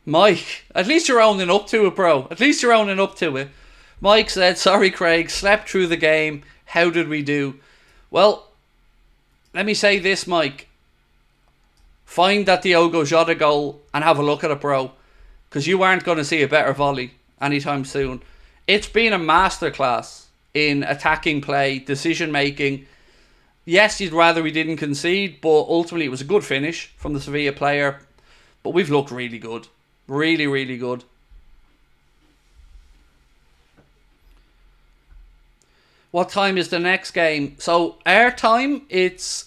Mike, at least you're owning up to it, bro. At least you're owning up to it. Mike said, sorry, Craig, slept through the game. How did we do? Well, let me say this, Mike. Find that Diogo Jota goal and have a look at it, bro. Because you aren't going to see a better volley anytime soon. It's been a masterclass in attacking play, decision making. Yes, you'd rather we didn't concede, but ultimately it was a good finish from the Sevilla player. But we've looked really good. Really, really good. What time is the next game? So our time,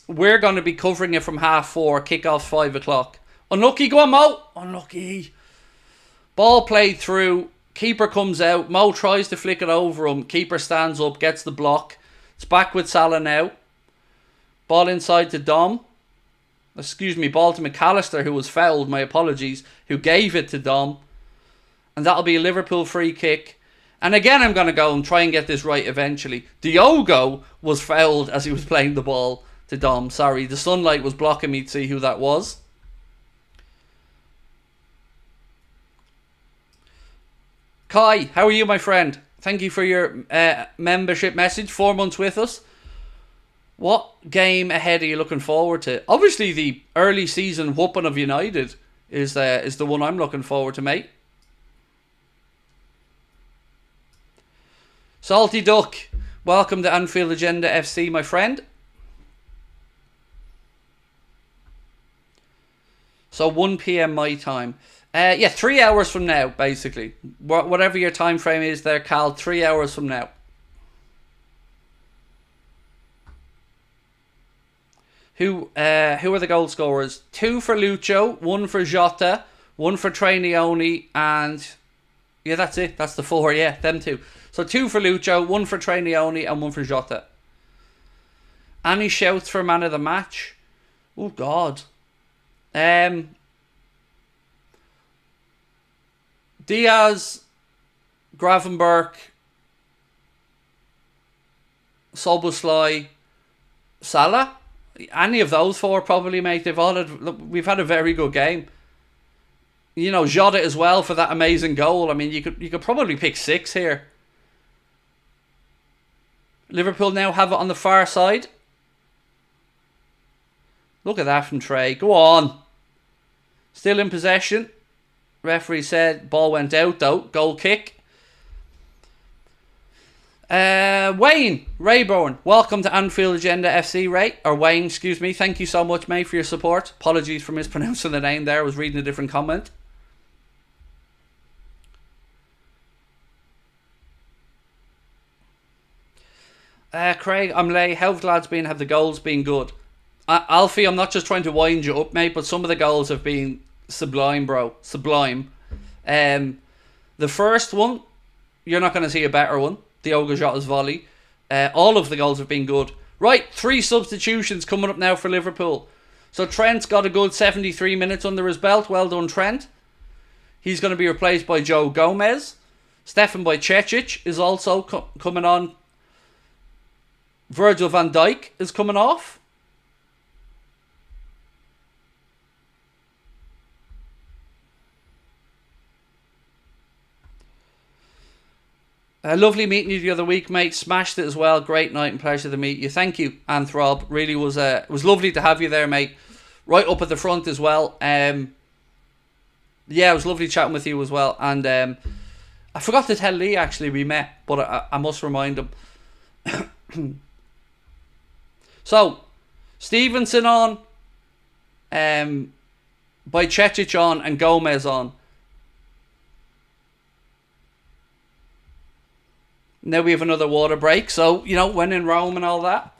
we're going to be covering it from 4:30. Kickoff 5 o'clock. Unlucky, go on, Mo. Unlucky. Ball played through. Keeper comes out. Mo tries to flick it over him. Keeper stands up, gets the block. It's back with Salah now. Ball inside to Dom. Excuse me, ball to McAllister, who was fouled, my apologies, who gave it to Dom. And that'll be a Liverpool free kick. And again, I'm going to go and try and get this right eventually. Diogo was fouled as he was playing the ball to Dom. Sorry, the sunlight was blocking me to see who that was. Kai, how are you, my friend? Thank you for your membership message. 4 months with us. What game ahead are you looking forward to? Obviously, the early season whooping of United is the one I'm looking forward to, mate. Salty Duck, welcome to Anfield Agenda FC, my friend. So 1 PM my time. Yeah, 3 hours from now, basically. Whatever your time frame is there, Cal, 3 hours from now. Who are the goal scorers? 2 for Lucho, 1 for Jota, 1 for Nyoni, and yeah, that's it. That's the 4. Yeah, them 2. So 2 for Lucho, 1 for Nyoni, and 1 for Jota. Any shouts for man of the match? Oh God. Diaz, Gravenberch, Soboslai, Salah. Any of those 4 probably, mate. We've had a very good game. You know, Jota as well for that amazing goal. I mean, you could probably pick 6 here. Liverpool now have it on the far side. Look at that from Trey. Go on. Still in possession. Referee said ball went out though. Goal kick. Wayne Rayburn, welcome to Anfield Agenda FC, Ray. Or Wayne, excuse me. Thank you so much, mate, for your support. Apologies for mispronouncing the name there. I was reading a different comment. Craig, I'm late. How have the goals been good? Alfie, I'm not just trying to wind you up, mate, but some of the goals have been sublime, bro. Sublime. The first one, you're not going to see a better one. Diogo Jota's volley. All of the goals have been good. Right, 3 substitutions coming up now for Liverpool. So Trent's got a good 73 minutes under his belt. Well done, Trent. He's going to be replaced by Joe Gomez. Stefan Bajcetic is also coming on. Virgil van Dijk is coming off. Lovely meeting you the other week, mate. Smashed it as well. Great night and pleasure to meet you. Thank you, Anthrob. Really was lovely to have you there, mate. Right up at the front as well. Yeah, it was lovely chatting with you as well. And I forgot to tell Lee actually we met, but I must remind him. So, Stevenson on, Bajcetic on, and Gomez on. Now we have another water break, so, you know, when in Rome and all that.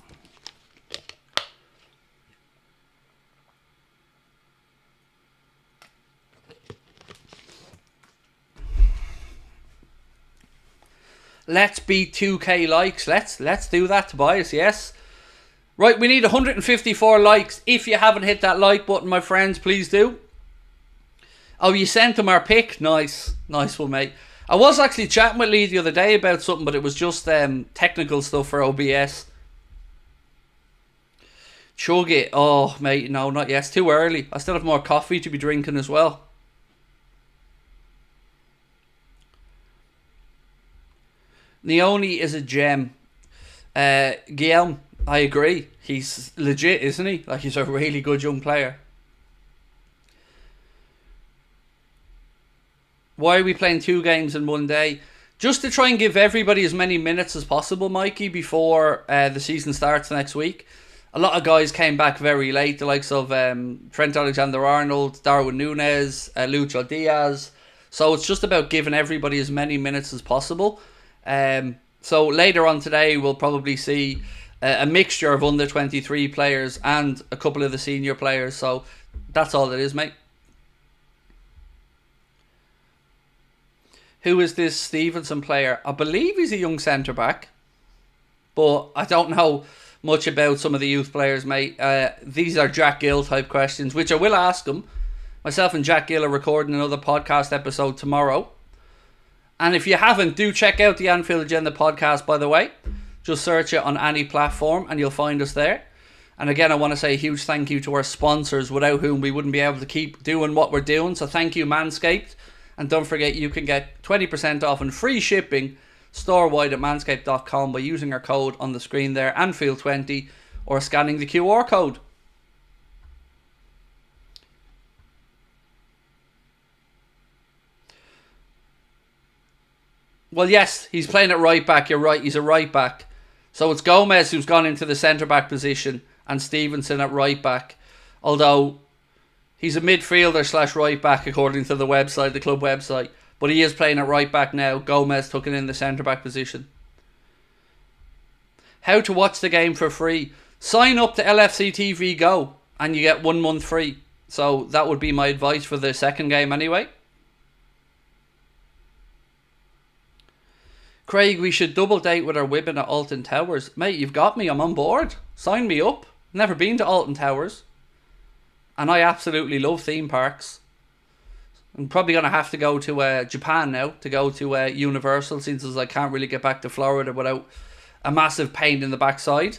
Let's beat 2k likes. Let's do that, Tobias, yes. Right, we need 154 likes. If you haven't hit that like button, my friends, please do. Oh, you sent him our pick. Nice. Nice one, mate. I was actually chatting with Lee the other day about something, but it was just technical stuff for OBS. Chug it. Oh, mate, no, not yet. It's too early. I still have more coffee to be drinking as well. Nyoni is a gem. Guillaume, I agree. He's legit, isn't he? Like, he's a really good young player. Why are we playing 2 games in one day? Just to try and give everybody as many minutes as possible, Mikey, before the season starts next week. A lot of guys came back very late, the likes of Trent Alexander-Arnold, Darwin Núñez, Lucho Diaz. So it's just about giving everybody as many minutes as possible. So later on today, we'll probably see a mixture of under 23 players and a couple of the senior players. So that's all it is, mate. Who is this Stevenson player? I believe he's a young centre-back. but I don't know much about some of the youth players, mate. These are Jack Gill type questions, which I will ask him. Myself and Jack Gill are recording another podcast episode tomorrow. And if you haven't, do check out the Anfield Agenda podcast, by the way. Just search it on any platform and you'll find us there. And again, I want to say a huge thank you to our sponsors, without whom we wouldn't be able to keep doing what we're doing. So thank you, Manscaped. And don't forget, you can get 20% off and free shipping store-wide at manscaped.com by using our code on the screen there, Anfield20, or scanning the QR code. Well, yes, he's playing at right back. You're right, he's a right back. So it's Gomez who's gone into the centre-back position and Stevenson at right back. Although he's a midfielder / right back according to the website, the club website. But he is playing at right back now. Gomez took it in the centre-back position. How to watch the game for free. Sign up to LFC TV Go and you get 1 month free. So that would be my advice for the second game anyway. Craig, we should double date with our women at Alton Towers. Mate, you've got me. I'm on board. Sign me up. Never been to Alton Towers. And I absolutely love theme parks. I'm probably going to have to go to Japan now to go to Universal, since I can't really get back to Florida without a massive pain in the backside.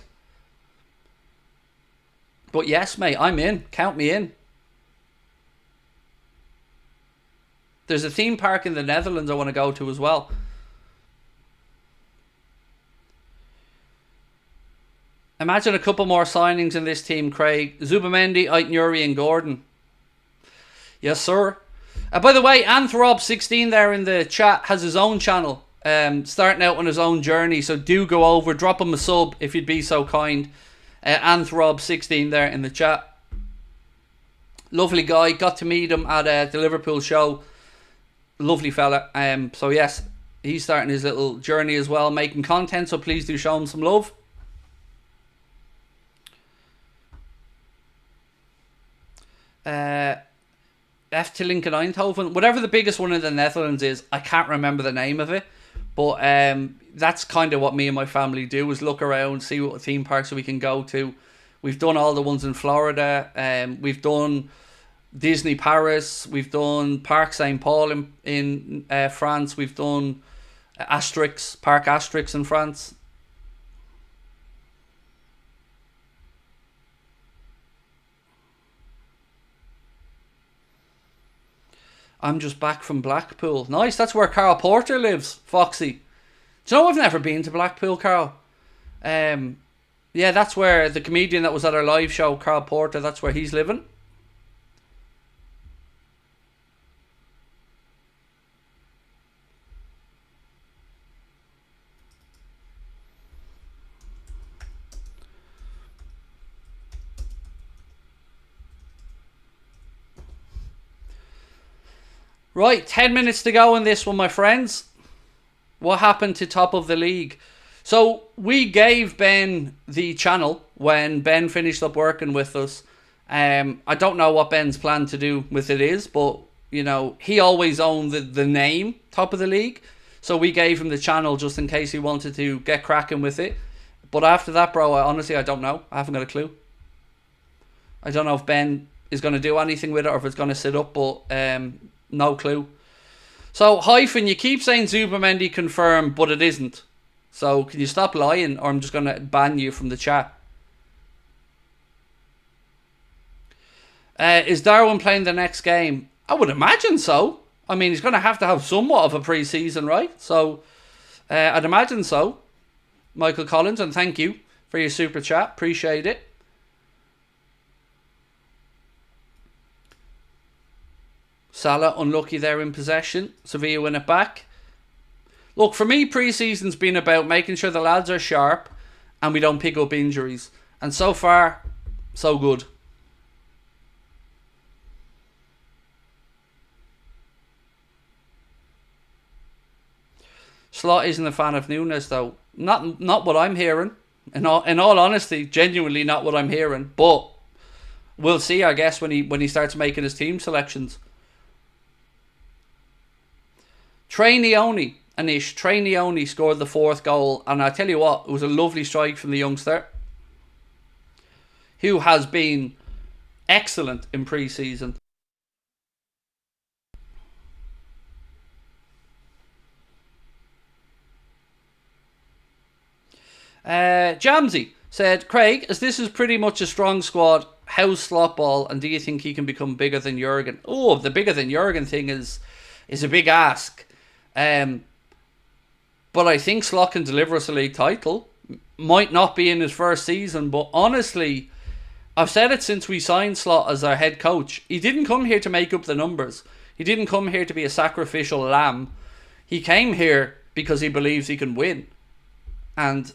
But yes, mate, I'm in. Count me in. There's a theme park in the Netherlands I want to go to as well. Imagine a couple more signings in this team, Craig. Zubamendi, Nyoni and Gordon. Yes, sir. By the way, Anthrob16 there in the chat has his own channel. Starting out on his own journey. So do go over, drop him a sub if you'd be so kind. Anthrob16 there in the chat. Lovely guy. Got to meet him at the Liverpool show. Lovely fella. So yes, he's starting his little journey as well, making content. So please do show him some love. F to Lincoln Eindhoven, whatever the biggest one in the Netherlands is, I can't remember the name of it, but that's kind of what me and my family do, is look around, see what theme parks we can go to. We've done all the ones in Florida, we've done Disney Paris, we've done Parc Saint Paul in France, we've done Parc Asterix in France. I'm just back from Blackpool. Nice, that's where Carl Porter lives, Foxy. Do you know I've never been to Blackpool, Carl? Yeah, that's where the comedian that was at our live show, Carl Porter, that's where he's living. Right, 10 minutes to go in this one, my friends. What happened to top of the league? So we gave Ben the channel when Ben finished up working with us. I don't know what Ben's plan to do with it is, but you know, he always owned the name top of the league. So we gave him the channel just in case he wanted to get cracking with it. But after that, bro, honestly, I don't know. I haven't got a clue. I don't know if Ben is going to do anything with it or if it's going to sit up, but no clue. So, Hyphen, you keep saying Zubamendi confirmed, but it isn't. So, can you stop lying or I'm just going to ban you from the chat. Is Darwin playing the next game? I would imagine so. I mean, he's going to have somewhat of a pre-season, right? So, I'd imagine so. Michael Collins, and thank you for your super chat. Appreciate it. Salah unlucky there in possession. Sevilla win it back. Look, for me, pre-season's been about making sure the lads are sharp and we don't pick up injuries. And so far, so good. Slot isn't a fan of Nunes though. Not what I'm hearing. In all honesty, genuinely not what I'm hearing. But we'll see, I guess, when he starts making his team selections. Trey Nyoni. Anish. Trey Nyoni scored the 4th goal, and I tell you what, it was a lovely strike from the youngster, who has been excellent in pre-season. Jamsey said, Craig, as this is pretty much a strong squad, how's Slot ball, and do you think he can become bigger than Jurgen? Oh, the bigger than Jurgen thing is a big ask. But I think Slot can deliver us a league title. Might not be in his first season, but honestly, I've said it since we signed Slot as our head coach. He didn't come here to make up the numbers. He didn't come here to be a sacrificial lamb. He came here because he believes he can win. And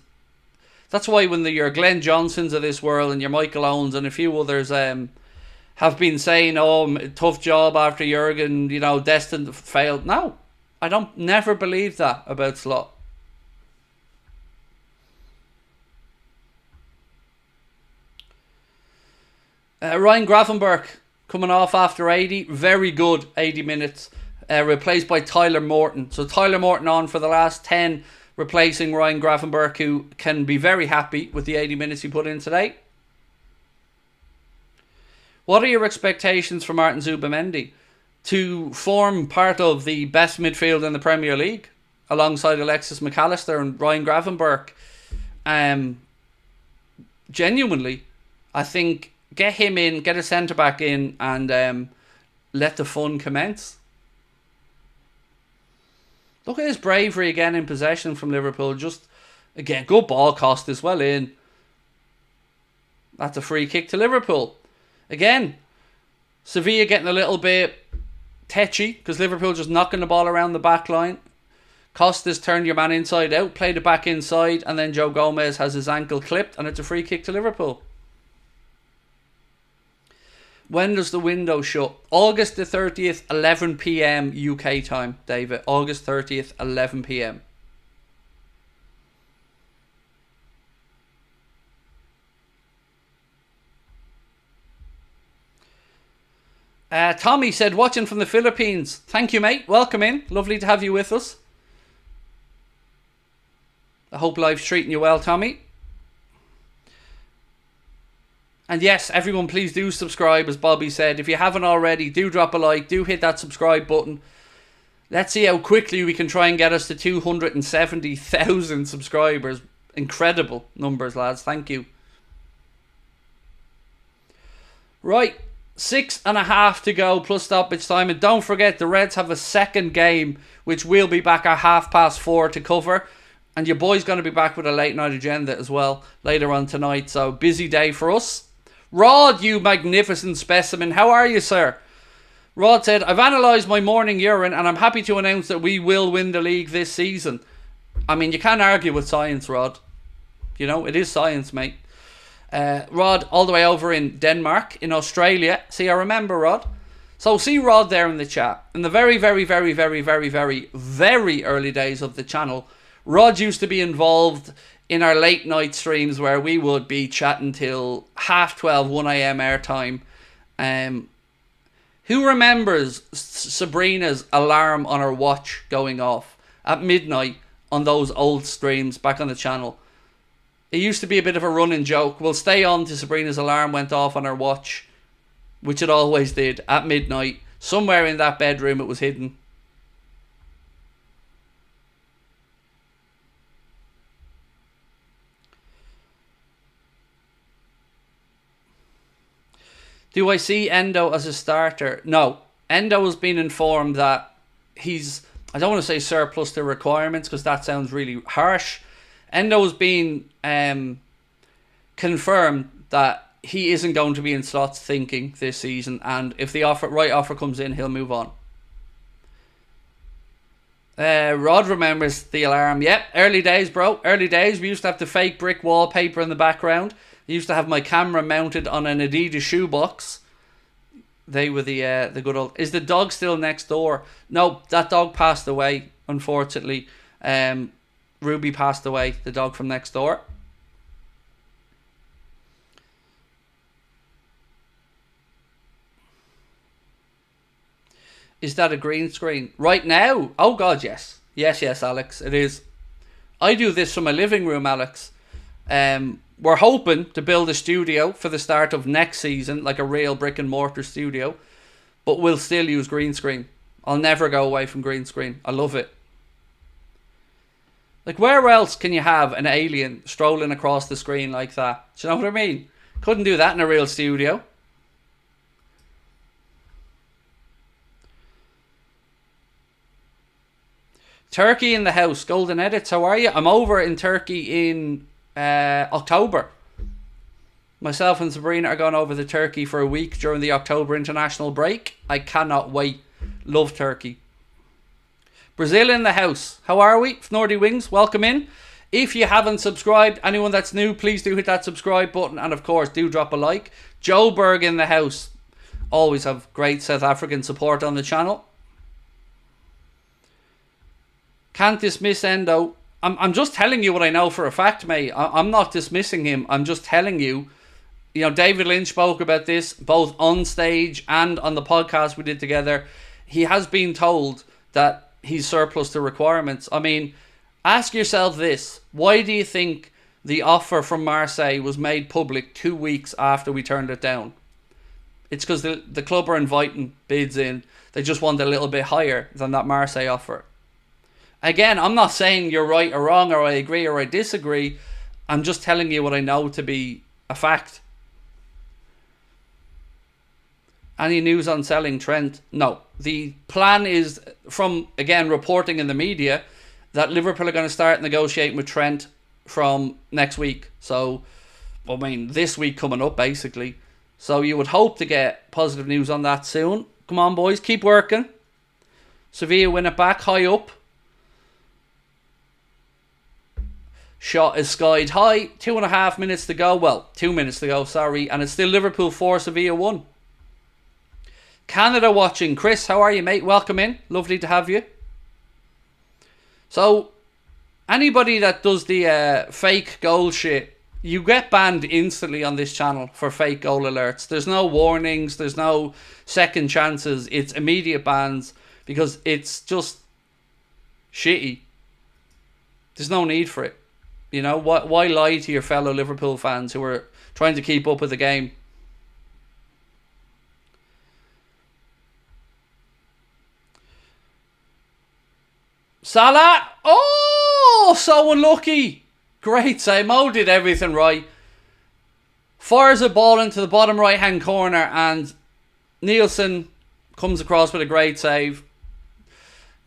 that's why when your Glenn Johnsons of this world and your Michael Owens and a few others have been saying, oh, tough job after Jurgen, destined to fail. No, I don't never believe that about Slot. Ryan Gravenberch coming off after 80. Very good 80 minutes. Replaced by Tyler Morton. So Tyler Morton on for the last 10, replacing Ryan Gravenberch, who can be very happy with the 80 minutes he put in today. What are your expectations for Martin Zubimendi to form part of the best midfield in the Premier League alongside Alexis McAllister and Ryan Gravenberch? Genuinely, I think get him in, get a centre-back in, and let the fun commence. Look at his bravery again in possession from Liverpool. Just, again, good ball cost as well in. That's a free kick to Liverpool. Again, Sevilla getting a little bit tetchy because Liverpool just knocking the ball around the back line. Costas turned your man inside out, played it back inside, and then Joe Gomez has his ankle clipped, and it's a free kick to Liverpool. When does the window shut? August the 30th, 11 p.m. UK time, David. August 30th, 11 p.m. Tommy said, watching from the Philippines. Thank you, mate. Welcome in. Lovely to have you with us. I hope life's treating you well, Tommy. And yes, everyone, please do subscribe, as Bobby said. If you haven't already, do drop a like. Do hit that subscribe button. Let's see how quickly we can try and get us to 270,000 subscribers. Incredible numbers, lads. Thank you. Right. 6.5 to go plus stoppage time. And don't forget, the Reds have a second game, which we'll be back at 4:30 to cover. And your boy's going to be back with a late night agenda as well later on tonight. So, busy day for us. Rod, you magnificent specimen. How are you, sir? Rod said, I've analysed my morning urine and I'm happy to announce that we will win the league this season. I mean, you can't argue with science, Rod. You know, it is science, mate. Rod, all the way over in Denmark, in Australia. See, I remember Rod. So, see Rod there in the chat. In the very, very, very, very, very, very, very early days of the channel, Rod used to be involved in our late night streams where we would be chatting till 12:30, 1 a.m. airtime. Who remembers Sabrina's alarm on her watch going off at midnight on those old streams back on the channel? It used to be a bit of a running joke. We'll stay on till Sabrina's alarm went off on her watch, which it always did, at midnight. Somewhere in that bedroom it was hidden. Do I see Endo as a starter? No. Endo has been informed that he's, I don't want to say surplus to requirements because that sounds really harsh. Endo has been confirmed that he isn't going to be in slots thinking this season, and if the right offer comes in, he'll move on. Rod remembers the alarm. Yep, early days, bro. Early days. We used to have the fake brick wallpaper in the background. I used to have my camera mounted on an Adidas shoebox. They were the good old... Is the dog still next door? No, that dog passed away, unfortunately. Ruby passed away, the dog from next door. Is that a green screen? Right now? Oh, God, yes. Yes, Alex, it is. I do this from my living room, Alex. We're hoping to build a studio for the start of next season, like a real brick and mortar studio, but we'll still use green screen. I'll never go away from green screen. I love it. Like, where else can you have an alien strolling across the screen like that? Do you know what I mean? Couldn't do that in a real studio. Turkey in the house. Golden Edits, how are you? I'm over in Turkey in October. Myself and Sabrina are going over to Turkey for a week during the October international break. I cannot wait. Love Turkey. Brazil in the house. How are we? Nordy Wings, welcome in. If you haven't subscribed, anyone that's new, please do hit that subscribe button. And of course, do drop a like. Joburg in the house. Always have great South African support on the channel. Can't dismiss Endo. I'm just telling you what I know for a fact, mate. I'm not dismissing him. I'm just telling you. You know, David Lynch spoke about this both on stage and on the podcast we did together. He has been told that he's surplus to requirements. I mean, ask yourself this. Why do you think the offer from Marseille was made public 2 weeks after we turned it down? It's because the club are inviting bids in. They just want a little bit higher than that Marseille offer. Again, I'm not saying you're right or wrong, or I agree or I disagree. I'm just telling you what I know to be a fact. Any news on selling Trent? No. The plan is, from, again, reporting in the media, that Liverpool are going to start negotiating with Trent from next week. So, I mean, this week coming up, basically. So you would hope to get positive news on that soon. Come on, boys. Keep working. Sevilla win it back. High up. Shot is skied high. 2.5 minutes to go. Well, 2 minutes to go, sorry. And it's still Liverpool 4, Sevilla 1. Canada watching. Chris, how are you, mate? Welcome in. Lovely to have you. So, anybody that does the fake goal shit, you get banned instantly on this channel for fake goal alerts. There's no warnings. There's no second chances. It's immediate bans because it's just shitty. There's no need for it. You know, why lie to your fellow Liverpool fans who are trying to keep up with the game? Salah! Oh, so unlucky. Great save. Mo did everything right. Fires a ball into the bottom right-hand corner and Nielsen comes across with a great save.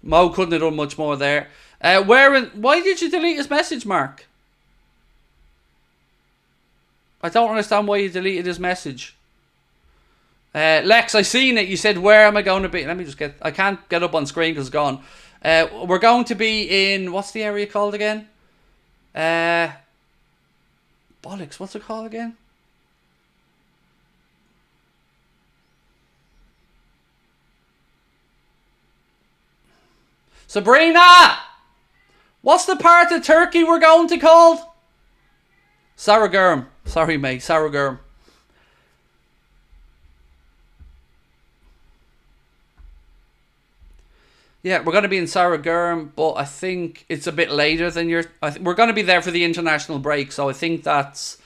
Mo couldn't have done much more there. Why did you delete his message, Mark? I don't understand why you deleted his message. Lex, I seen it. You said, where am I going to be? Let me just get... I can't get up on screen because it's gone. We're going to be in... What's the area called again? Bollocks, what's it called again? Sabrina! What's the part of Turkey we're going to called? Sarıgürüm. Sorry, mate. Sarıgürüm. Yeah, we're going to be in Sarıgürüm, but I think it's a bit later than we're going to be there for the international break, so I think that's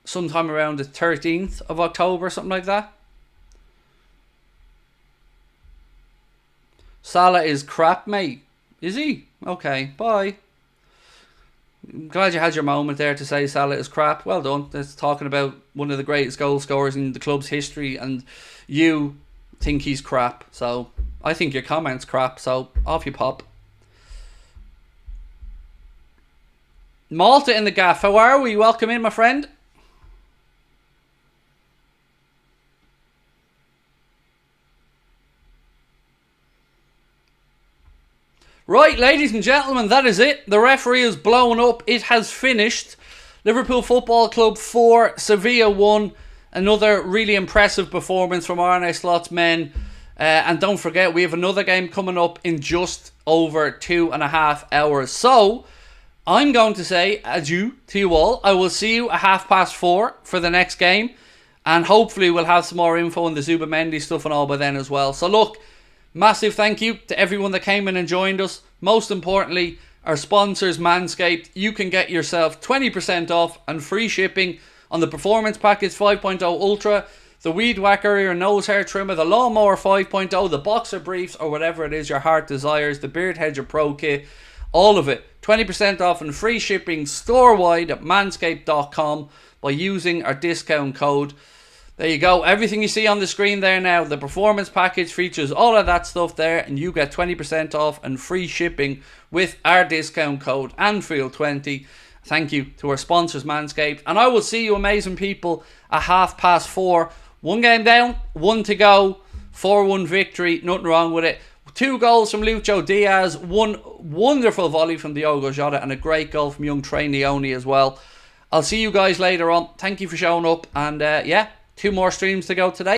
sometime around the 13th of October, something like that. Salah is crap, mate. Is he? Okay, bye. I'm glad you had your moment there to say Salah is crap. Well done. That's talking about one of the greatest goal scorers in the club's history, and you think he's crap. So I think your comment's crap. So off you pop. Malta in the gaff. How are we? Welcome in, my friend. Right, ladies and gentlemen, that is it. The referee has blown up. It has finished. Liverpool Football Club 4, Sevilla 1. Another really impressive performance from Arne Slot's men. And don't forget, we have another game coming up in just over 2.5 hours. So, I'm going to say adieu to you all. I will see you at 4:30 for the next game. And hopefully we'll have some more info on the Zubamendi stuff and all by then as well. So look, massive thank you to everyone that came in and joined us. most importantly, our sponsors, Manscaped. You can get yourself 20% off and free shipping on the Performance Package 5.0 Ultra, the Weed Whacker, your nose hair trimmer, the Lawnmower 5.0, the Boxer Briefs, or whatever it is your heart desires, the Beard Hedger Pro Kit, all of it. 20% off and free shipping store-wide at manscaped.com by using our discount code. There you go. Everything you see on the screen there now, the Performance Package features all of that stuff there, and you get 20% off and free shipping with our discount code Anfield20. Thank you to our sponsors, Manscaped. And I will see you amazing people at 4:30. One game down, one to go. 4-1 victory. Nothing wrong with it. 2 goals from Lucho Diaz. 1 wonderful volley from Diogo Jota. And a great goal from young Trey Nyoni as well. I'll see you guys later on. Thank you for showing up. And 2 more streams to go today.